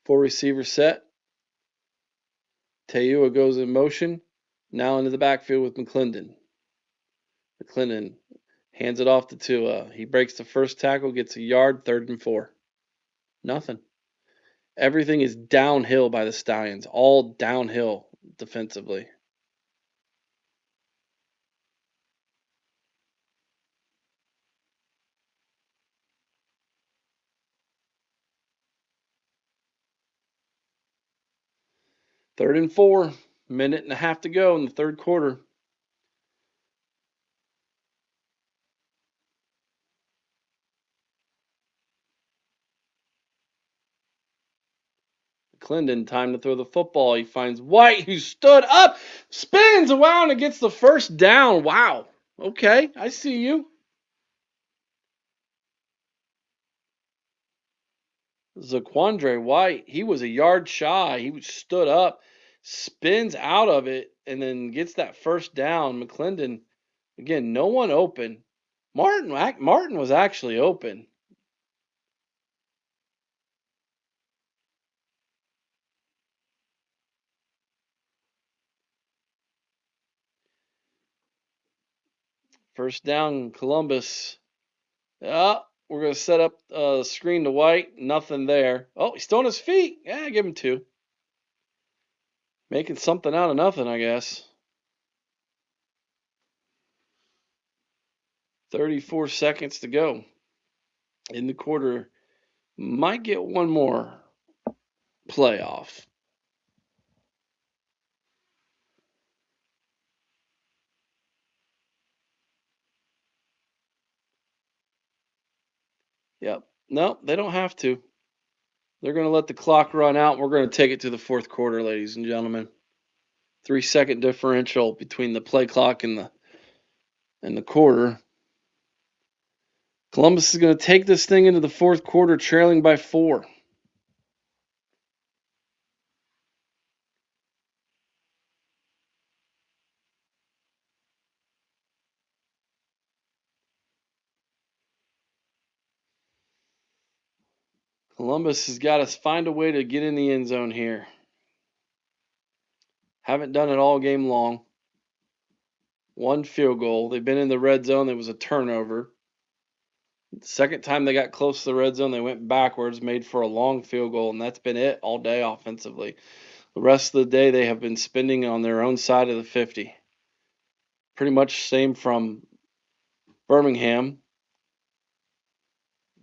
Four receiver set. Teua goes in motion. Now into the backfield with McClendon. McClendon hands it off to Tua. He breaks the first tackle, gets a yard, 3rd and 4. Nothing. Everything is downhill by the Stallions. All downhill defensively. Third and 4. Minute and a half to go in the third quarter. McClendon, time to throw the football. He finds White, who stood up, spins around and gets the first down. Wow. Okay, I see you. Zaquandre White, he was a yard shy. He stood up, spins out of it, and then gets that first down. McClendon, again, no one open. Martin was actually open. First down, Columbus. Yeah, we're going to set up a screen to White. Nothing there. Oh, he's still on his feet. Yeah, give him 2. Making something out of nothing, I guess. 34 seconds to go in the quarter. Might get one more playoff. Yep. No, they don't have to. They're going to let the clock run out. We're going to take it to the fourth quarter, ladies and gentlemen. 3-second differential between the play clock and the quarter. Columbus is going to take this thing into the fourth quarter, trailing by 4. Columbus has got to find a way to get in the end zone here. Haven't done it all game long. One field goal. They've been in the red zone. There was a turnover. The second time they got close to the red zone, they went backwards, made for a long field goal, and that's been it all day offensively. The rest of the day, they have been spending on their own side of the 50. Pretty much same from Birmingham.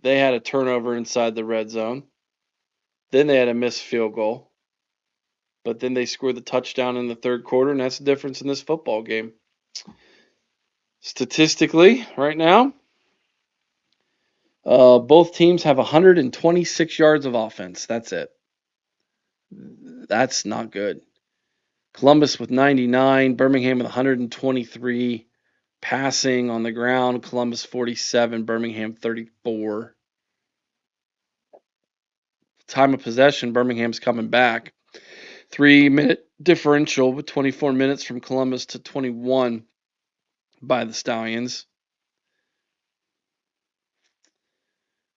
They had a turnover inside the red zone. Then they had a missed field goal. But then they scored the touchdown in the third quarter, and that's the difference in this football game. Statistically, right now, both teams have 126 yards of offense. That's it. That's not good. Columbus with 99, Birmingham with 123 passing on the ground, Columbus 47, Birmingham 34. Time of possession, Birmingham's coming back. 3-minute differential with 24 minutes from Columbus to 21 by the Stallions.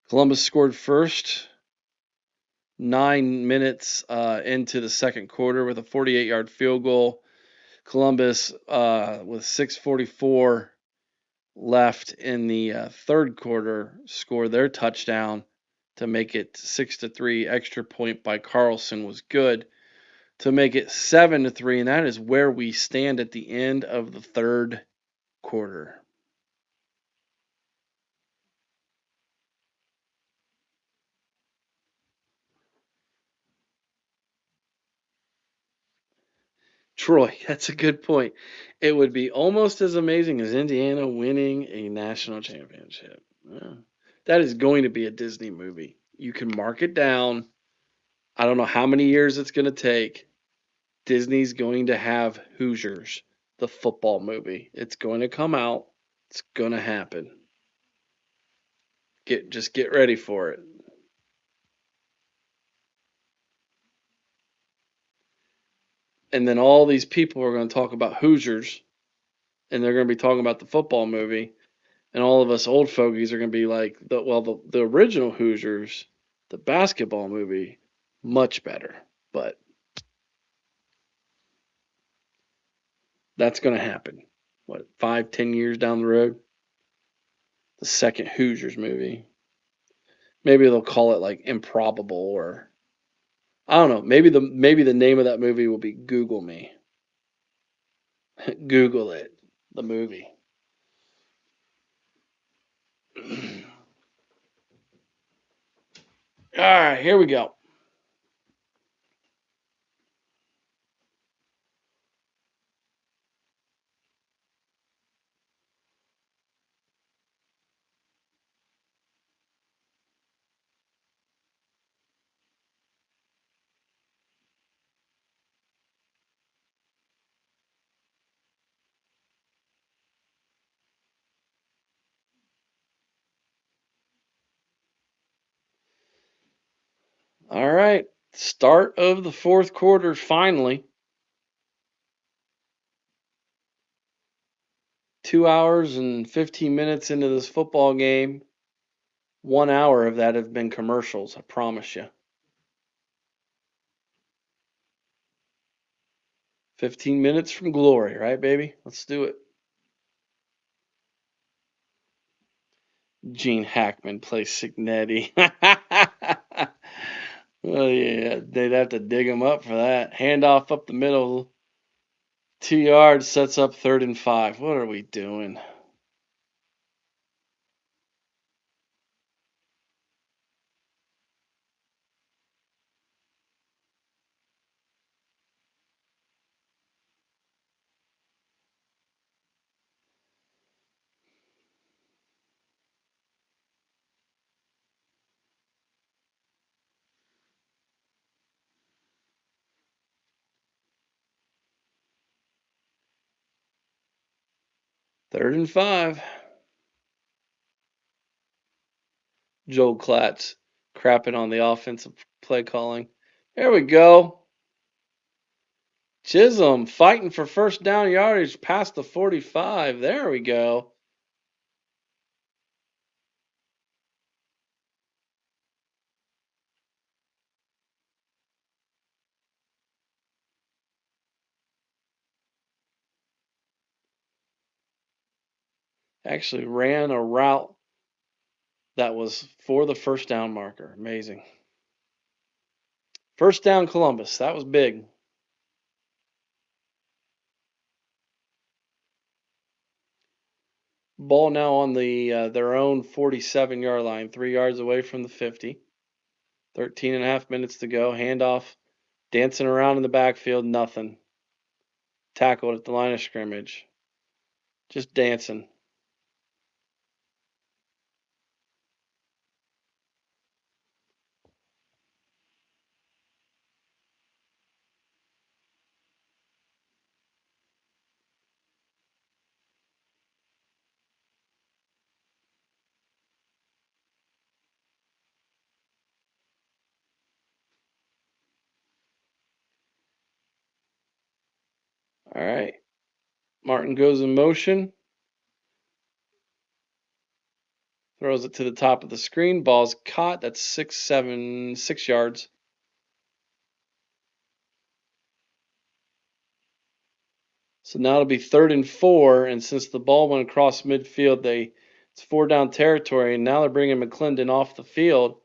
Columbus scored first 9 minutes into the second quarter with a 48-yard field goal. Columbus with 6:44 left in the third quarter scored their touchdown to make it 6-3. Extra point by Carlson was good to make it 7-3, and that is where we stand at the end of the third quarter. Troy, that's a good point. It would be almost as amazing as Indiana winning a national championship. Yeah. That is going to be a Disney movie. You can mark it down. I don't know how many years it's going to take. Disney's going to have Hoosiers, the football movie. It's going to come out. It's going to happen. Just get ready for it. And then all these people are going to talk about Hoosiers, and they're going to be talking about the football movie, and all of us old fogies are going to be like, the original Hoosiers, the basketball movie, much better. But that's going to happen. What, 5-10 years down the road? The second Hoosiers movie. Maybe they'll call it like Improbable, or I don't know. Maybe the name of that movie will be Google Me. Google it. The movie. All right, here we go. All right. Start of the fourth quarter finally. 2 hours and 15 minutes into this football game. 1 hour of that have been commercials, I promise you. 15 minutes from glory, right, baby? Let's do it. Gene Hackman plays Signetti. Oh, yeah. They'd have to dig him up for that. Handoff up the middle. 2 yards sets up 3rd and 5. What are we doing? Third and 5. Joel Klatz crapping on the offensive play calling. There we go. Chisholm fighting for first down yardage past the 45. There we go. Actually ran a route that was for the first down marker. Amazing. First down, Columbus. That was big. Ball now on their own 47-yard line, 3 yards away from the 50. 13 and a half minutes to go. Handoff, dancing around in the backfield, nothing. Tackled at the line of scrimmage. Just dancing. All right. Martin goes in motion. Throws it to the top of the screen. Ball's caught. That's 6 yards. So now it'll be 3rd and 4. And since the ball went across midfield, it's 4 down territory. And now they're bringing McClendon off the field.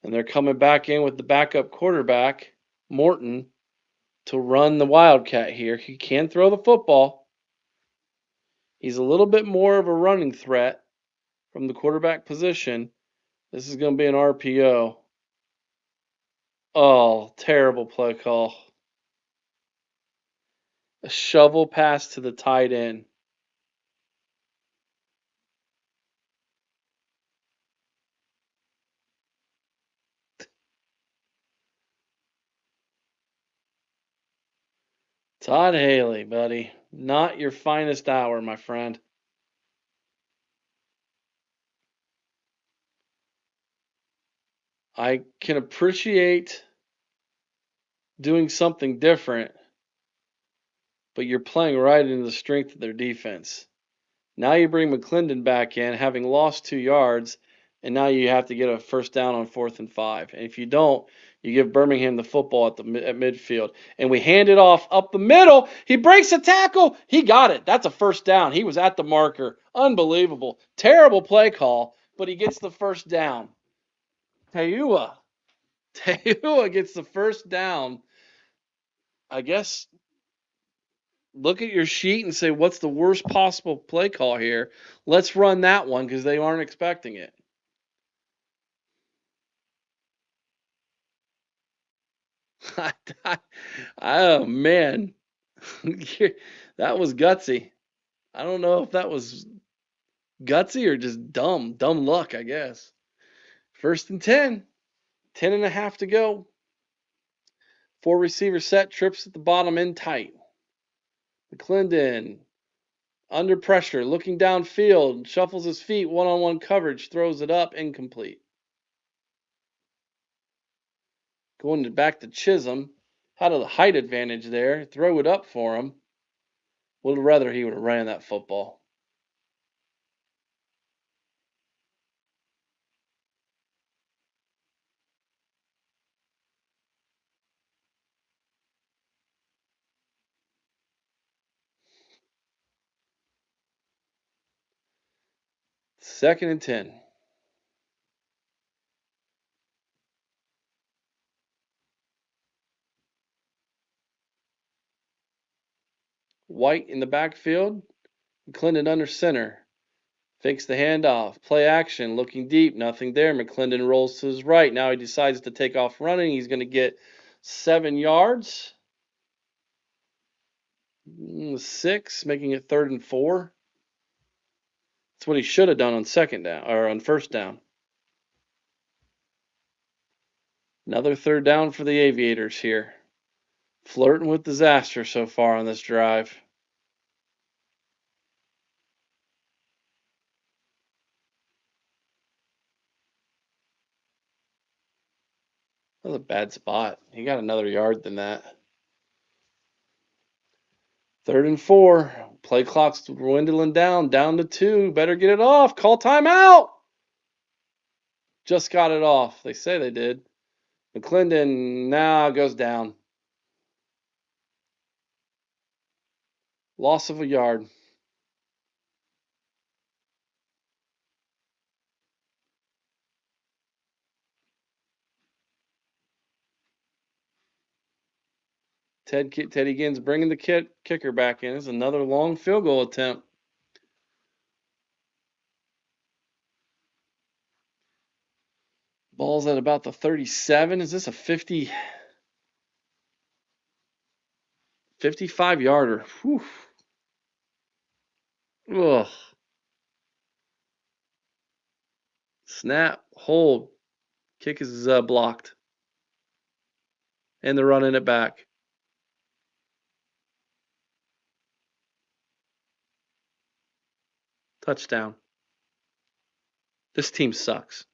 And they're coming back in with the backup quarterback, Morton, to run the Wildcat here. He can throw the football. He's a little bit more of a running threat from the quarterback position. This is going to be an RPO. Oh, terrible play call. A shovel pass to the tight end. Todd Haley, buddy. Not your finest hour, my friend. I can appreciate doing something different, but you're playing right into the strength of their defense. Now you bring McClendon back in, having lost 2 yards, and now you have to get a first down on 4th and 5. And if you don't, you give Birmingham the football at midfield. And we hand it off up the middle. He breaks a tackle. He got it. That's a first down. He was at the marker. Unbelievable. Terrible play call, but he gets the first down. Teua gets the first down. I guess look at your sheet and say, what's the worst possible play call here? Let's run that one because they aren't expecting it. Oh, man. That was gutsy. I don't know if that was gutsy or just dumb luck, I guess. 1st and 10. 10 and a half to go. 4 receiver set, trips at the bottom in tight. McClendon under pressure, looking downfield, shuffles his feet, one-on-one coverage, throws it up, incomplete. Going back to Chisholm, had a height advantage there, throw it up for him. Would have rather he would have ran that football. Second and 10. White in the backfield. McClendon under center. Fakes the handoff. Play action. Looking deep. Nothing there. McClendon rolls to his right. Now he decides to take off running. He's going to get 7 yards. 6, making it 3rd and 4. That's what he should have done on second down or on first down. Another 3rd down for the Aviators here. Flirting with disaster so far on this drive. That was a bad spot. He got another yard than that. 3rd and 4. Play clock's dwindling down to 2. Better get it off. Call timeout. Just got it off. They say they did. McClendon now goes down. Loss of a yard. Teddy Ginn's bringing the kicker back in. It's another long field goal attempt. Ball's at about the 37. Is this a 55-yarder? Whew. Ugh. Snap, hold. Kick is blocked. And they're running it back. Touchdown. This team sucks.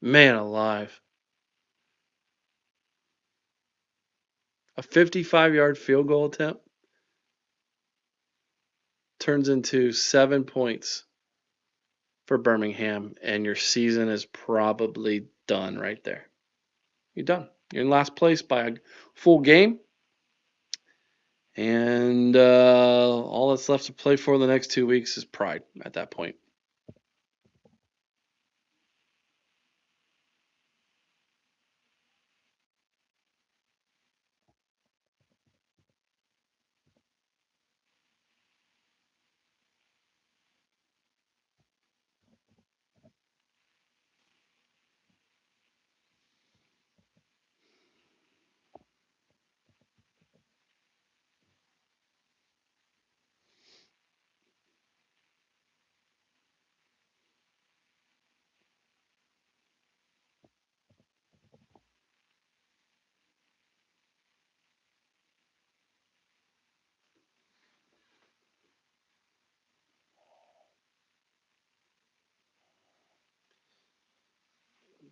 Man alive. A 55-yard field goal attempt turns into 7 points for Birmingham, and your season is probably done right there. You're done. You're in last place by a full game. And all that's left to play for the next 2 weeks is pride at that point.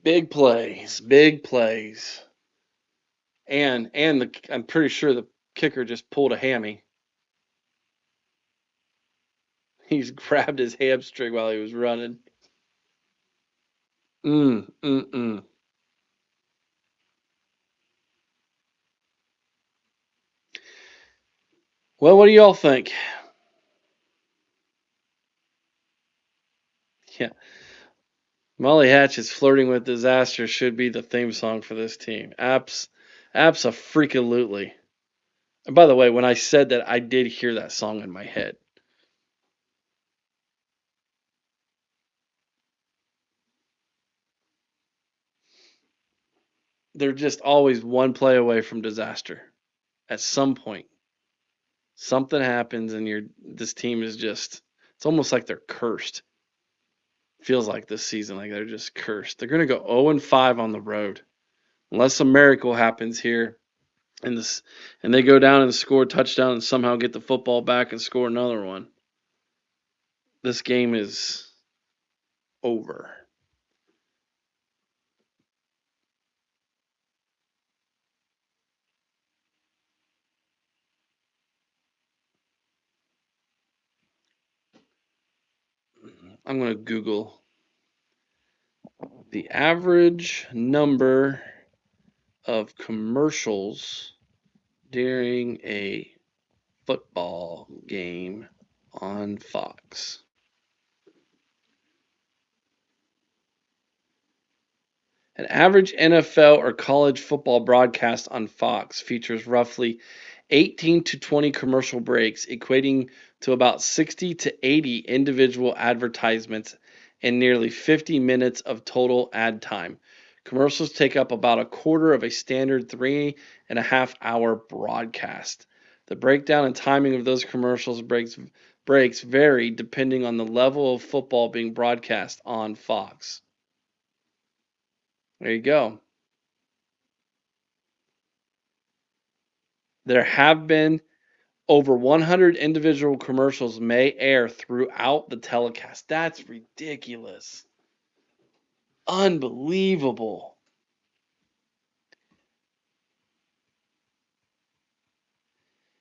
Big plays. And I'm pretty sure the kicker just pulled a hammy. He's grabbed his hamstring while he was running. Well, what do y'all think? Yeah. Molly Hatchet's Flirting with Disaster should be the theme song for this team. Abso-freaking-lutely. And by the way, when I said that, I did hear that song in my head. They're just always one play away from disaster. At some point, something happens and this team is just, it's almost like they're cursed. Feels like this season, like they're just cursed. They're going to go 0-5 on the road. Unless a miracle happens here and they go down and score a touchdown and somehow get the football back and score another one. This game is over. I'm going to Google the average number of commercials during a football game on Fox. An average NFL or college football broadcast on Fox features roughly 18 to 20 commercial breaks, equating to about 60 to 80 individual advertisements and nearly 50 minutes of total ad time. Commercials take up about a quarter of a standard 3.5-hour broadcast. The breakdown and timing of those commercials breaks vary depending on the level of football being broadcast on Fox. There you go. There have been over 100 individual commercials may air throughout the telecast. That's ridiculous. Unbelievable.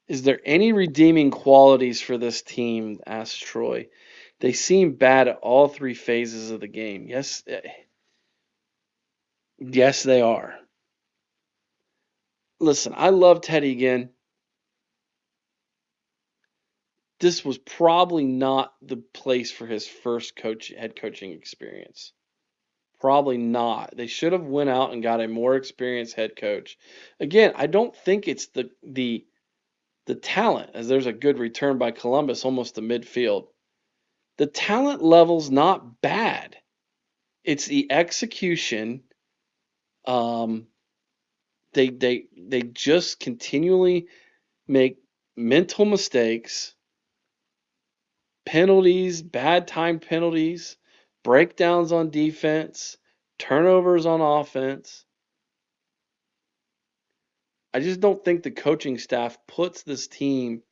Is there any redeeming qualities for this team? Asked Troy. They seem bad at all three phases of the game. Yes, they are. Listen, I love Teddy again. This was probably not the place for his first head coaching experience. Probably not. They should have went out and got a more experienced head coach. Again, I don't think it's the talent, as there's a good return by Columbus almost to midfield. The talent level's not bad. It's the execution. Um, they just continually make mental mistakes, penalties, bad time penalties, breakdowns on defense, turnovers on offense. I just don't think the coaching staff puts this team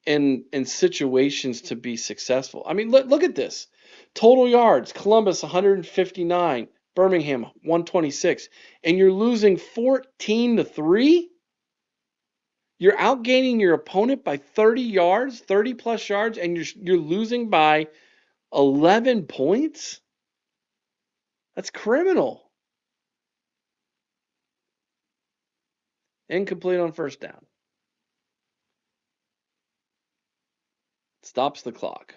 in situations to be successful. I mean, look at this. Total yards, Columbus 159, Birmingham 126, and you're losing 14-3? You're outgaining your opponent by 30 yards, 30 plus yards, and you're losing by 11 points? That's criminal. Incomplete on first down. Stops the clock.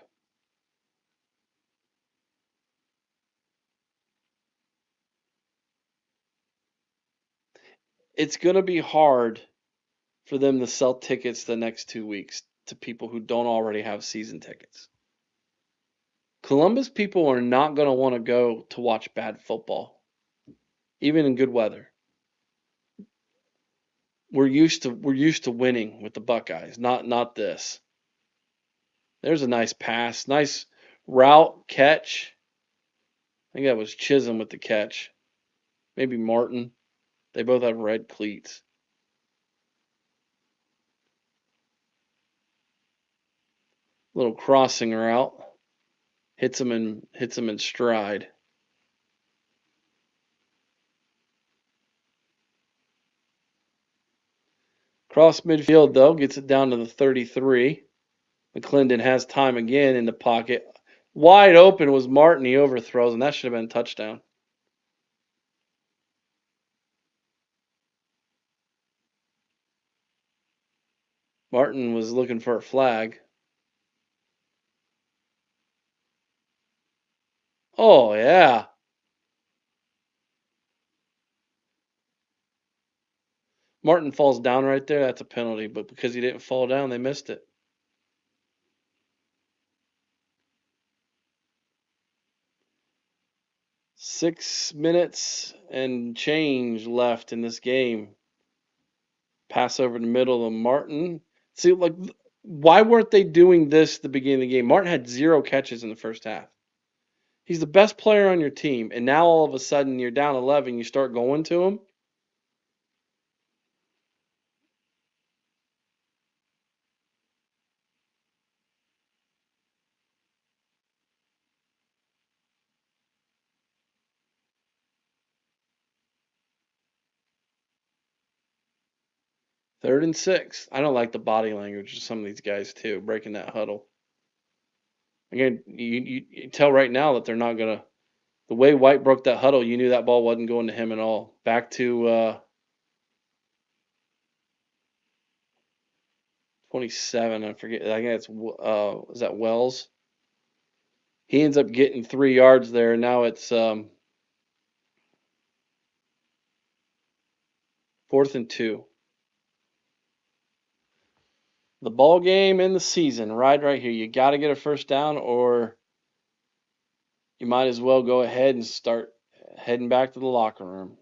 It's going to be hard for them to sell tickets the next 2 weeks to people who don't already have season tickets. Columbus people are not going to want to go to watch bad football, even in good weather. We're used to winning with the Buckeyes, not this. There's a nice pass, nice route catch. I think that was Chisholm with the catch. Maybe Martin. They both have red cleats. Little crossing route. Hits him in stride. Cross midfield though, gets it down to the 33. McClendon has time again in the pocket. Wide open was Martin. He overthrows, and that should have been a touchdown. Martin was looking for a flag. Oh, yeah. Martin falls down right there. That's a penalty, but because he didn't fall down, they missed it. Six minutes and change left in this game. Pass over the middle of Martin. See, like, why weren't they doing this at the beginning of the game? Martin had 0 catches in the first half. He's the best player on your team, and now all of a sudden you're down 11, you start going to him. Third and 6. I don't like the body language of some of these guys too, breaking that huddle. Again, you tell right now that they're not gonna. The way White broke that huddle, you knew that ball wasn't going to him at all. Back to 27. I forget. I think it's is that Wells? He ends up getting 3 yards there. Now it's 4th and 2. The ball game in the season, right here. You got to get a first down, or you might as well go ahead and start heading back to the locker room.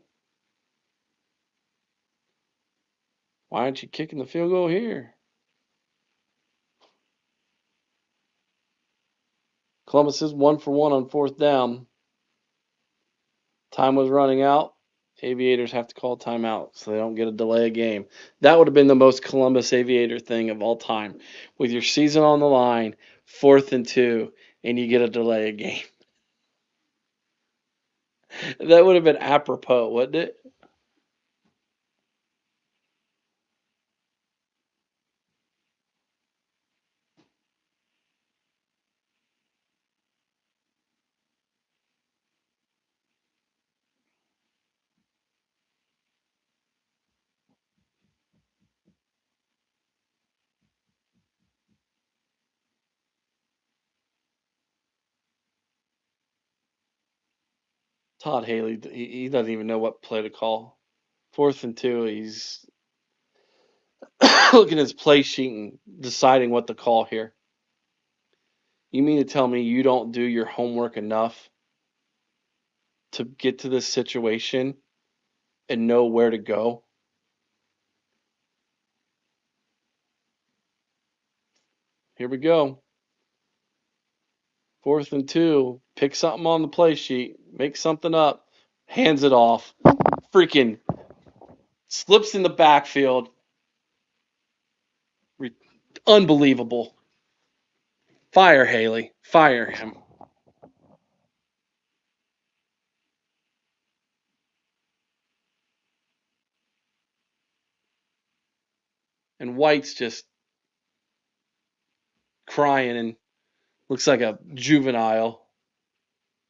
Why aren't you kicking the field goal here? Columbus is 1 for 1 on 4th down. Time was running out. Aviators have to call timeout so they don't get a delay of game. That would have been the most Columbus Aviator thing of all time. With your season on the line, 4th and 2, and you get a delay of game. That would have been apropos, wouldn't it? Todd Haley, he doesn't even know what play to call. 4th and 2, he's looking at his play sheet and deciding what to call here. You mean to tell me you don't do your homework enough to get to this situation and know where to go? Here we go. 4th and 2. Pick something on the play sheet. Make something up. Hands it off. Freaking slips in the backfield. Unbelievable. Fire Haley. Fire him. And White's just crying and looks like a juvenile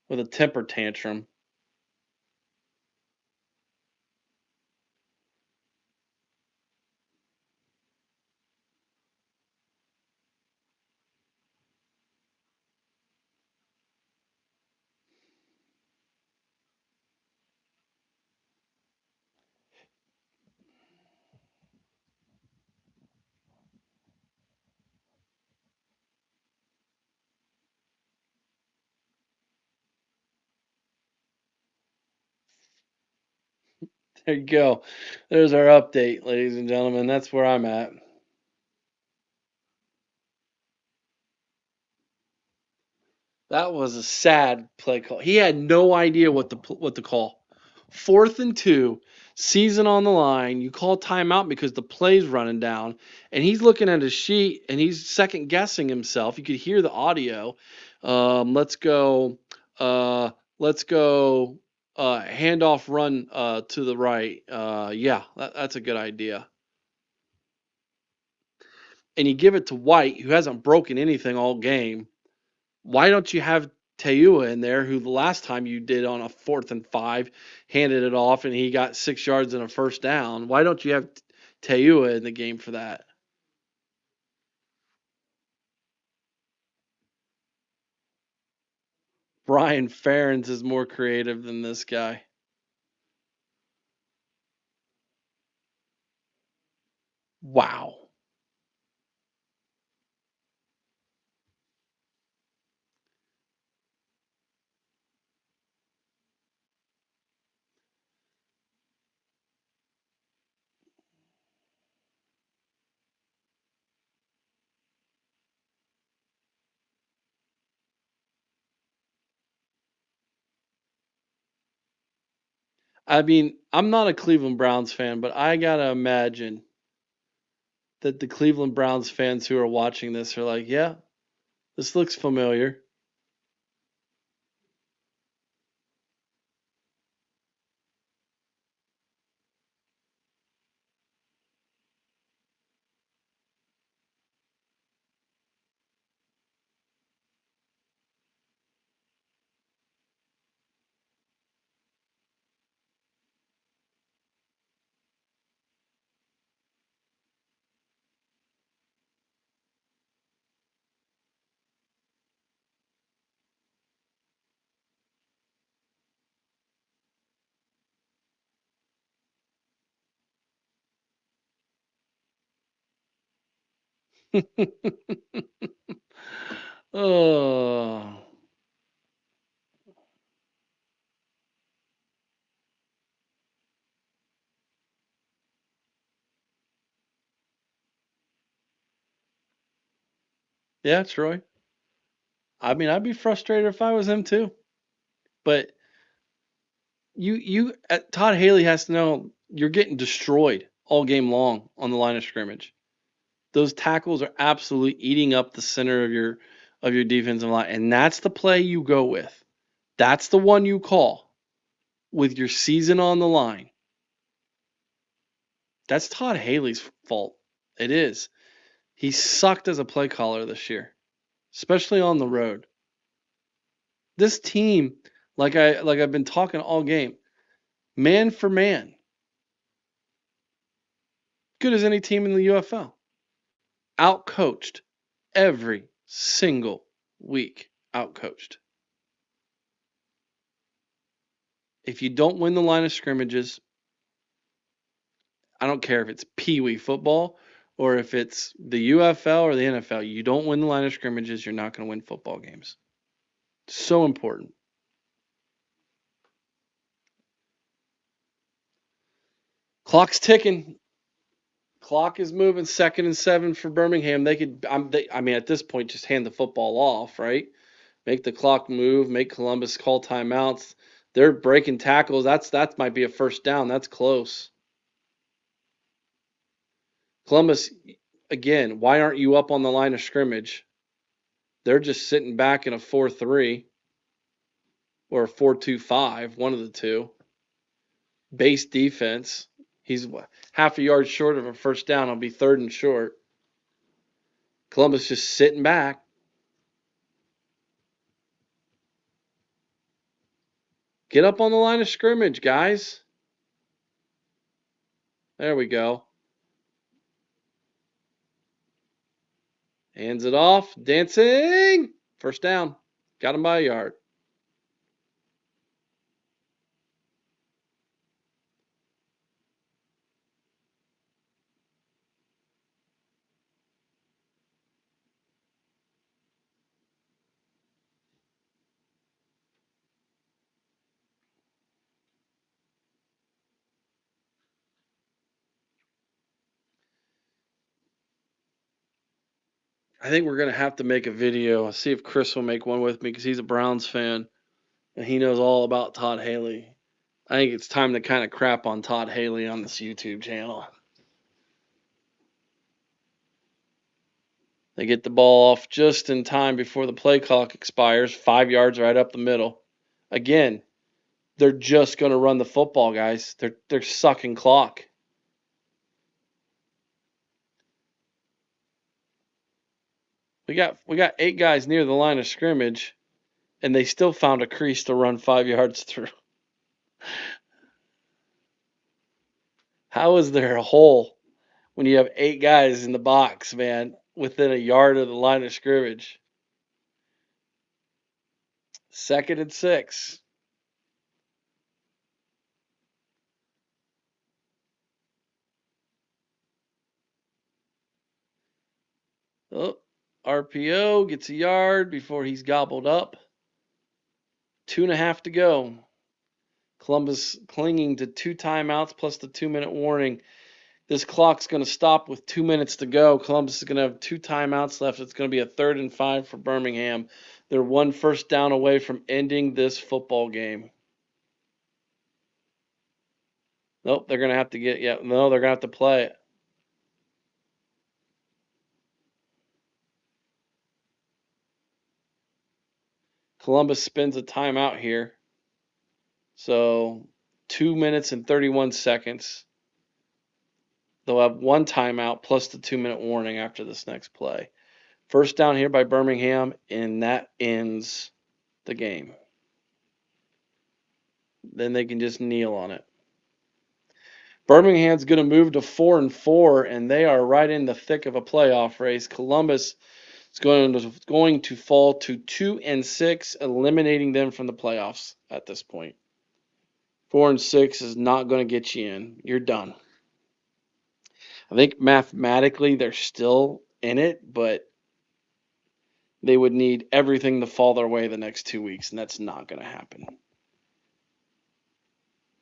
with a temper tantrum. There you go. There's our update, ladies and gentlemen. That's where I'm at. That was a sad play call. He had no idea what to call. 4th and 2, season on the line. You call timeout because the play's running down, and he's looking at his sheet and he's second guessing himself. You could hear the audio. Let's go. Let's go. Handoff run to the right. Yeah, that's a good idea. And you give it to White, who hasn't broken anything all game. Why don't you have Teua in there, who the last time you did on a 4th and 5, handed it off and he got 6 yards and a first down? Why don't you have Teua in the game for that? Brian Ferentz is more creative than this guy. Wow. I mean, I'm not a Cleveland Browns fan, but I got to imagine that the Cleveland Browns fans who are watching this are like, yeah, this looks familiar. Oh, yeah, Troy. I mean, I'd be frustrated if I was him too. But Todd Haley has to know you're getting destroyed all game long on the line of scrimmage. Those tackles are absolutely eating up the center of your defensive line, and that's the play you go with. That's the one you call with your season on the line. That's Todd Haley's fault. It is. He sucked as a play caller this year, especially on the road. This team, like I've been talking all game, man for man, good as any team in the UFL. Outcoached every single week. Outcoached. If you don't win the line of scrimmages, I don't care if it's Pee Wee football or if it's the UFL or the NFL, you don't win the line of scrimmages, you're not going to win football games. So important. Clock's ticking. Clock is moving. 2nd and 7 for Birmingham. They could, I mean, at this point, just hand the football off, right? Make the clock move. Make Columbus call timeouts. They're breaking tackles. That might be a first down. That's close. Columbus, again, why aren't you up on the line of scrimmage? They're just sitting back in a 4-3 or a 4-2-5, one of the two. Base defense. He's half a yard short of a first down. It'll be 3rd and short. Columbus just sitting back. Get up on the line of scrimmage, guys. There we go. Hands it off. Dancing. First down. Got him by a yard. I think we're going to have to make a video. I'll see if Chris will make one with me because he's a Browns fan and he knows all about Todd Haley. I think it's time to kind of crap on Todd Haley on this YouTube channel. They get the ball off just in time before the play clock expires. 5 yards right up the middle. Again, they're just going to run the football, guys. They're sucking clock. We got 8 guys near the line of scrimmage, and they still found a crease to run 5 yards through. How is there a hole when you have 8 guys in the box, man, within a yard of the line of scrimmage? 2nd and 6. Oh, RPO gets a yard before he's gobbled up. 2.5 to go. Columbus clinging to 2 timeouts plus the 2-minute warning. This clock's going to stop with 2 minutes to go. Columbus is going to have 2 timeouts left. It's going to be a 3rd and 5 for Birmingham. They're 1 first down away from ending this football game. Nope, they're going to have to they're going to have to play it. Columbus spins a timeout here. So 2 minutes and 31 seconds. They'll have 1 timeout plus the 2-minute warning after this next play. First down here by Birmingham, and that ends the game. Then they can just kneel on it. Birmingham's going to move to 4-4, and they are right in the thick of a playoff race. Columbus is going to fall to 2-6, eliminating them from the playoffs at this point. 4-6 is not going to get you in. You're done. I think mathematically they're still in it, but they would need everything to fall their way the next 2 weeks, and that's not going to happen.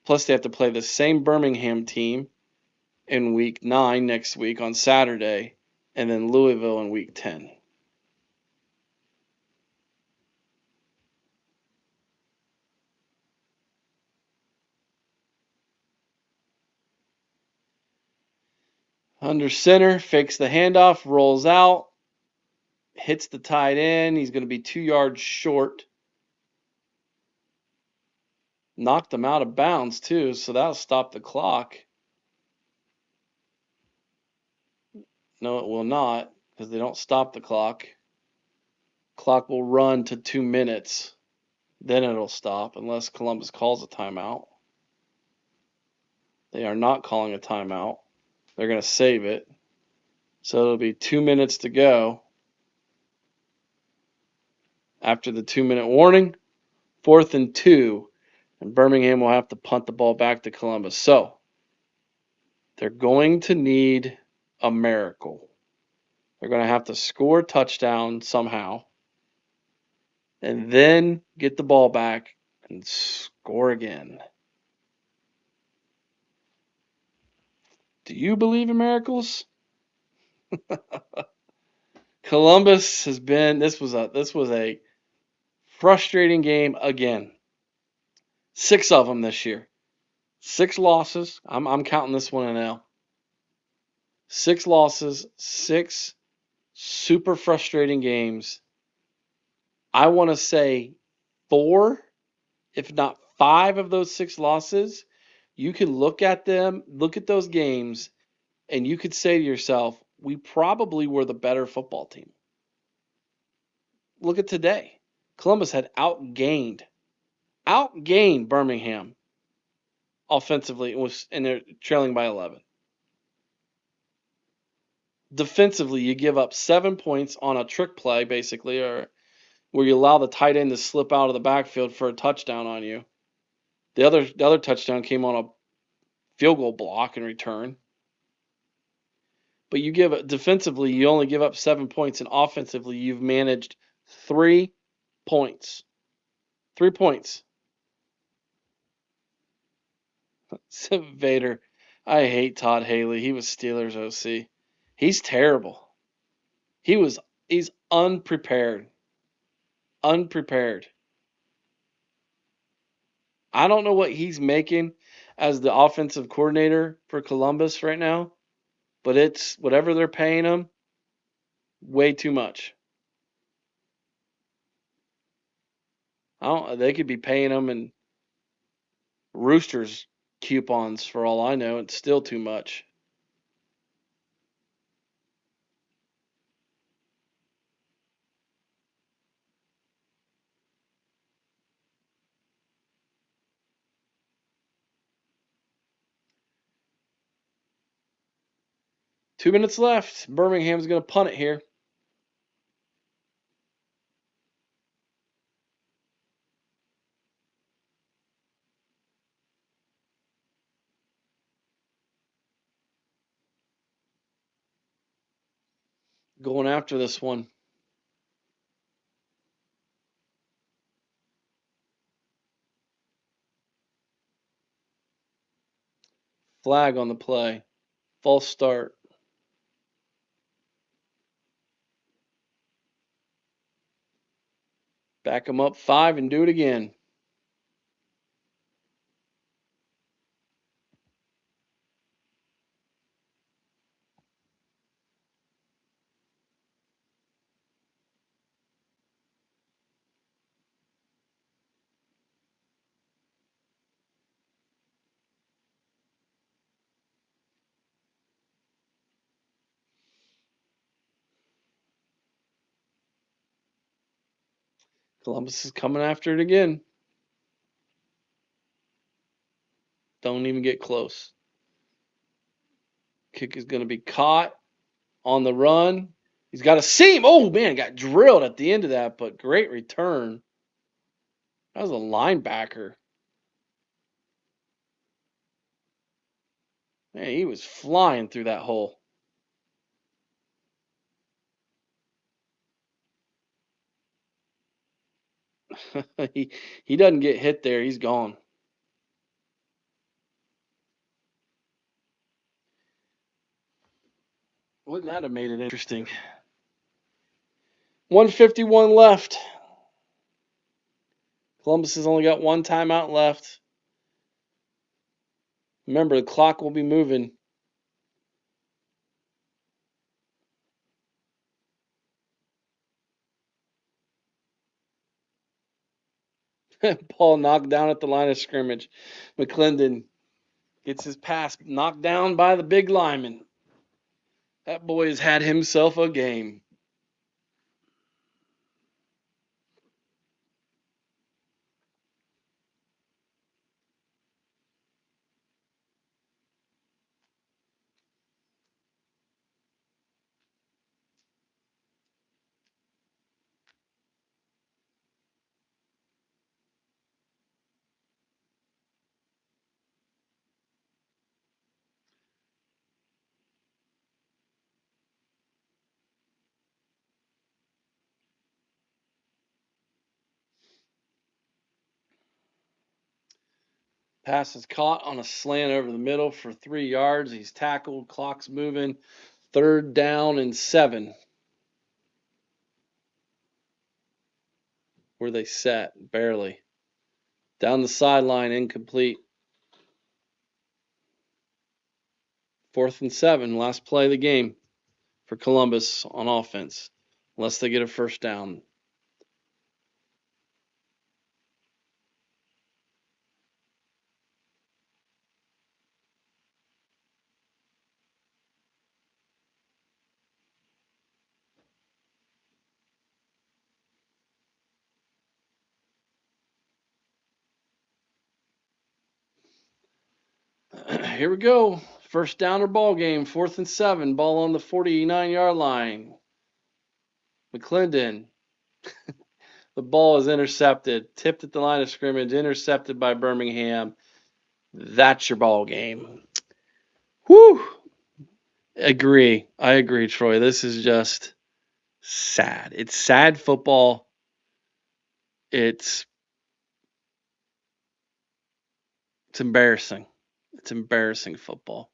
Plus, they have to play the same Birmingham team in Week 9 next week on Saturday, and then Louisville in Week 10. Under center, fakes the handoff, rolls out, hits the tight end. He's going to be 2 yards short. Knocked him out of bounds, too, so that'll stop the clock. No, it will not, because they don't stop the clock. Clock will run to 2 minutes. Then it'll stop, unless Columbus calls a timeout. They are not calling a timeout. They're going to save it. So it'll be 2 minutes to go. After the 2-minute warning, 4th and 2. And Birmingham will have to punt the ball back to Columbus. So they're going to need a miracle. They're going to have to score a touchdown somehow and then get the ball back and score again. Do you believe in miracles? Columbus has been this was a frustrating game again. 6 of them this year. 6 losses. I'm counting this one an L. 6 losses, 6 super frustrating games. I want to say 4, if not 5 of those 6 losses, you can look at those games, and you could say to yourself, we probably were the better football team. Look at today. Columbus had outgained Birmingham offensively, and they're trailing by 11. Defensively, you give up 7 points on a trick play, basically, or where you allow the tight end to slip out of the backfield for a touchdown on you. The other touchdown came on a field goal block in return. But defensively, you only give up 7 points, and offensively, you've managed 3 points. 3 points. Vader, I hate Todd Haley. He was Steelers OC. He's terrible. He's unprepared. Unprepared. I don't know what he's making as the offensive coordinator for Columbus right now, but it's whatever they're paying him, way too much. They could be paying him in Roosters coupons for all I know. It's still too much. Two minutes left. Birmingham's going to punt it here. Going after this one. Flag on the play. False start. Back them up 5 and do it again. Columbus is coming after it again. Don't even get close. Kick is going to be caught on the run. He's got a seam. Oh, man, got drilled at the end of that, but great return. That was a linebacker. Man, he was flying through that hole. he doesn't get hit there. He's gone. Wouldn't that have made it interesting? 151 left. Columbus has only got 1 timeout left. Remember, the clock will be moving. Ball knocked down at the line of scrimmage. McClendon gets his pass knocked down by the big lineman. That boy has had himself a game. Pass is caught on a slant over the middle for 3 yards. He's tackled. Clock's moving. 3rd down and 7. Where they set, barely. Down the sideline, incomplete. 4th and 7, last play of the game for Columbus on offense, unless they get a first down. Here we go. First downer ball game, 4th and 7, ball on the 49-yard line. McClendon. The ball is intercepted, tipped at the line of scrimmage, intercepted by Birmingham. That's your ball game. Whew. I agree, Troy. This is just sad. It's sad football. It's embarrassing. It's embarrassing football.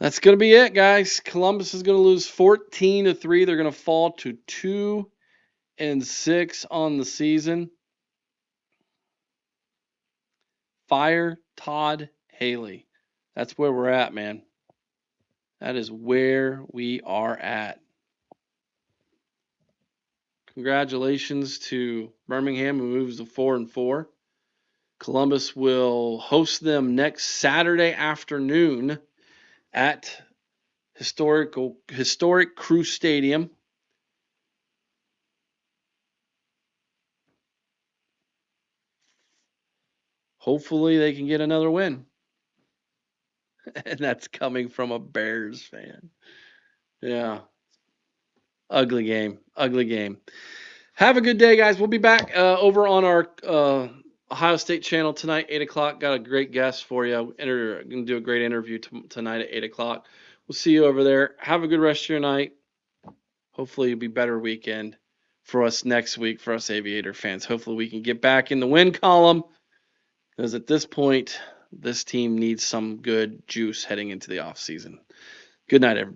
That's going to be it, guys. Columbus is going to lose 14-3. They're going to fall to 2-6 on the season. Fire Todd Haley. That's where we're at, man. That is where we are at. Congratulations to Birmingham, who moves to 4-4. Columbus will host them next Saturday afternoon at historic Crew Stadium. Hopefully they can get another win. And that's coming from a Bears fan. Yeah. Ugly game. Ugly game. Have a good day, guys. We'll be back over on our Ohio State channel tonight, 8 o'clock. Got a great guest for you. Going to do a great interview tonight at 8 o'clock. We'll see you over there. Have a good rest of your night. Hopefully it'll be a better weekend for us next week, for us Aviator fans. Hopefully we can get back in the win column, because at this point, this team needs some good juice heading into the offseason. Good night, everybody.